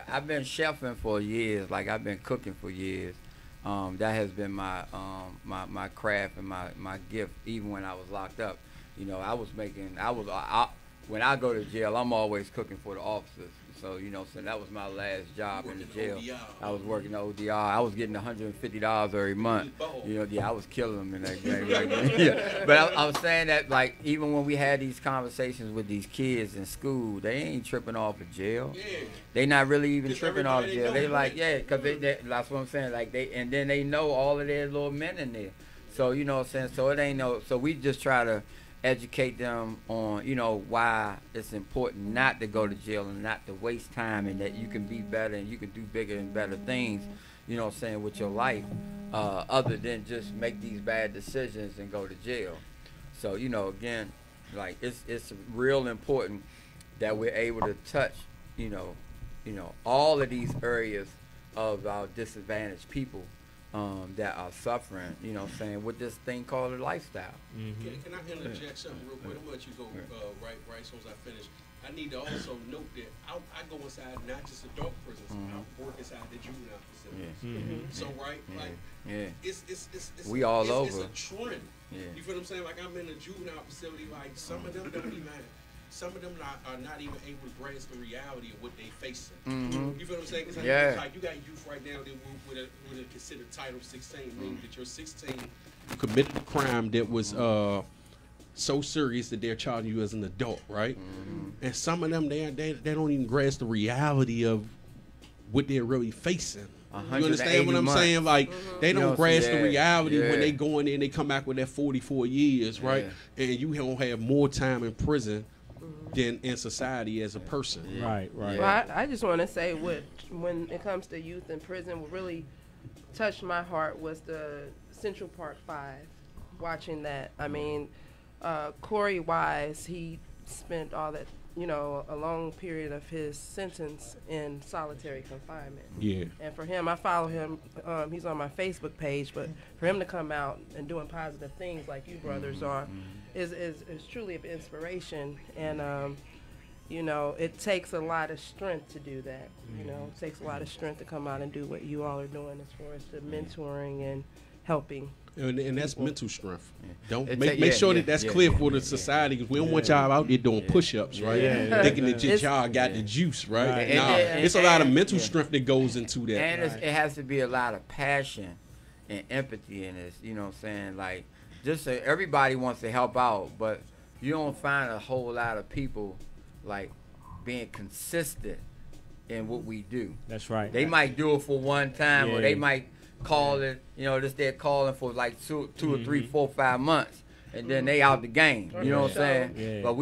I've been chefing for years. Like I've been cooking for years. That has been my my craft and my gift. Even when I was locked up, you know, when I go to jail, I'm always cooking for the officers. So, you know, so that was my last job in the jail. I was working the ODR. I was getting $150 every month. You know, I was killing them in that game. Yeah. But I was saying that, like, even when we had these conversations with these kids in school, they ain't tripping off of jail. They not really even tripping off of jail. They like, because that's what I'm saying. Like, and then they know all of their little men in there. So, you know what I'm saying? So it ain't so we just try to educate them on, you know, why it's important not to go to jail and not to waste time, and that you can be better and you can do bigger and better things, you know what I'm saying, with your life, other than just make these bad decisions and go to jail. So, you know, again, like it's real important that we're able to touch, you know, all of these areas of our disadvantaged people that are suffering, you know what I'm saying, with this thing called a lifestyle. Can I interject something real quick? I'm going to let you go right as soon as I finish. I need to also note that I go inside not just adult prisons, I work inside the juvenile facilities. So, it's we all over. It's a trend. You feel what I'm saying? Like, I'm in a juvenile facility, like, some of them don't even some of them are not even able to grasp the reality of what they facing. You feel what I'm saying? Because like you got youth right now that would have considered Title 16, meaning that you're 16, you committed a crime that was so serious that they're charging you as an adult, right? And some of them, they don't even grasp the reality of what they're really facing. You understand what I'm saying? Like, they don't grasp the reality when they go in there and they come back with that 44 years, right? And you don't have more time in prison than in society as a person. Right. Well, I just want to say when it comes to youth in prison, what really touched my heart was the Central Park 5, watching that. I mean, Corey Wise, he spent all that, a long period of his sentence in solitary confinement. Yeah. And for him, I follow him. He's on my Facebook page, but for him to come out and doing positive things like you brothers are, is truly an inspiration. And it takes a lot of strength to do that. It takes a lot of strength to come out and do what you all are doing as far as the mentoring and helping. And that's mental strength. Don't It make take- sure yeah, that that's yeah, clear yeah, for the society, because we don't want y'all out there doing push-ups, right? Thinking that your child got the juice, right? Right. Nah, And- it's a lot of and- mental strength that goes into that. And it has to be a lot of passion and empathy in this. You know what I'm saying? Like, just everybody wants to help out, but you don't find a whole lot of people like being consistent in what we do. That's right. They might do it for one time, or Yeah. they might call it, just they're calling for like two or 3, 4, 5 months, and then they out the game. You know what I'm saying? Yeah. But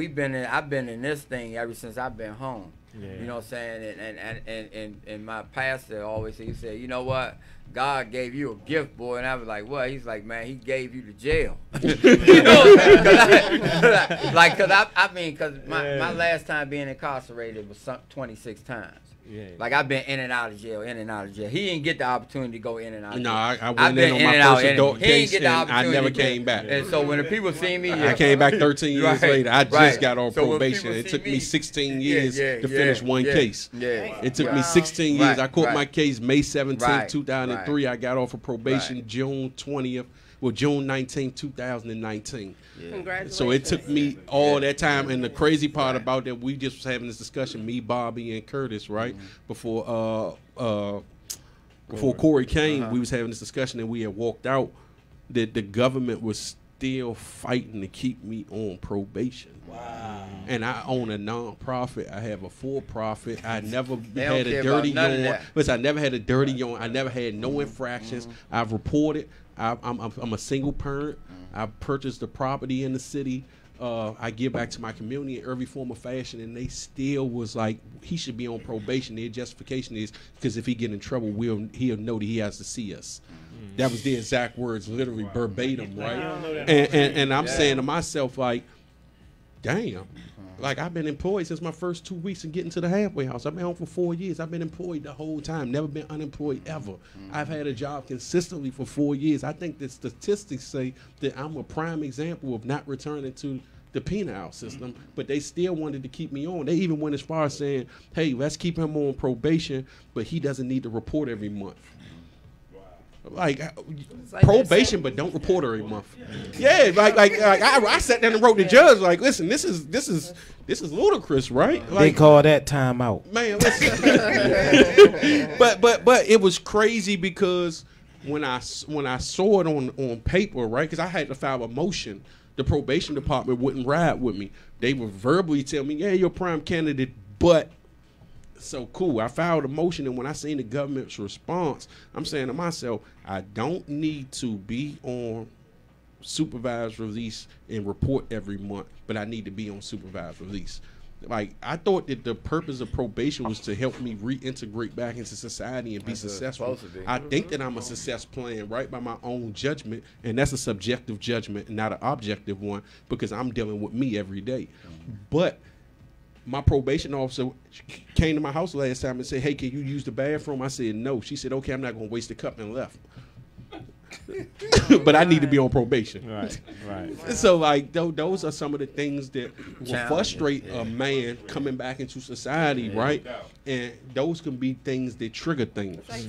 I've been in this thing ever since I've been home. Yeah. You know what I'm saying? And my pastor always said, he said, you know what? God gave you a gift, boy. And I was like, what? He's like, man, he gave you the jail. You know what I'm saying? Because my last time being incarcerated was 26 times. Yeah. Like, I've been in and out of jail, in and out of jail. He didn't get the opportunity to go in and out of jail. No, I I've went been in on my and out, first and adult he didn't case, get the and I opportunity never to- came back. And so when the people see me, I came back 13 years Right, later. I just right. got on So when probation. people It see took me me- 16 years to finish one yeah, case. Yeah. It took me Wow. 16 years. Right, I caught right. my case May 17, Right, 2003. I got off of probation Right. June 20th. Well, June 19, 2019. Congratulations. So it took me all that time, and the crazy part about that, we just was having this discussion, me, Bobby, and Curtis, right, before Corey came. We was having this discussion, and we had walked out. That the government was still fighting to keep me on probation. Wow. And I own a non-profit. I have a for-profit. I never They don't had care a about dirty none of on. that. Listen, I never had a dirty on. I never had no infractions. I've reported. I'm a single parent. I purchased a property in the city. I give back to my community in every form of fashion, and they still was like, he should be on probation. Their justification is because if he get in trouble, he'll know that he has to see us. That was the exact words, literally verbatim, right? And I'm saying to myself, like, damn. Like, I've been employed since my first 2 weeks of getting to the halfway house. I've been home for 4 years. I've been employed the whole time. Never been unemployed ever. I've had a job consistently for 4 years. I think the statistics say that I'm a prime example of not returning to the penal system, but they still wanted to keep me on. They even went as far as saying, hey, let's keep him on probation, but he doesn't need to report every month. Like probation, but don't report every month. Yeah, like I sat down and wrote the judge, like, listen, this is ludicrous, right? Like, They call that time out. man, listen. but it was crazy because when I saw it on paper, right? Because I had to file a motion. The probation department wouldn't ride with me. They would verbally tell me, yeah, you're a prime candidate, but. So cool. I filed a motion, and when I seen the government's response, I'm saying to myself, I don't need to be on supervised release and report every month, but I need to be on supervised release. Like, I thought that the purpose of probation was to help me reintegrate back into society and be That's what it's successful. supposed to be. I think that I'm a success plan right by my own judgment, and that's a subjective judgment, not an objective one, because I'm dealing with me every day. But my probation officer came to my house last time and said, hey, can you use the bathroom? I said, no. She said, okay, I'm not going to waste the cup, and left. But I need to be on probation. Right. So, like, those are some of the things that will Challenge, frustrate a man coming back into society, right? And those can be things that trigger things. It's like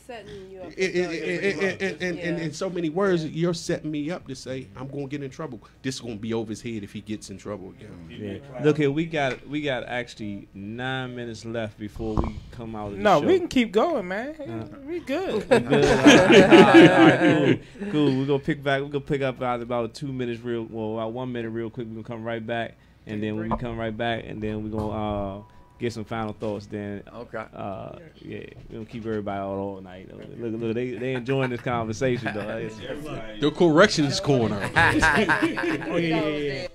setting you up. In so many words, you're setting me up to say I'm gonna get in trouble. This is gonna be over his head if he gets in trouble again. Yeah. Look here, we got actually 9 minutes left before we come out of the No, show. we can keep going, man. We good. Good. All right, cool. We're gonna pick up about 2 minutes about 1 minute real quick. We're gonna come right back, and then when we come right back, and then we're gonna get some final thoughts. Then Okay. Yeah, we don't keep everybody out all night. Look, they enjoying this conversation though. The corrections corner. Oh yeah.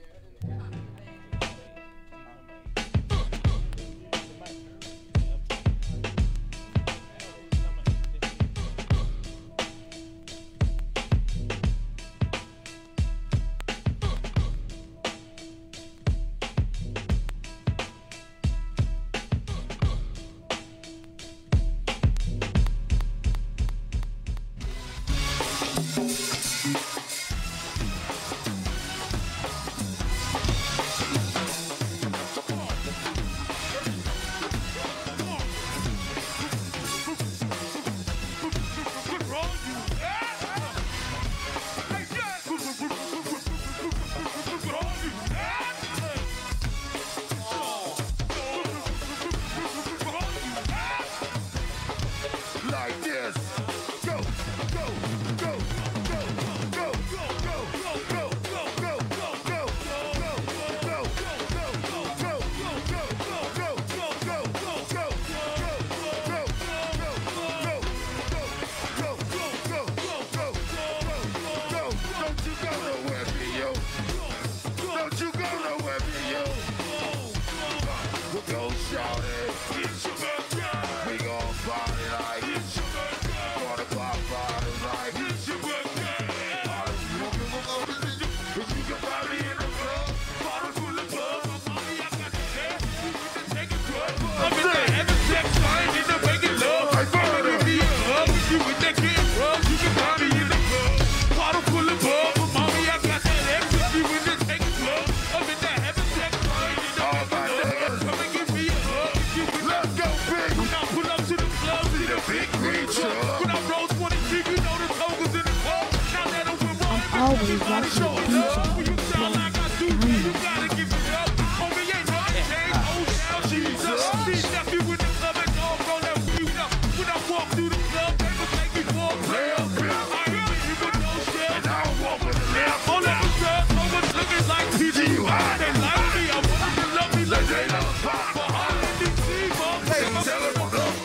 Nobody show love when you sound like I do. You gotta give it up. Homie, ain't no change. Oh, down, Jesus. See, nephew with the club and all roll that weed up. When I walk through the club, they would take me for a real. I really with no shell. And I don't walk with a lamb. All of the girls, so much looking like TG. They like me, I want them to love me like they love pop. But all of these people, hey, tell them I'm love.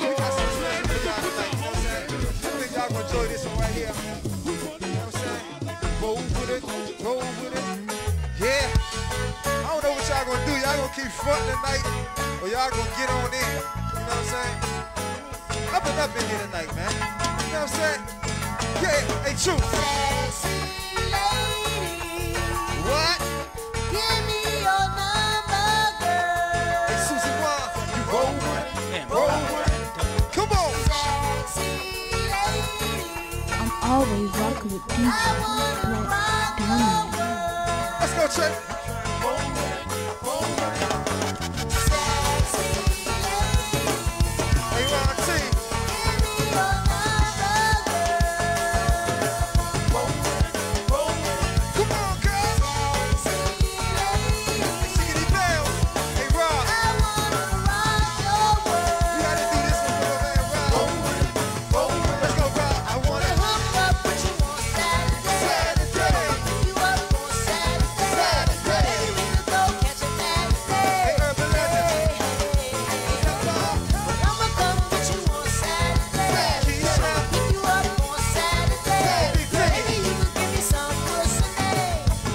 Y'all gonna enjoy this one right here, man. You know what I'm saying? Roll with it, roll with it. Yeah. I don't know what y'all gonna do. Y'all gonna keep fronting tonight, or y'all gonna get on in. You know what I'm saying? Up and up in here tonight, man. You know what I'm saying? Yeah, hey, true. Sexy lady. What? Give me your number, girl. Hey, Susie Wan, you roll with it, roll with it. Come on. Sexy lady. I'm always rocking with DJ Black Diamond. Let's go, Trey. Sexy lady. Hey, Ron T. Give me your number, girl. Come on, girl. Sexy lady. Hey, Shiggity Bell. Hey, Rob. I wanna rock your world. We gotta do this one for my man, Rob. Let's go, Rob. I wanna Hook up with you on Saturday. Pick you up on Saturday. We could go catch a Saturday. Hey, Urban Legend. I'ma come with you on Saturday. Pick you up on Saturday. Maybe you could give me some pussy.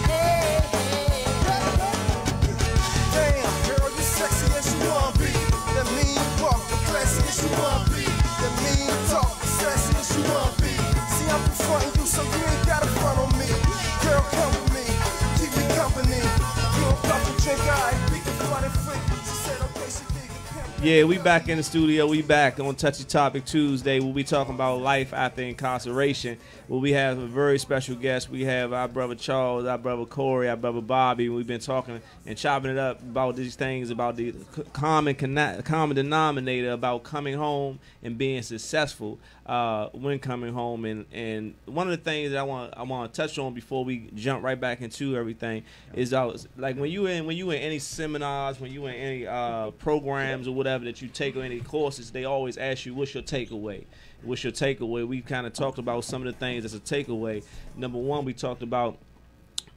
Hey. Damn, girl, you sexy as you wanna be. That mean walk, the classy as you wanna be. That mean talk, the sassy as you wanna be. See, I'm confronting you, so you ain't gotta front on me. Girl, come with me, keep me company. You don't puff and drink, alright, we can fun and free. She said, okay, she dig the pimp. Yeah, we back in the studio. We back on Touchy Topic Tuesday. We'll be talking about life after incarceration. Where we have a very special guest. We have our brother Charles, our brother Corey, our brother Bobby. We've been talking and chopping it up about these things, about the common denominator about coming home and being successful when coming home. And one of the things that I want to touch on before we jump right back into everything is like when you in any seminars, when you in any programs or whatever that you take or any courses, they always ask you, what's your takeaway? What's your takeaway? We kind of talked about some of the things as a takeaway. Number one, we talked about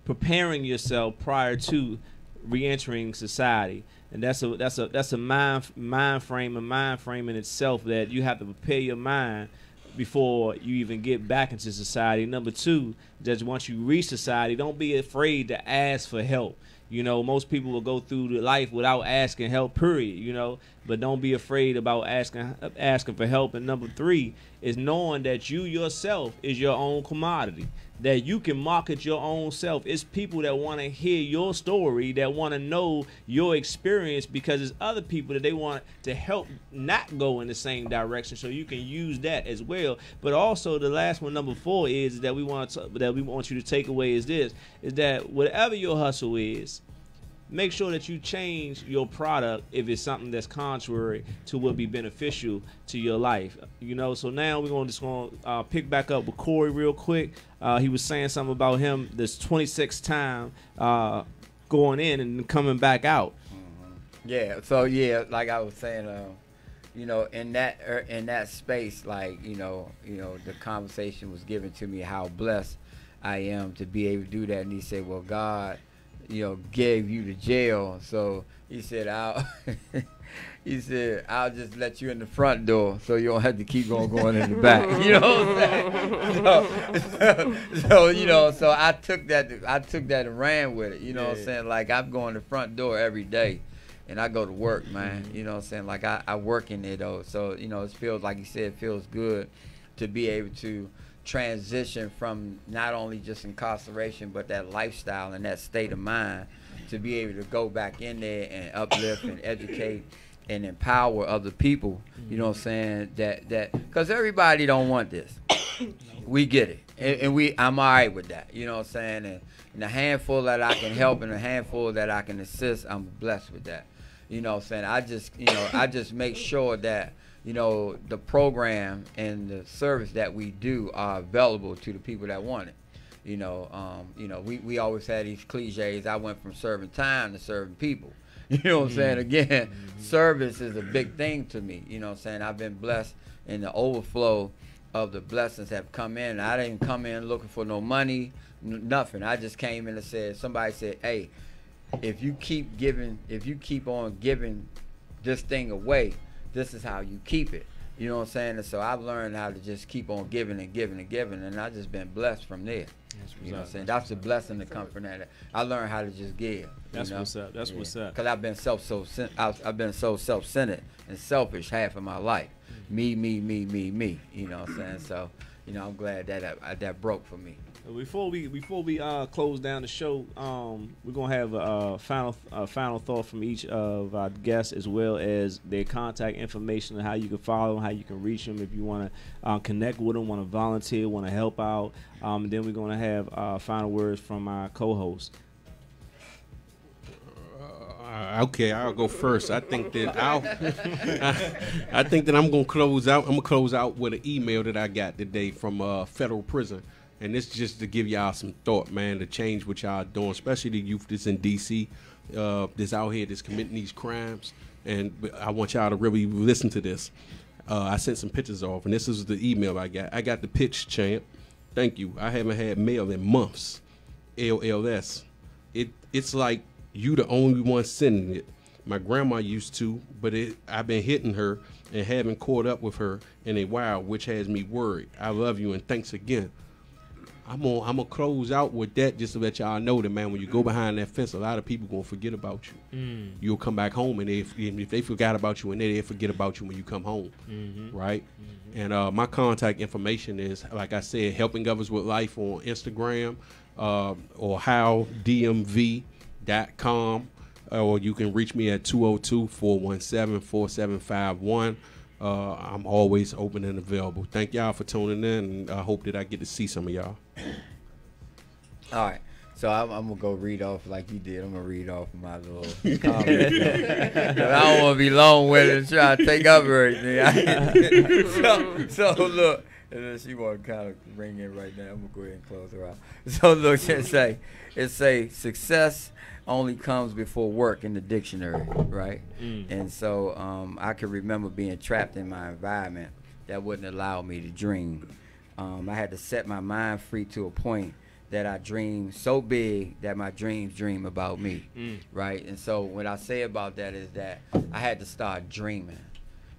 preparing yourself prior to re-entering society, and that's a mind frame in itself, that you have to prepare your mind before you even get back into society. Number two, that once you reach society, don't be afraid to ask for help. You know, most people will go through the life without asking help, period, you know, but don't be afraid about asking for help. And number three is knowing that you yourself is your own commodity, that you can market your own self. It's people that want to hear your story, that want to know your experience, because it's other people that they want to help not go in the same direction, so you can use that as well. But also the last one, number four, is that we want you to take away is that whatever your hustle is, make sure that you change your product if it's something that's contrary to what be beneficial to your life. You know, so now we're just going to pick back up with Corey real quick. He was saying something about him this 26th time going in and coming back out. Yeah, so yeah, like I was saying, you know, in that space, like, you know, the conversation was given to me how blessed I am to be able to do that. And he said, well, God, you know, gave you to jail, so he said, I'll just let you in the front door, so you don't have to keep on going in the back. You know what I'm saying? So you know, so I took that and ran with it. You know what I'm saying? Like, I'm going the front door every day, and I go to work, man. You know what I'm saying? Like, I work in there though, so you know, it feels, like you said, it feels good to be able to transition from not only just incarceration, but that lifestyle and that state of mind, to be able to go back in there and uplift and educate and empower other people. You know what I'm saying? That because everybody don't want this. We get it, and I'm all right with that. You know what I'm saying? And the handful that I can help and the handful that I can assist, I'm blessed with that. You know what I'm saying? I just make sure that, you know, the program and the service that we do are available to the people that want it. We always had these cliches. I went from serving time to serving people. You know what I'm saying? Again, service is a big thing to me. You know what I'm saying? I've been blessed, and the overflow of the blessings have come in. I didn't come in looking for no money, nothing. I just came in and said, somebody said, hey, if you keep giving, if you keep on giving this thing away, this is how you keep it. You know what I'm saying? And so I've learned how to just keep on giving and giving and giving, and I've just been blessed from there. You know what I'm saying? That's the blessing to come from that. I learned how to just give. That's what's up. That's what's up. Because I've been I've been so self-centered and selfish half of my life. Me. You know what I'm saying? So, I'm glad that broke for me. Before we close down the show, we're gonna have a final thought from each of our guests, as well as their contact information and how you can follow them, how you can reach them if you want to connect with them, want to volunteer, want to help out. And then we're gonna have final words from our co-host. Okay, I'll go first. I think that I think that I'm gonna close out. I'm gonna close out with an email that I got today from federal prison. And this is just to give y'all some thought, man, to change what y'all doing, especially the youth that's in D.C., that's out here that's committing these crimes. And I want y'all to really listen to this. I sent some pictures off, and this is the email I got. I got the pitch, champ. Thank you. I haven't had mail in months. LLS. It's like you the only one sending it. My grandma used to, but I've been hitting her and haven't caught up with her in a while, which has me worried. I love you, and thanks again. I'm gonna close out with that just to let y'all know that, man, when you go behind that fence, a lot of people gonna forget about you. You'll come back home, and if they forgot about you, and they'll forget about you when you come home, right? And my contact information is, like I said, Helping Others with Life on Instagram, or howdmv.com, or you can reach me at 202-417-4751. I'm always open and available. Thank y'all for tuning in, and I hope that I get to see some of y'all. All right. So I'm going to go read off like you did. I'm going to read off my little comment. I don't want to be long with it and try to take up everything. so look, and then she want to kind of bring in right now. I'm going to go ahead and close her out. So look, it say success only comes before work in the dictionary, right? And so I can remember being trapped in my environment that wouldn't allow me to dream. I had to set my mind free to a point that I dreamed so big that my dreams dream about me, right? And so what I say about that is that I had to start dreaming.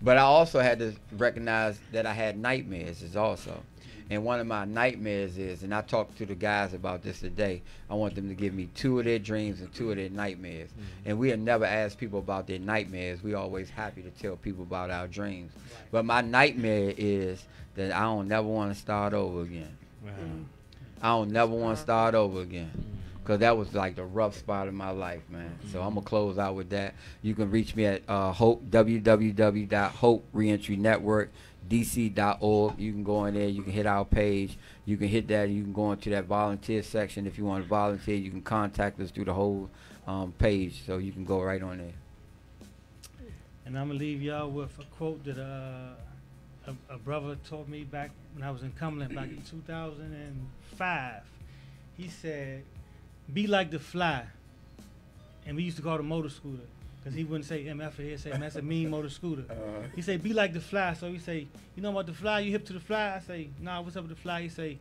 But I also had to recognize that I had nightmares also. And one of my nightmares is, and I talked to the guys about this today, I want them to give me 2 of their dreams and 2 of their nightmares. And we have never asked people about their nightmares. We always happy to tell people about our dreams. But my nightmare is that I don't never want to start over again. I don't never want to start over again. Because that was like the rough spot in my life, man. So I'm going to close out with that. You can reach me at www.hopereentry.network.dc.org. You can go in there. You can hit our page. You can hit that. You can go into that volunteer section. If you want to volunteer, you can contact us through the whole page. So you can go right on there. And I'm going to leave y'all with a quote that a brother taught me back when I was in Cumberland back in 2005. He said, be like the fly. And we used to call it a motor scooter. Because he wouldn't say MF, he'd say, man, that's a mean motor scooter. He said, be like the fly. So he say, you know about the fly? You hip to the fly? I say, nah, what's up with the fly? He say,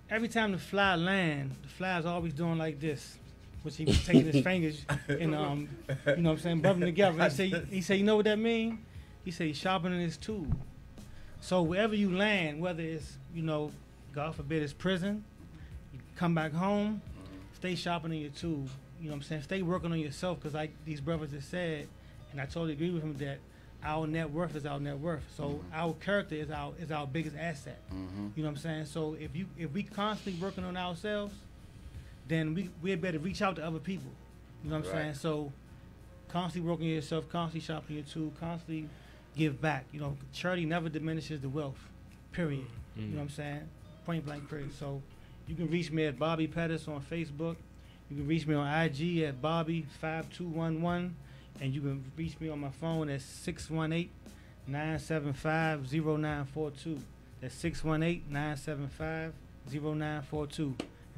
every time the fly land, the fly's always doing like this. Which he was taking his fingers and, you know what I'm saying, rubbing them together. He say, you know what that mean? He say, sharpening his tool. So wherever you land, whether it's, God forbid it's prison, you come back home, stay sharpening your tool. You know what I'm saying? Stay working on yourself, because like these brothers have said, and I totally agree with him, that our net worth is our net worth. So our character is our biggest asset. You know what I'm saying? So if we constantly working on ourselves, then we better reach out to other people. You know what I'm saying? So constantly working on yourself, constantly sharpening your tool, constantly give back. Charity never diminishes the wealth, period. You know what I'm saying? Point blank period. So you can reach me at Bobby Pettis on Facebook. You can reach me on IG at Bobby5211, and you can reach me on my phone at 618-975-0942. That's 618-975-0942.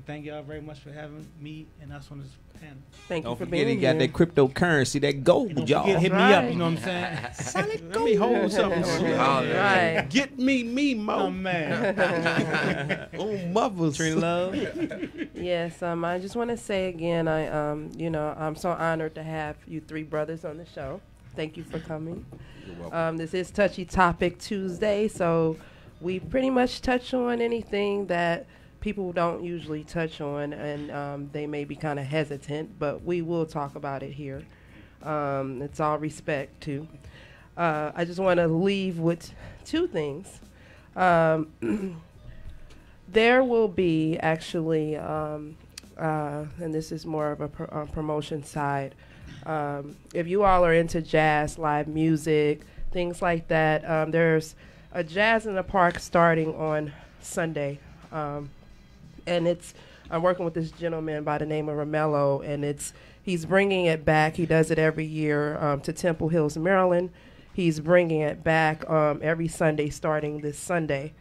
thank y'all very much for having me and us on this panel. Thank you Don't for forget he being got here. that cryptocurrency, that gold, Don't y'all. forget, hit me Right. up, you know what I'm saying? Let me hold something. Right. Get me, Mo. Oh, man. Oh, mothers. Trina Love. Yes, I just want to say again, I'm so honored to have you three brothers on the show. Thank you for coming. You're welcome. This is Touchy Topic Tuesday, so we pretty much touch on anything that people don't usually touch on, and they may be kind of hesitant, but we will talk about it here. It's all respect, too. I just want to leave with two things. There will be actually, and this is more of a promotion side, if you all are into jazz, live music, things like that, there's a Jazz in the Park starting on Sunday. And I'm working with this gentleman by the name of Romello, and he's bringing it back. He does it every year to Temple Hills, Maryland. He's bringing it back every Sunday starting this Sunday.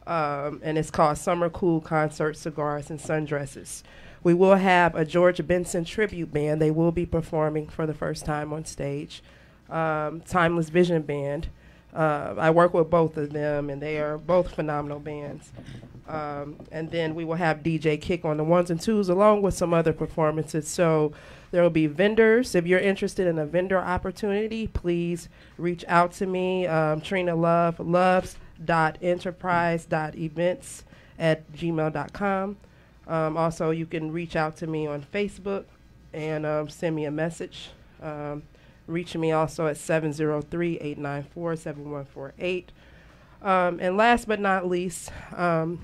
And it's called Summer Cool Concert, Cigars, and Sundresses. We will have a George Benson tribute band. They will be performing for the first time on stage. Timeless Vision Band. I work with both of them, and they are both phenomenal bands. And then we will have DJ Kick on the ones and twos, along with some other performances. So there will be vendors. If you're interested in a vendor opportunity, please reach out to me, Trina Love, loves.enterprise.events@gmail.com. Also, you can reach out to me on Facebook and send me a message. Reach me also at 703-894-7148. And last but not least, one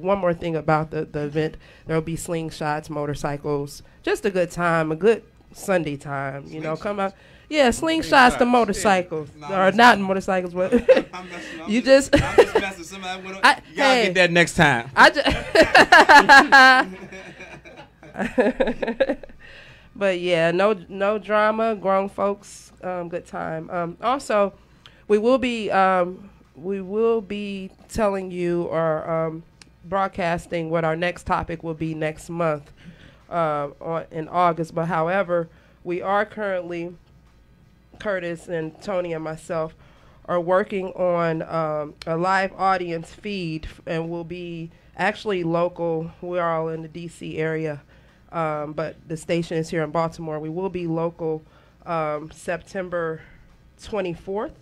more thing about the event. There will be slingshots, motorcycles, just a good time, a good Sunday time. You know, come out. Yeah, slingshots, the motorcycles. Or not motorcycles, but you just. I'm just messing. Somebody y'all get that next time. But yeah, no drama, grown folks, good time. Also, we will be telling you or broadcasting what our next topic will be next month in August. But however, we are currently, Curtis and Tony and myself are working on a live audience feed, and we'll be actually local. We're all in the D.C. area. But the station is here in Baltimore. We will be local September 24th.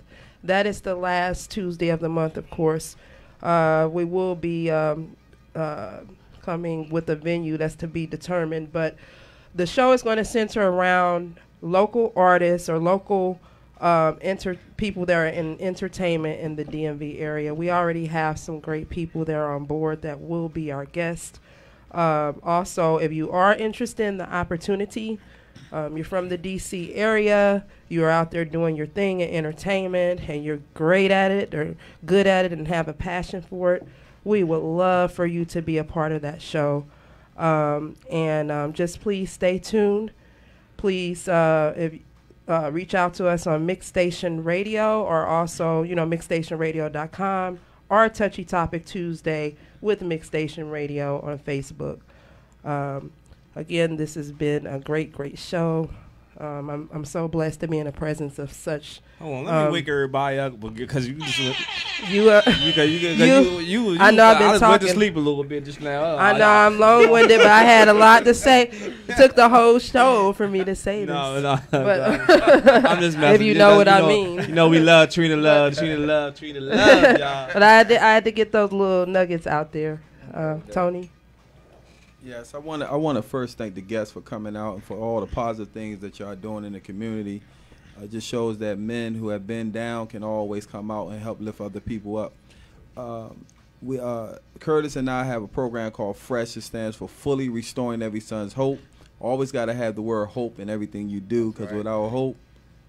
That is the last Tuesday of the month, of course. We will be coming with a venue that's to be determined. But the show is going to center around local artists or local people that are in entertainment in the DMV area. We already have some great people that are on board that will be our guests. Also, if you are interested in the opportunity, you're from the D.C. area, you're out there doing your thing in entertainment, and you're great at it or good at it and have a passion for it, we would love for you to be a part of that show. Just please stay tuned. Please reach out to us on MIXXSTATION Radio or also, MIXXSTATIONradio.com or Touchy Topic Tuesday with MIXXSTATION Radio on Facebook. Again, this has been a great show. I'm so blessed to be in the presence of such. Hold on, let me wake everybody up because you just I know I've been I just went to talking. sleep a little bit just now. I know I'm long-winded, but I had a lot to say. It took the whole show for me to say this. No, but I'm just messing. if you know what I mean. You know we love Trina Love, y'all. But I had to get those little nuggets out there, Tony. Yes, I want to first thank the guests for coming out and for all the positive things that y'all are doing in the community. It just shows that men who have been down can always come out and help lift other people up. Curtis and I have a program called FRESH. It stands for Fully Restoring Every Son's Hope. Always got to have the word hope in everything you do, because without hope,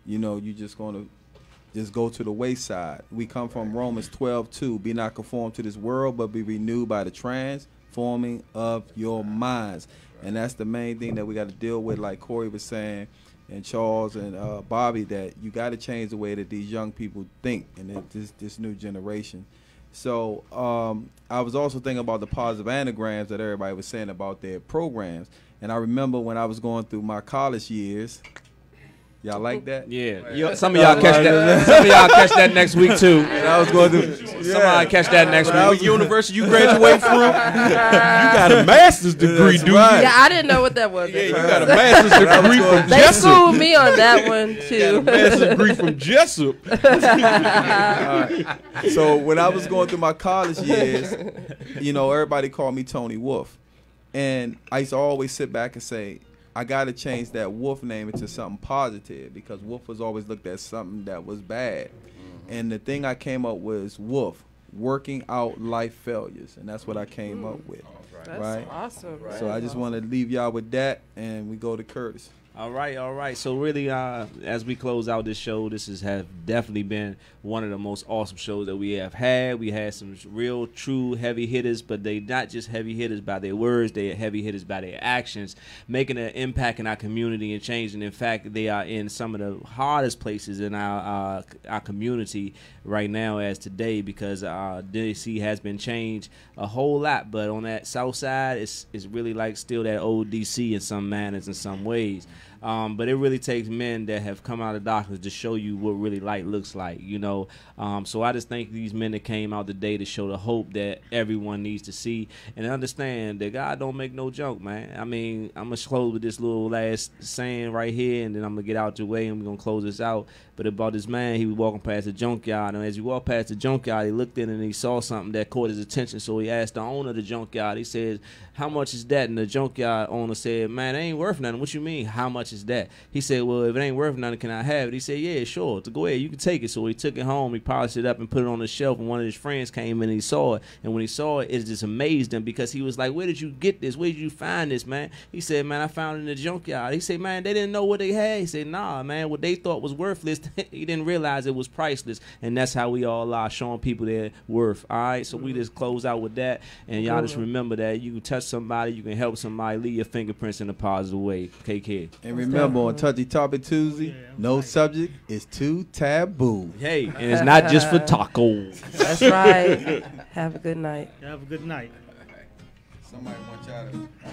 you're just going to just go to the wayside. We come from Romans 12:2. Be not conformed to this world, but be renewed by the transforming of your minds. And that's the main thing that we got to deal with, like Corey was saying, and Charles and Bobby, that you got to change the way that these young people think and that this new generation. So I was also thinking about the positive anagrams that everybody was saying about their programs. And I remember when I was going through my college years. Y'all like that? Yeah. Some of y'all catch that. Some of y'all catch that next week too. And I was going through. Somebody catch that next week. What university you graduate from? You got a master's degree, dude. right. Yeah, I didn't know what that was. Yeah, you got a master's degree from They Jessup. schooled me on that one too. Master's degree from Jessup. So when I was going through my college years, you know, everybody called me Tony Wolf. And I used to always sit back and say, I got to change that Wolf name into something positive, because Wolf was always looked at something that was bad. And the thing I came up with was Wolf, working out life failures. And that's what I came up with. That's right? awesome. So I just want to leave y'all with that, and we go to Curtis. All right. So really, as we close out this show, this has definitely been one of the most awesome shows that we have had. We had some real, true heavy hitters, but they not just heavy hitters by their words; they are heavy hitters by their actions, making an impact in our community and changing. In fact, they are in some of the hardest places in our community right now, as today, because DC has been changed a whole lot. But on that south side, it's really like still that old DC in some manners, in some ways. But it really takes men that have come out of darkness to show you what really light looks like, you know. So I just thank these men that came out today to show the hope that everyone needs to see and understand that God don't make no junk, man. I mean, I'm going to close with this little last saying right here, and then I'm going to get out your way, and we're going to close this out. But about this man, he was walking past the junkyard, and as he walked past the junkyard, he looked in and he saw something that caught his attention. So he asked the owner of the junkyard, he says, "How much is that?" And the junkyard owner said, "Man, it ain't worth nothing." "What you mean, how much is that?" He said, "Well, if it ain't worth nothing, can I have it?" He said, "Yeah, sure. So go ahead, you can take it." So he took it home, he polished it up and put it on the shelf, and one of his friends came in and he saw it. And when he saw it, it just amazed him, because he was like, "Where did you get this? Where did you find this, man?" He said, "Man, I found it in the junkyard." He said, "Man, they didn't know what they had." He said, "Nah, man, what they thought was worthless, he didn't realize it was priceless." And that's how we all are, showing people their worth. All right, so we just close out with that, and y'all just remember that you can touch somebody, you can help somebody, leave your fingerprints in a positive way. Take care. And remember, on Touchy Topic Tuesday, no subject is too taboo. Hey, and it's not just for tacos. That's right. Have a good night. Have a good night. Somebody want y'all to